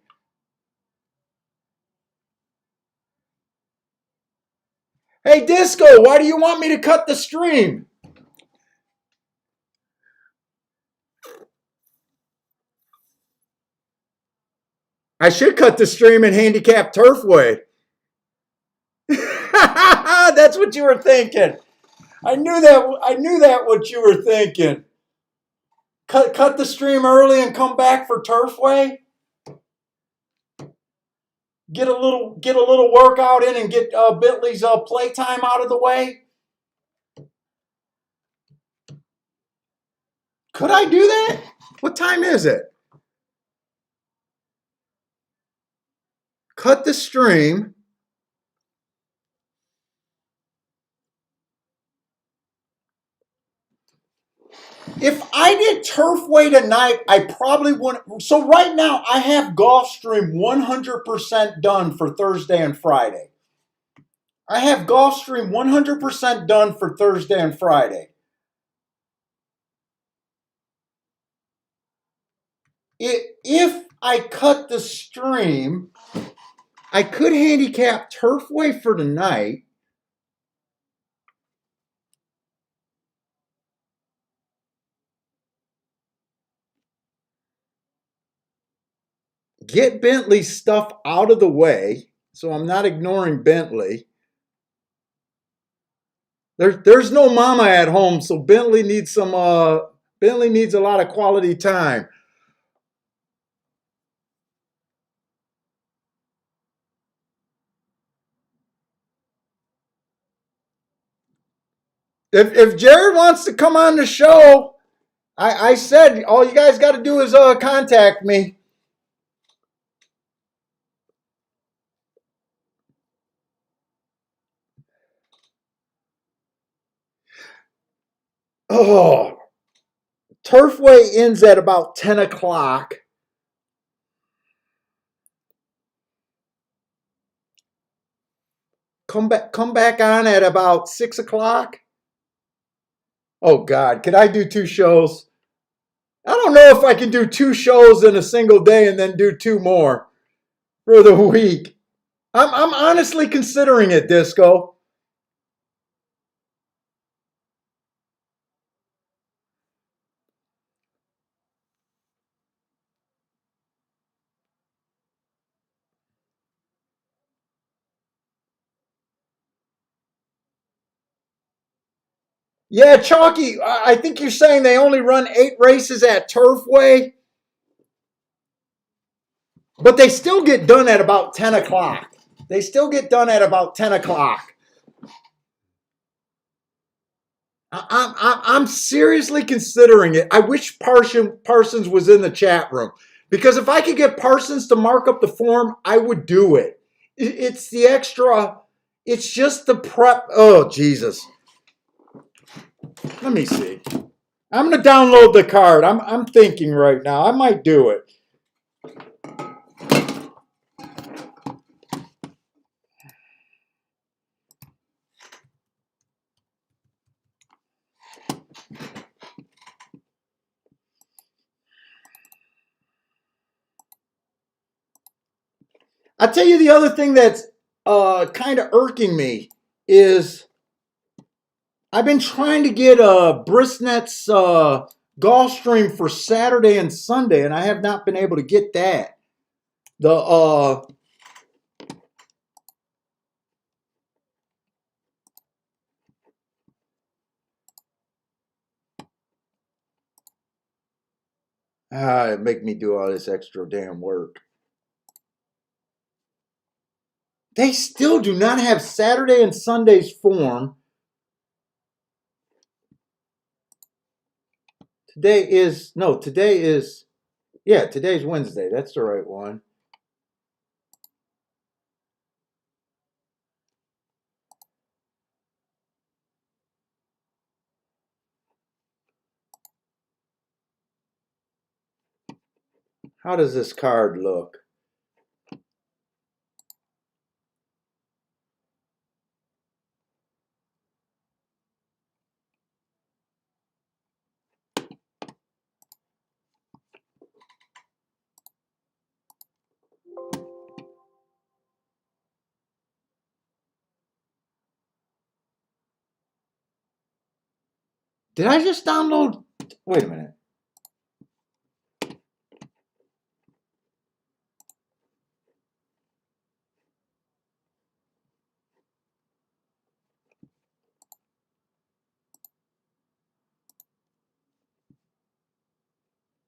Hey, Disco, why do you want me to cut the stream? I should cut the stream in handicap turfway. That's what you were thinking. I knew that. I knew that what you were thinking. Cut the stream early and come back for turfway. Get a little workout in and get Bentley's playtime out of the way. Could I do that? What time is it? Cut the stream. If I did Turfway tonight, I probably wouldn't. So right now, I have Gulfstream 100% done for Thursday and Friday. I have Gulfstream 100% done for Thursday and Friday. If I cut the stream, I could handicap Turfway for tonight. Get Bentley's stuff out of the way, so I'm not ignoring Bentley. There's no mama at home, so Bentley needs some. Bentley needs a lot of quality time. If Jared wants to come on the show, I said all you guys got to do is contact me. Oh, Turfway ends at about 10 o'clock. Come back on at about 6 o'clock. Oh God, can I do two shows? I don't know if I can do two shows in a single day and then do two more for the week. I'm honestly considering it, Disco. Yeah, Chalky, I think you're saying they only run 8 races at Turfway, but they still get done at about 10 o'clock. They still get done at about 10 o'clock. I'm seriously considering it. I wish Parsons was in the chat room because if I could get Parsons to mark up the form, I would do it. It's the extra, it's just the prep. Oh, Jesus. Let me see. I'm going to download the card. I'm thinking right now. I might do it. I'll tell you the other thing that's kind of irking me is I've been trying to get Brisnet's Gulfstream for Saturday and Sunday, and I have not been able to get that. The it make me do all this extra damn work. They still do not have Saturday and Sunday's form. Yeah, today's Wednesday. That's the right one. How does this card look? Did I just download? Wait a minute.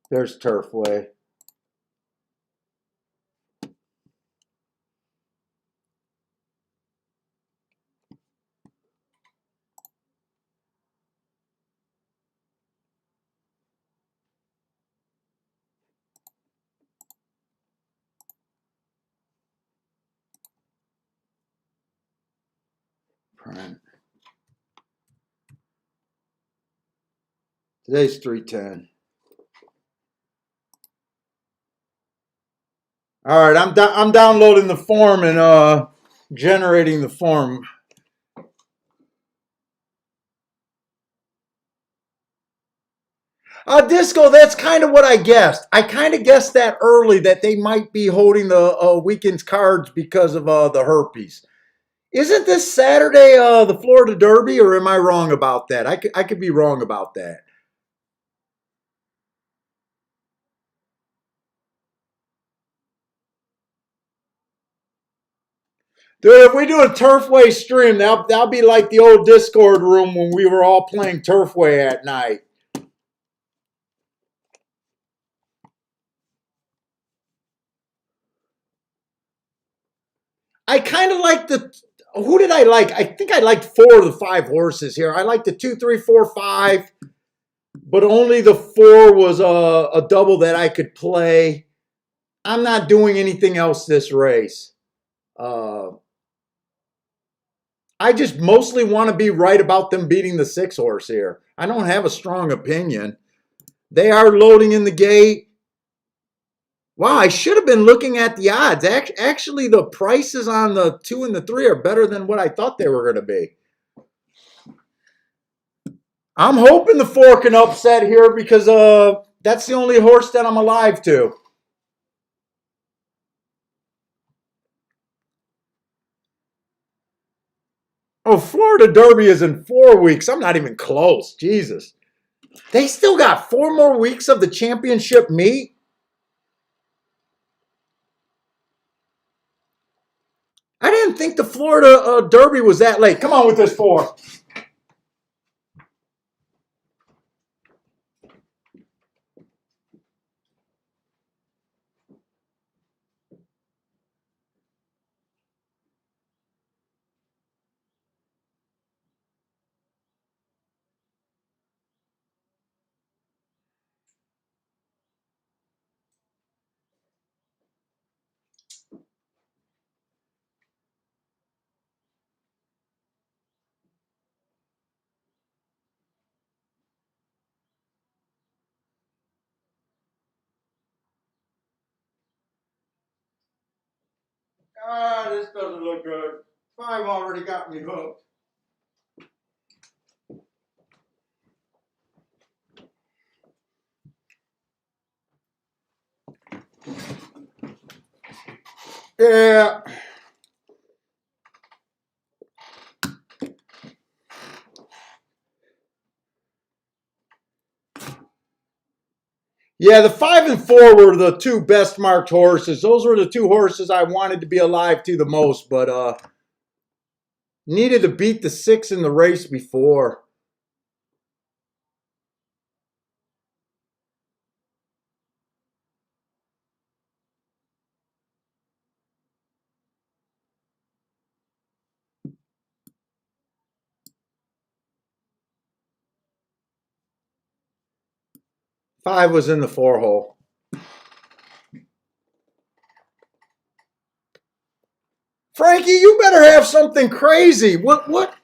There's Turfway. Print. Today's 310. All right, I'm downloading the form and generating the form. Disco, that's kind of what I guessed. I kind of guessed that early that they might be holding the weekend's cards because of the herpes. Isn't this Saturday the Florida Derby, or am I wrong about that? I could be wrong about that. Dude, if we do a Turfway stream, that'll be like the old Discord room when we were all playing Turfway at night. I kind of like the. Who did I like? I think I liked four of the five horses here. I liked the 2, 3, 4, 5, but only the four was a double that I could play. I'm not doing anything else this race. Uh, I just mostly want to be right about them beating the 6 horse here. I don't have a strong opinion. They are loading in the gate. Wow, I should have been looking at the odds. Actually, the prices on the 2 and the 3 are better than what I thought they were going to be. I'm hoping the 4 can upset here because that's the only horse that I'm alive to. Oh, Florida Derby is in 4 weeks. I'm not even close. Jesus. They still got 4 more weeks of the championship meet. I didn't think the Florida Derby was that late. Come on with this 4. This doesn't look good. 5 already got me hooked. Yeah. Yeah, the 5 and 4 were the 2 best marked horses. Those were the 2 horses I wanted to be alive to the most, but needed to beat the 6 in the race before. 5 was in the 4 hole. Frankie, you better have something crazy. What?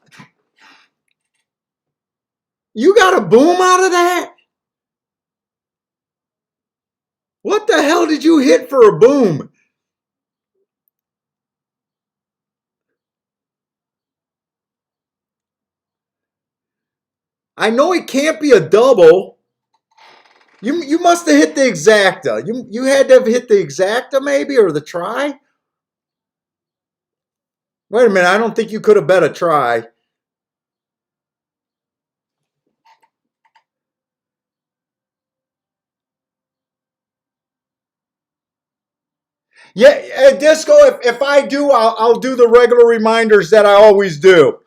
You got a boom out of that? What the hell did you hit for a boom? I know it can't be a double. You must have hit the exacta. You had to have hit the exacta maybe, or the try? Wait a minute, I don't think you could have bet a try. Yeah, Disco, if I do, I'll do the regular reminders that I always do.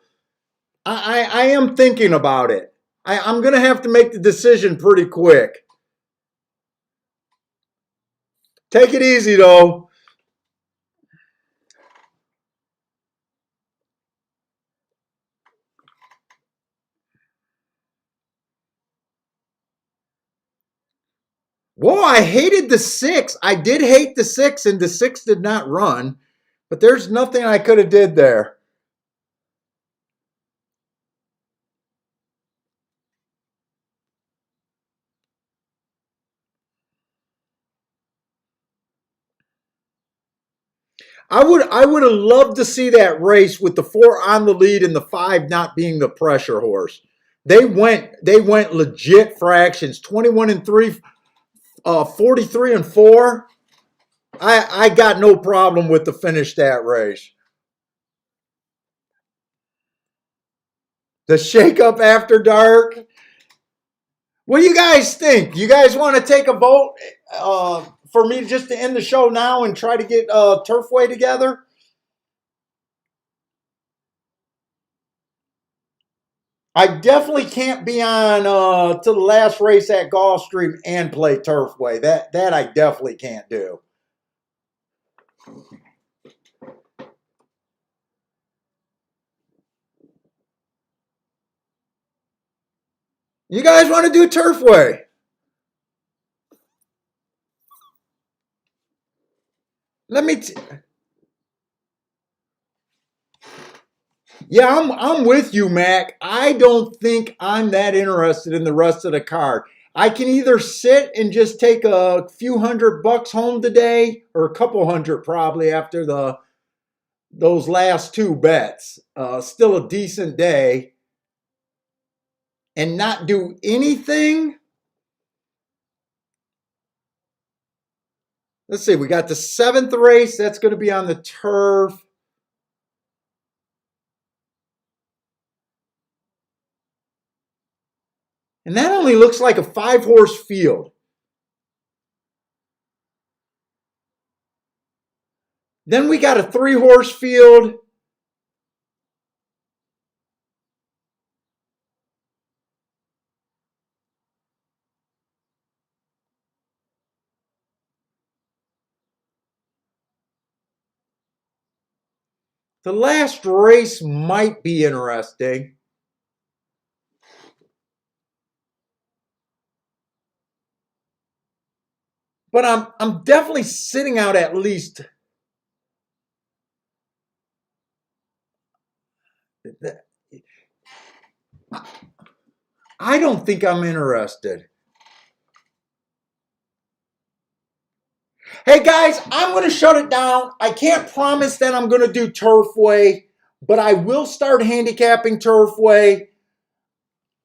I am thinking about it. I'm going to have to make the decision pretty quick. Take it easy, though. Whoa, I hated the 6. I did hate the 6, and the 6 did not run. But there's nothing I could have did there. I would have loved to see that race with the 4 on the lead and the 5 not being the pressure horse. They went legit fractions. 21 and 3, 43 and 4. I got no problem with the finish that race. The shake up after dark. What do you guys think? You guys want to take a vote for me just to end the show now and try to get Turfway together? I definitely can't be on to the last race at Gulfstream and play Turfway. That I definitely can't do. You guys want to do Turfway? Let me. Yeah, I'm with you, Mac. I don't think I'm that interested in the rest of the card. I can either sit and just take a few $100 home today, or a couple hundred probably after those last 2 bets. Still a decent day, and not do anything. Let's see. We got the 7th race. That's going to be on the turf. And that only looks like a 5-horse field. Then we got a 3-horse field. The last race might be interesting. But I'm definitely sitting out at least. I don't think I'm interested. Hey guys, I'm going to shut it down. I can't promise that I'm going to do Turfway, but I will start handicapping Turfway.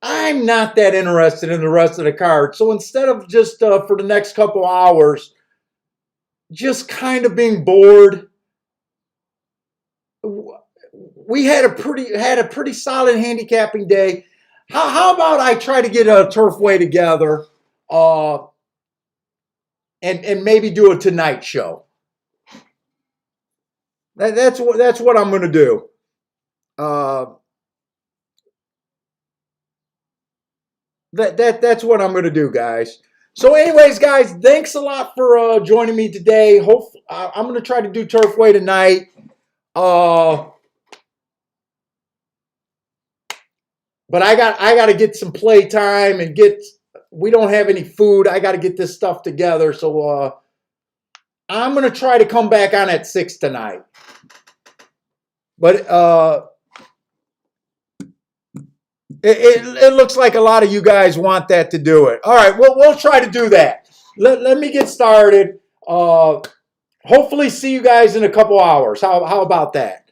I'm not that interested in the rest of the card. So instead of just for the next couple hours, just kind of being bored, we had a pretty solid handicapping day. How about I try to get a Turfway together, and maybe do a Tonight Show. That's what I'm going to do. That's what I'm going to do, guys. So, anyways, guys, thanks a lot for joining me today. I'm going to try to do Turfway tonight. But I got to get some play time and get we don't have any food. I got to get this stuff together. So I'm going to try to come back on at 6 tonight. But it looks like a lot of you guys want that to do it. All right, we'll try to do that. Let me get started. Hopefully see you guys in a couple hours. How about that?